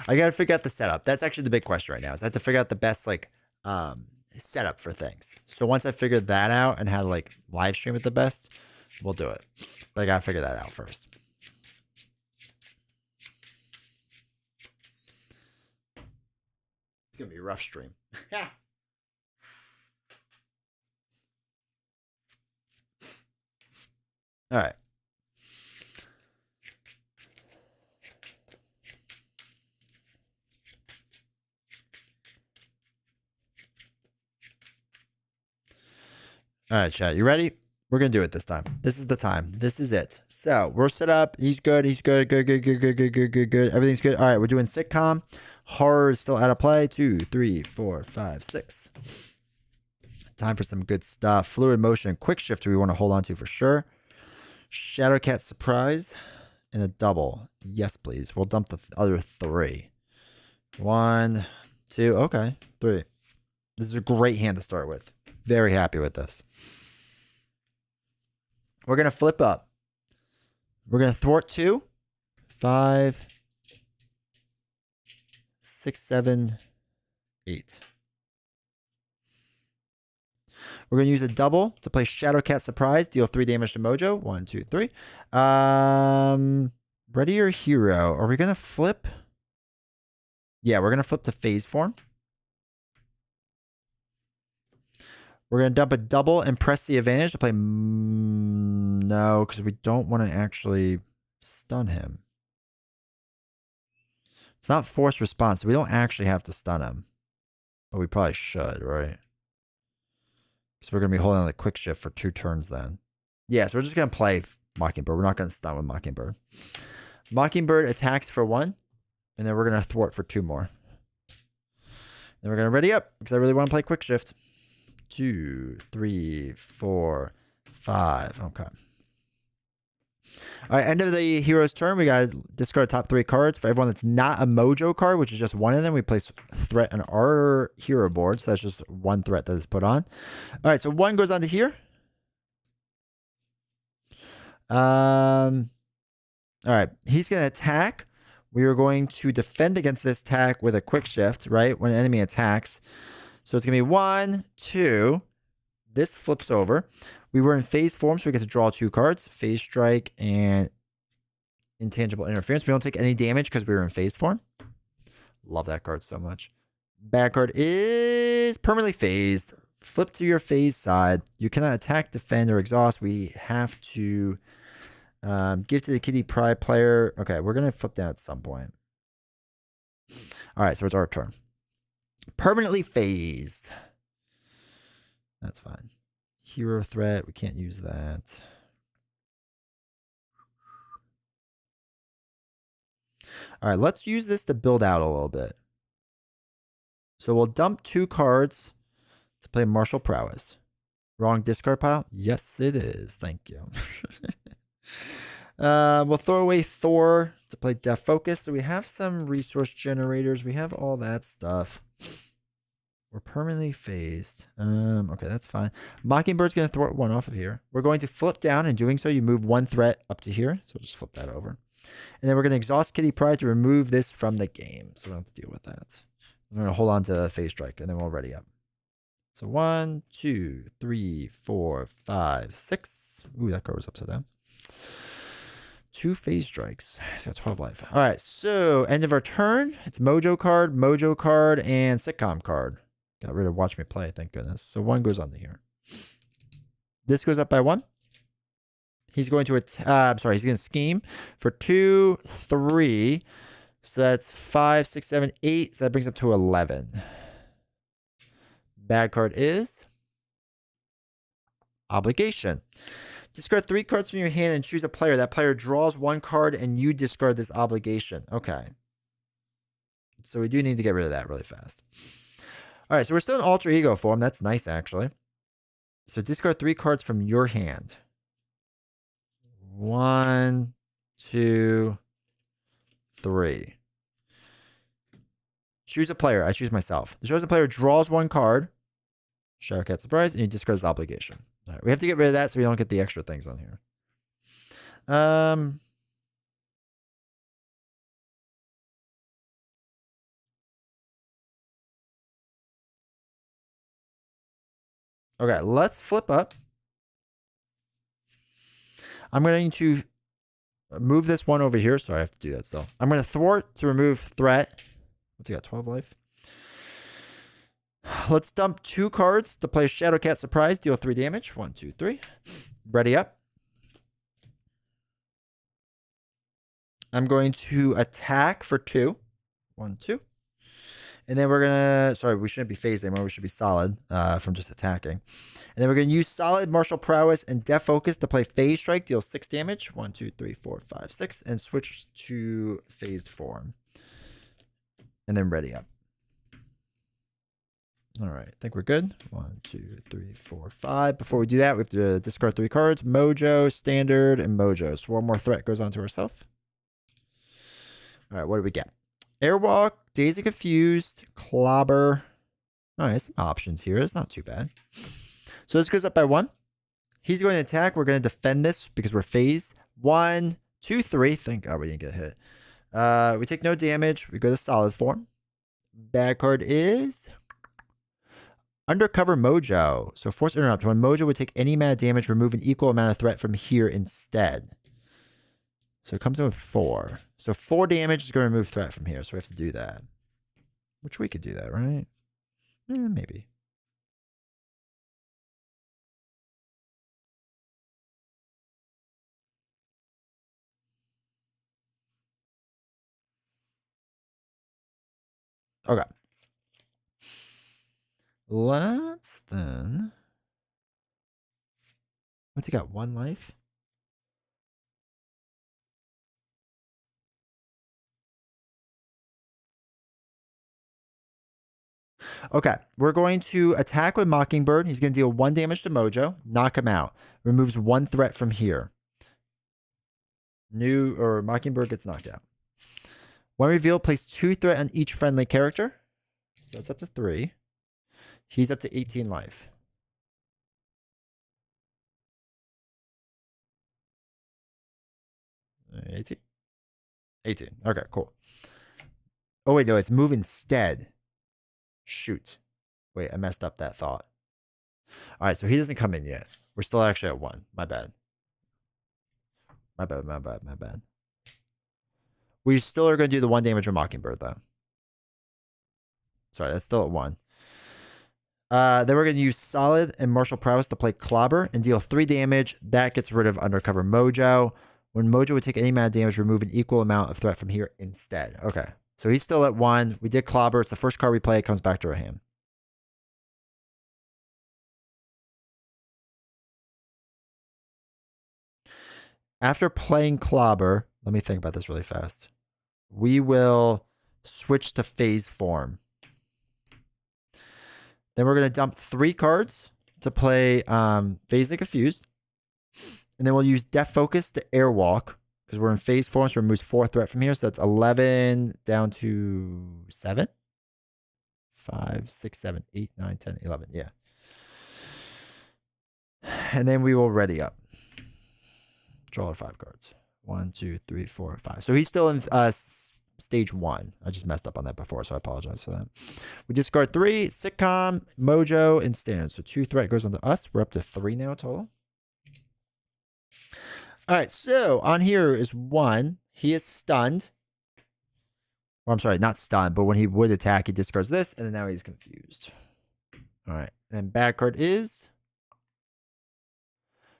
Speaker 2: I gotta figure out the setup. That's actually the big question right now. Is I have to figure out the best setup for things. So once I figure that out and how to like live stream it the best, we'll do it. But I gotta figure that out first. It's gonna be a rough stream. Yeah. All right. All right, chat. You ready? We're going to do it this time. This is the time. This is it. So we're set up. He's good. He's good. Good. Everything's good. All right. We're doing sitcom. Horror is still out of play. 2, 3, 4, 5, 6. Time for some good stuff. Fluid motion. Quick shift we want to hold on to for sure. Shadowcat surprise. And a double. Yes, please. We'll dump the other 3. 1, 2. Okay. 3. This is a great hand to start with. Very happy with this. We're going to flip up. We're going to thwart 2, 5, 6, 7, 8. We're going to use a double to play Shadowcat Surprise. Deal 3 damage to Mojo. 1, 2, 3. Ready or Hero. Are we going to flip? Yeah, we're going to flip to Phase Form. We're going to dump a double and press the advantage to play... No, because we don't want to actually stun him. It's not forced response, so we don't actually have to stun him. But we probably should, right? So we're going to be holding on the quick shift for 2 turns then. Yeah, so we're just going to play Mockingbird. We're not going to stun with Mockingbird. Mockingbird attacks for 1, and then we're going to thwart for 2 more. Then we're going to ready up, because I really want to play quick shift. 2, 3, 4, 5. Okay. All right, end of the hero's turn. We got to discard top 3 cards. For everyone that's not a Mojo card, which is just one of them, we place threat on our hero board. So that's just 1 threat that is put on. All right, so 1 goes onto here. All right. He's going to attack. We are going to defend against this attack with a quick shift, right? When an enemy attacks. So it's going to be 1, 2. This flips over. We were in phase form, so we get to draw 2 cards. Phase strike and intangible interference. We don't take any damage because we were in phase form. Love that card so much. Bad card is permanently phased. Flip to your phase side. You cannot attack, defend, or exhaust. We have to give to the Kitty Pryde player. Okay, we're going to flip that at some point. All right, so it's our turn. Permanently phased. That's fine. Hero threat. We can't use that. All right, let's use this to build out a little bit. So we'll dump 2 cards to play Martial Prowess. Wrong discard pile? Yes, it is. Thank you. We'll throw away Thor to play Death Focus. So we have some resource generators. We have all that stuff. We're permanently phased. Okay, that's fine. Mockingbird's going to throw 1 off of here. We're going to flip down. In doing so, you move 1 threat up to here. So we'll just flip that over. And then we're going to exhaust Kitty Pryde to remove this from the game. So we don't have to deal with that. I'm going to hold on to phase strike, and then we'll ready up. So 1, 2, 3, 4, 5, 6. Ooh, that card was upside down. 2 phase strikes. He's got 12 life. All right, so end of our turn. It's Mojo card, and Sitcom card. Got rid of Watch Me Play, thank goodness. So 1 goes onto here. This goes up by 1. He's going to he's going to scheme for 2, 3. So that's 5, 6, 7, 8. So that brings up to 11. Bad card is Obligation. Discard 3 cards from your hand and choose a player. That player draws 1 card and you discard this Obligation. Okay. So we do need to get rid of that really fast. All right, so we're still in Alter Ego form. That's nice, actually. So discard 3 cards from your hand. 1, 2, 3. Choose a player. I choose myself. The chosen player draws 1 card. Shadowcat Surprise, and you discard his Obligation. All right, we have to get rid of that so we don't get the extra things on here. Okay, let's flip up. I'm going to move this 1 over here. Sorry, I have to do that still. I'm going to thwart to remove threat. What's he got? 12 life. Let's dump 2 cards to play Shadowcat Surprise. Deal 3 damage. 1, 2, 3. Ready up. I'm going to attack for 2. 1, 2. And then we're going to... Sorry, we shouldn't be phased anymore. We should be solid from just attacking. And then we're going to use Solid, Martial Prowess, and Death Focus to play Phase Strike. Deal 6 damage. 1, 2, 3, 4, 5, 6. And switch to phased form. And then ready up. All right, I think we're good. 1, 2, 3, 4, 5. Before we do that, we have to discard 3 cards. Mojo, Standard, and Mojo. So 1 more threat goes on to ourselves. All right, what do we get? Airwalk, Daisy Confused, Clobber. All right, some options here. It's not too bad. So this goes up by 1. He's going to attack. We're going to defend this because we're phased. 1, 2, 3. Thank God we didn't get hit. We take no damage. We go to solid form. Bad card is Undercover Mojo. So force interrupt. When Mojo would take any amount of damage, remove an equal amount of threat from here instead. So it comes in with 4. So 4 damage is going to remove threat from here. So we have to do that. Which we could do that, right? Maybe. Okay. Let's then... What's he got? 1 life? Okay, we're going to attack with Mockingbird. He's going to deal 1 damage to Mojo, knock him out. Removes 1 threat from here. Mockingbird gets knocked out. When revealed, place 2 threat on each friendly character. So that's up to 3. He's up to 18 life. 18? 18. Okay, cool. Oh, wait, no, it's move instead. Shoot. Wait, I messed up that thought. All right, so he doesn't come in yet. We're still actually at 1. My bad. My bad. We still are going to do the 1 damage on Mockingbird, though. Sorry, that's still at 1. Then we're going to use Solid and Martial Prowess to play Clobber and deal 3 damage. That gets rid of Undercover Mojo. When Mojo would take any amount of damage, remove an equal amount of threat from here instead. Okay, so he's still at 1. We did Clobber. It's the first card we play. It comes back to our hand. After playing Clobber, let me think about this really fast. We will switch to Phase Form. Then we're going to dump 3 cards to play Phase and Confused. And then we'll use Death Focus to Airwalk because we're in Phase Form, so it removes 4 threat from here. So that's 11 down to 7. 5, 6, 7, 8, 9, 10, 11. Yeah. And then we will ready up. Draw our 5 cards. 1, 2, 3, 4, 5. So he's still in stage 1. I just messed up on that before, so I apologize for that. We discard 3, Sitcom, Mojo, and Standard. So 2 threat goes onto us. We're up to 3 now total. All right, so on here is 1. He is stunned. Or I'm sorry, not stunned, but when he would attack, he discards this, and then now he's confused. All right, and bad card is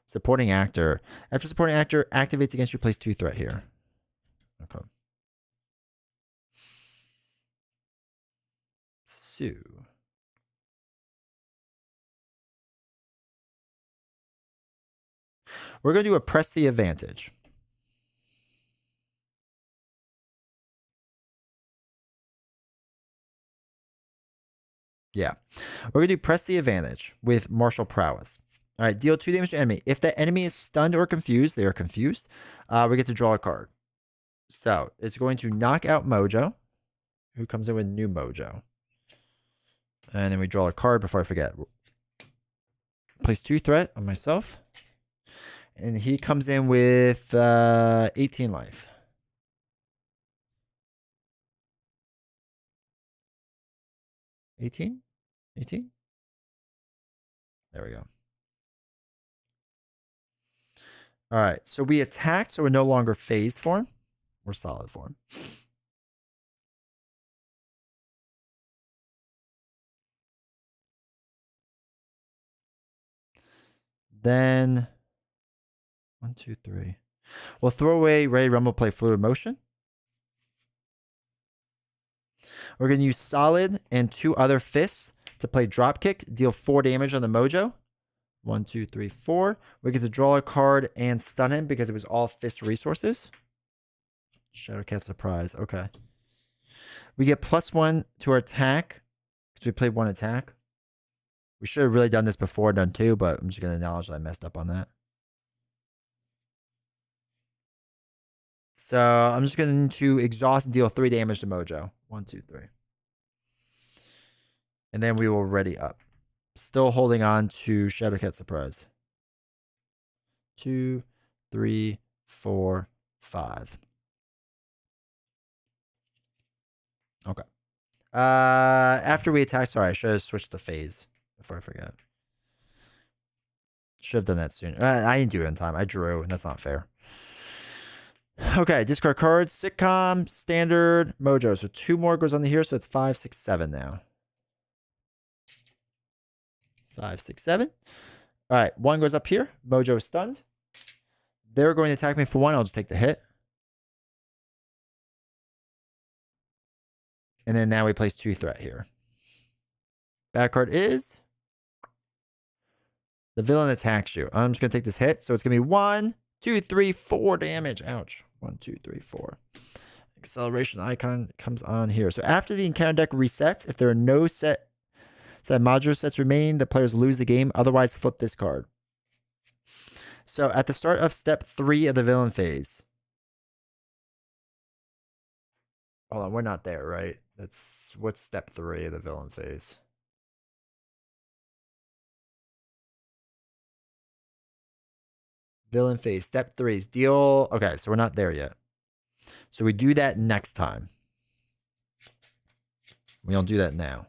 Speaker 2: Supporting Actor. After Supporting Actor activates against you, place 2 threat here. Okay. So we're going to do a Press the Advantage. Yeah. We're going to do Press the Advantage with Martial Prowess. All right, deal 2 damage to enemy. If the enemy is stunned or confused, they are confused, we get to draw a card. So it's going to knock out Mojo, who comes in with new Mojo. And then we draw a card before I forget. Place 2 threat on myself. And he comes in with 18 life. 18? 18? There we go. All right, so we attacked, so we're no longer phased form. We're solid form. Then 1, 2, 3. We'll throw away Ready Rumble, play Fluid Motion. We're going to use Solid and 2 other fists to play Dropkick, deal 4 damage on the Mojo. 1, 2, 3, 4. We get to draw a card and stun him because it was all fist resources. Shadowcat Surprise. Okay. We get +1 to our attack because we played 1 attack. We should have really done this before, done 2, but I'm just going to acknowledge that I messed up on that. So I'm just going to exhaust and deal 3 damage to Mojo. 1, 2, 3. And then we will ready up. Still holding on to Shadowcat Surprise. 2, 3, 4, 5. Okay. After we attack, sorry, I should have switched the phase before I forget. Should have done that soon. I didn't do it in time. I drew, and that's not fair. Okay, discard cards, Sitcom, Standard, Mojo. So 2 more goes on here, so it's 5, 6, 7 now. 5, 6, 7. All right, 1 goes up here. Mojo is stunned. They're going to attack me for 1. I'll just take the hit. And then now we place 2 threat here. Bad card is the villain attacks you. I'm just going to take this hit. So it's going to be 1, 2, 3, 4 damage. Ouch. 1, 2, 3, 4. Acceleration icon comes on here. So after the encounter deck resets, if there are no set modular sets remaining, the players lose the game. Otherwise, flip this card. So at the start of step 3 of the villain phase. Hold on, we're not there, right? What's step 3 of the villain phase? Villain phase, step 3 is deal. Okay, so we're not there yet. So we do that next time. We don't do that now.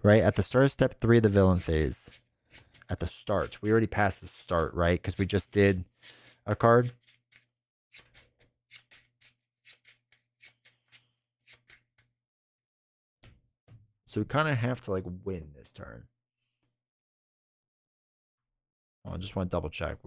Speaker 2: Right? At the start of step 3 of the villain phase. At the start. We already passed the start, right? Because we just did a card. So we kind of have to like win this turn. I just want to double check.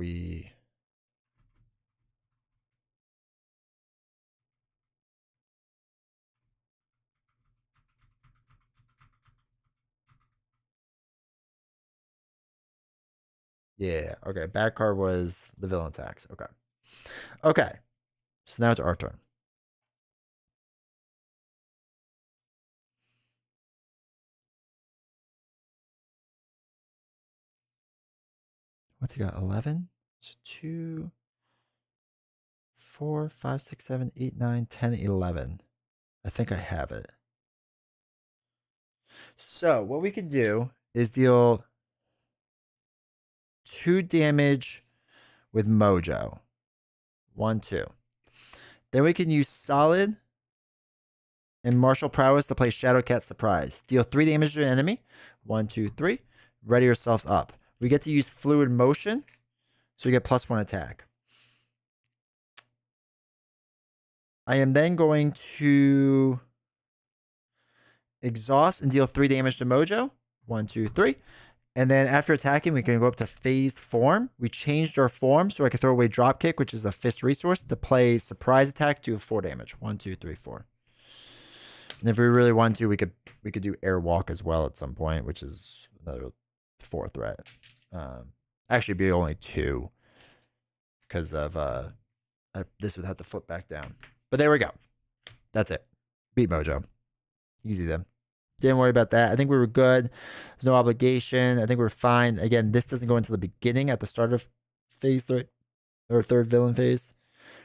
Speaker 2: Yeah, okay. Bad card was the villain tax. Okay. Okay. So now it's our turn. What's he got? 11? So 2, 4, 5, 6, 7, 8, 9, 10, 11. I think I have it. So what we can do is deal 2 damage with Mojo. 1, 2. Then we can use Solid and Martial Prowess to play Shadowcat Surprise. Deal 3 damage to an enemy. 1, 2, 3. Ready yourselves up. We get to use Fluid Motion, so we get +1 attack. I am then going to exhaust and deal 3 damage to Mojo. 1, 2, 3. And then after attacking, we can go up to phased form. We changed our form so I can throw away Dropkick, which is a fist resource, to play surprise attack, do 4 damage. 1, 2, 3, 4. And if we really want to, we could do Airwalk as well at some point, which is another 4 threat. Actually, be only 2 because of this would have to flip back down. But there we go. That's it. Beat Mojo. Easy then. Didn't worry about that. I think we were good. There's no obligation. I think we're fine. Again, this doesn't go into the beginning at the start of phase 3 or third villain phase.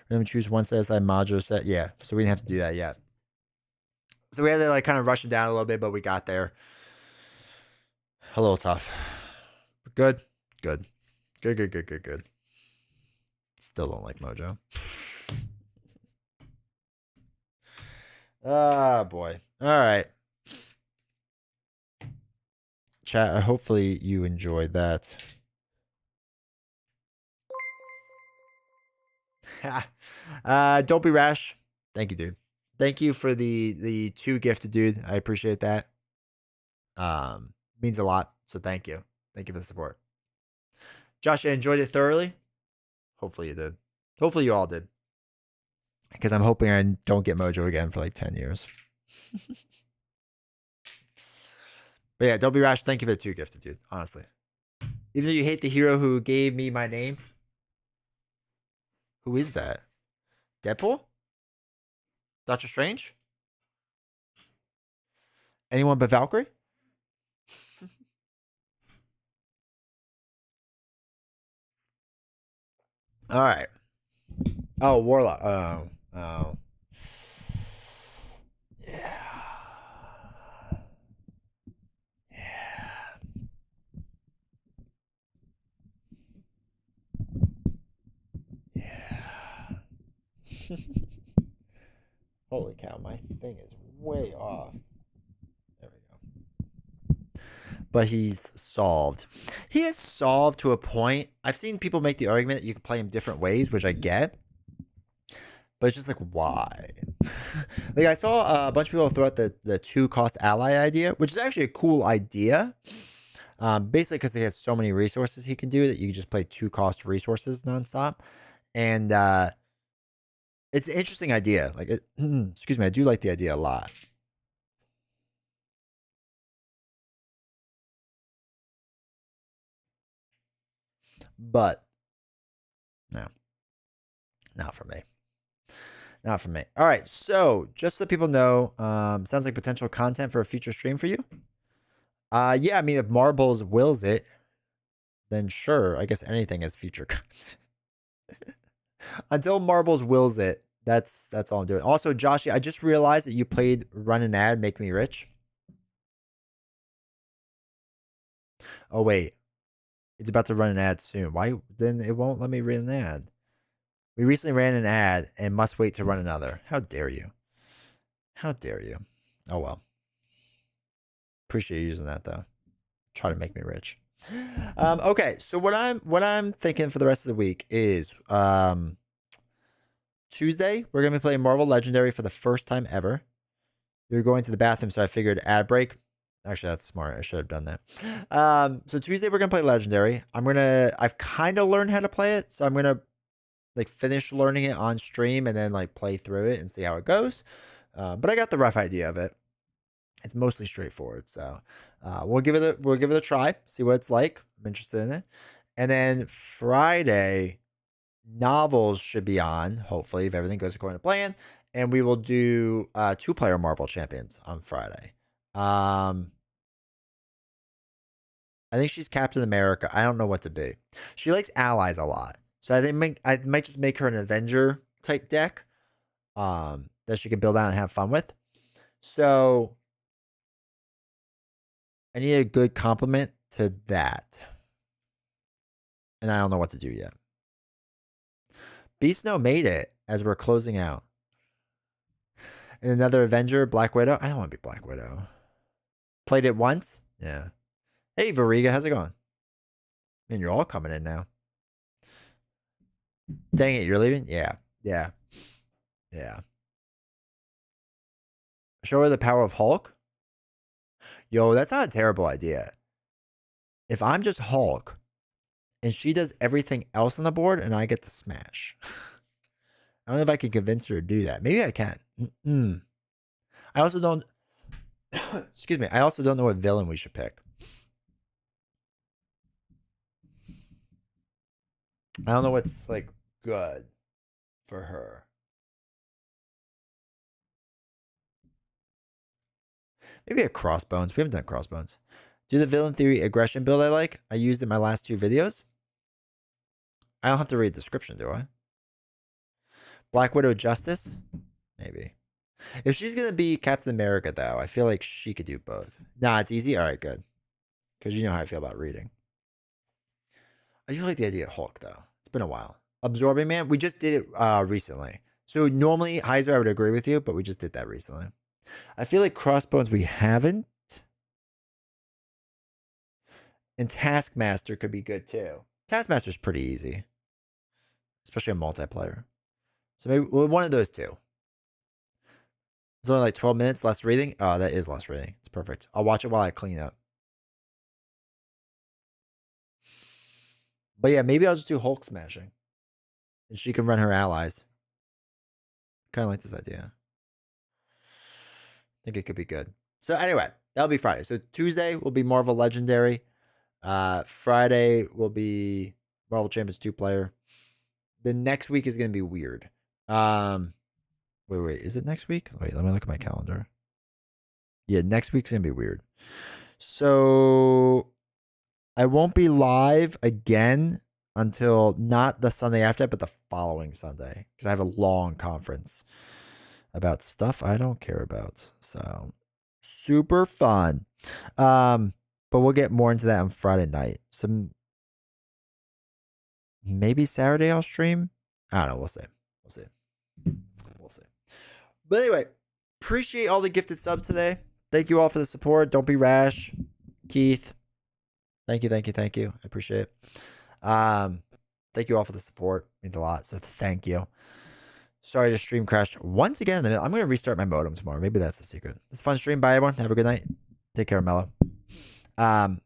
Speaker 2: We're going to choose one set aside module set. Yeah, so we didn't have to do that yet. So we had to like kind of rush it down a little bit, but we got there. A little tough. Good. Good. Good, good, good, good, good. Still don't like Mojo. Ah, boy. All right. Chat, hopefully you enjoyed that. Don't be rash. Thank you, dude. Thank you for the 2 gifted, dude. I appreciate that. Means a lot. So thank you. Thank you for the support. Josh, I enjoyed it thoroughly. Hopefully you did. Hopefully you all did. Because I'm hoping I don't get Mojo again for like 10 years. But yeah, don't be rash. Thank you for the 2 gifted, dude. Honestly. Even though you hate the hero who gave me my name. Who is that? Deadpool? Doctor Strange? Anyone but Valkyrie? All right. Oh, Warlock. Oh. Yeah. Holy cow, my thing is way off. There we go. But he's solved. He is solved to a point. I've seen people make the argument that you can play him different ways, which I get. But it's just like, why? Like, I saw a bunch of people throw out the 2-cost ally idea, which is actually a cool idea. Basically, because he has so many resources he can do that you can just play 2-cost resources nonstop. And it's an interesting idea. Like, excuse me, I do like the idea a lot. But no, not for me. Not for me. All right, so just so people know, sounds like potential content for a future stream for you. Yeah, I mean, if Marbles wills it, then sure, I guess anything is future content. Until Marbles wills it, that's all I'm doing. Also, Joshy, I just realized that you played Run an Ad, Make Me Rich. Oh wait, it's about to run an ad soon. Why then it won't let me run an ad?
Speaker 1: We recently ran an ad and must wait to run another. How dare you? How dare you? Oh well. Appreciate you using that though. Try to make me rich. Okay, so what I'm thinking for the rest of the week is Tuesday we're gonna be playing Marvel Legendary for the first time ever. You're going to the bathroom, so I figured ad break. Actually, that's smart. I should have done that. So Tuesday we're gonna play Legendary. I've kind of learned how to play it, so I'm gonna like finish learning it on stream and then like play through it and see how it goes. But I got the rough idea of it. It's mostly straightforward, so we'll give it a try, see what it's like. I'm interested in it. And then Friday, novels should be on, hopefully, if everything goes according to plan. And we will do 2-player Marvel Champions on Friday. I think she's Captain America. I don't know what to be. She likes allies a lot, so I think I might just make her an Avenger type deck that she can build out and have fun with. So I need a good complement to that. And I don't know what to do yet. Beast Snow made it as we're closing out. And another Avenger, Black Widow. I don't want to be Black Widow. Played it once? Yeah. Hey, Variga, how's it going? Man, you're all coming in now. Dang it, you're leaving? Yeah. Yeah. Yeah. Show her the power of Hulk? Yo, that's not a terrible idea. If I'm just Hulk and she does everything else on the board and I get to smash. I don't know if I can convince her to do that. Maybe I can. I also don't... Excuse me. I also don't know what villain we should pick. I don't know what's like good for her. Maybe a Crossbones. We haven't done Crossbones. Do the villain theory aggression build I like. I used in my last 2 videos. I don't have to read the description, do I? Black Widow Justice? Maybe. If she's going to be Captain America, though, I feel like she could do both. Nah, it's easy? All right, good. Because you know how I feel about reading. I do like the idea of Hulk, though. It's been a while. Absorbing Man, we just did it recently. So normally, Heiser, I would agree with you, but we just did that recently. I feel like Crossbones we haven't. And Taskmaster could be good, too. Taskmaster's pretty easy. Especially a multiplayer. So maybe one of those two. It's only like 12 minutes, less reading. Oh, that is less reading. It's perfect. I'll watch it while I clean up. But yeah, maybe I'll just do Hulk smashing. And she can run her allies. Kind of like this idea. I think it could be good. So anyway, that'll be Friday. So Tuesday will be Marvel Legendary. Friday will be Marvel Champions 2-player. The next week is going to be weird. Wait. Is it next week? Wait, let me look at my calendar. Yeah, next week's going to be weird. So I won't be live again until not the Sunday after, but the following Sunday. Because I have a long conference about stuff I don't care about. So super fun. But we'll get more into that on Friday night. Maybe Saturday I'll stream. I don't know. We'll see. But anyway, appreciate all the gifted subs today. Thank you all for the support. Don't be rash. Keith. Thank you. I appreciate it. Thank you all for the support. It means a lot. So thank you. Sorry the stream crashed once again. I'm going to restart my modem tomorrow. Maybe that's the secret. It's a fun stream. Bye everyone. Have a good night. Take care, Mello. Thank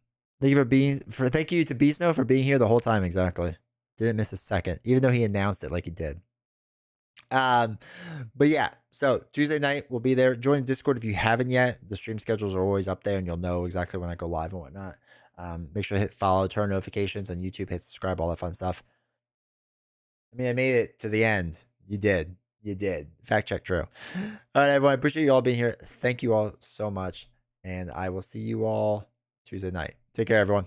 Speaker 1: you to Beast Snow for being here the whole time. Exactly. Didn't miss a second, even though he announced it like he did. But yeah, so Tuesday night we'll be there. Join Discord if you haven't yet. The stream schedules are always up there and you'll know exactly when I go live and whatnot. Make sure to hit follow, turn notifications on YouTube, hit subscribe, all that fun stuff. I mean, I made it to the end. You did. Fact check true. All right, everyone. I appreciate you all being here. Thank you all so much. And I will see you all Tuesday night. Take care, everyone.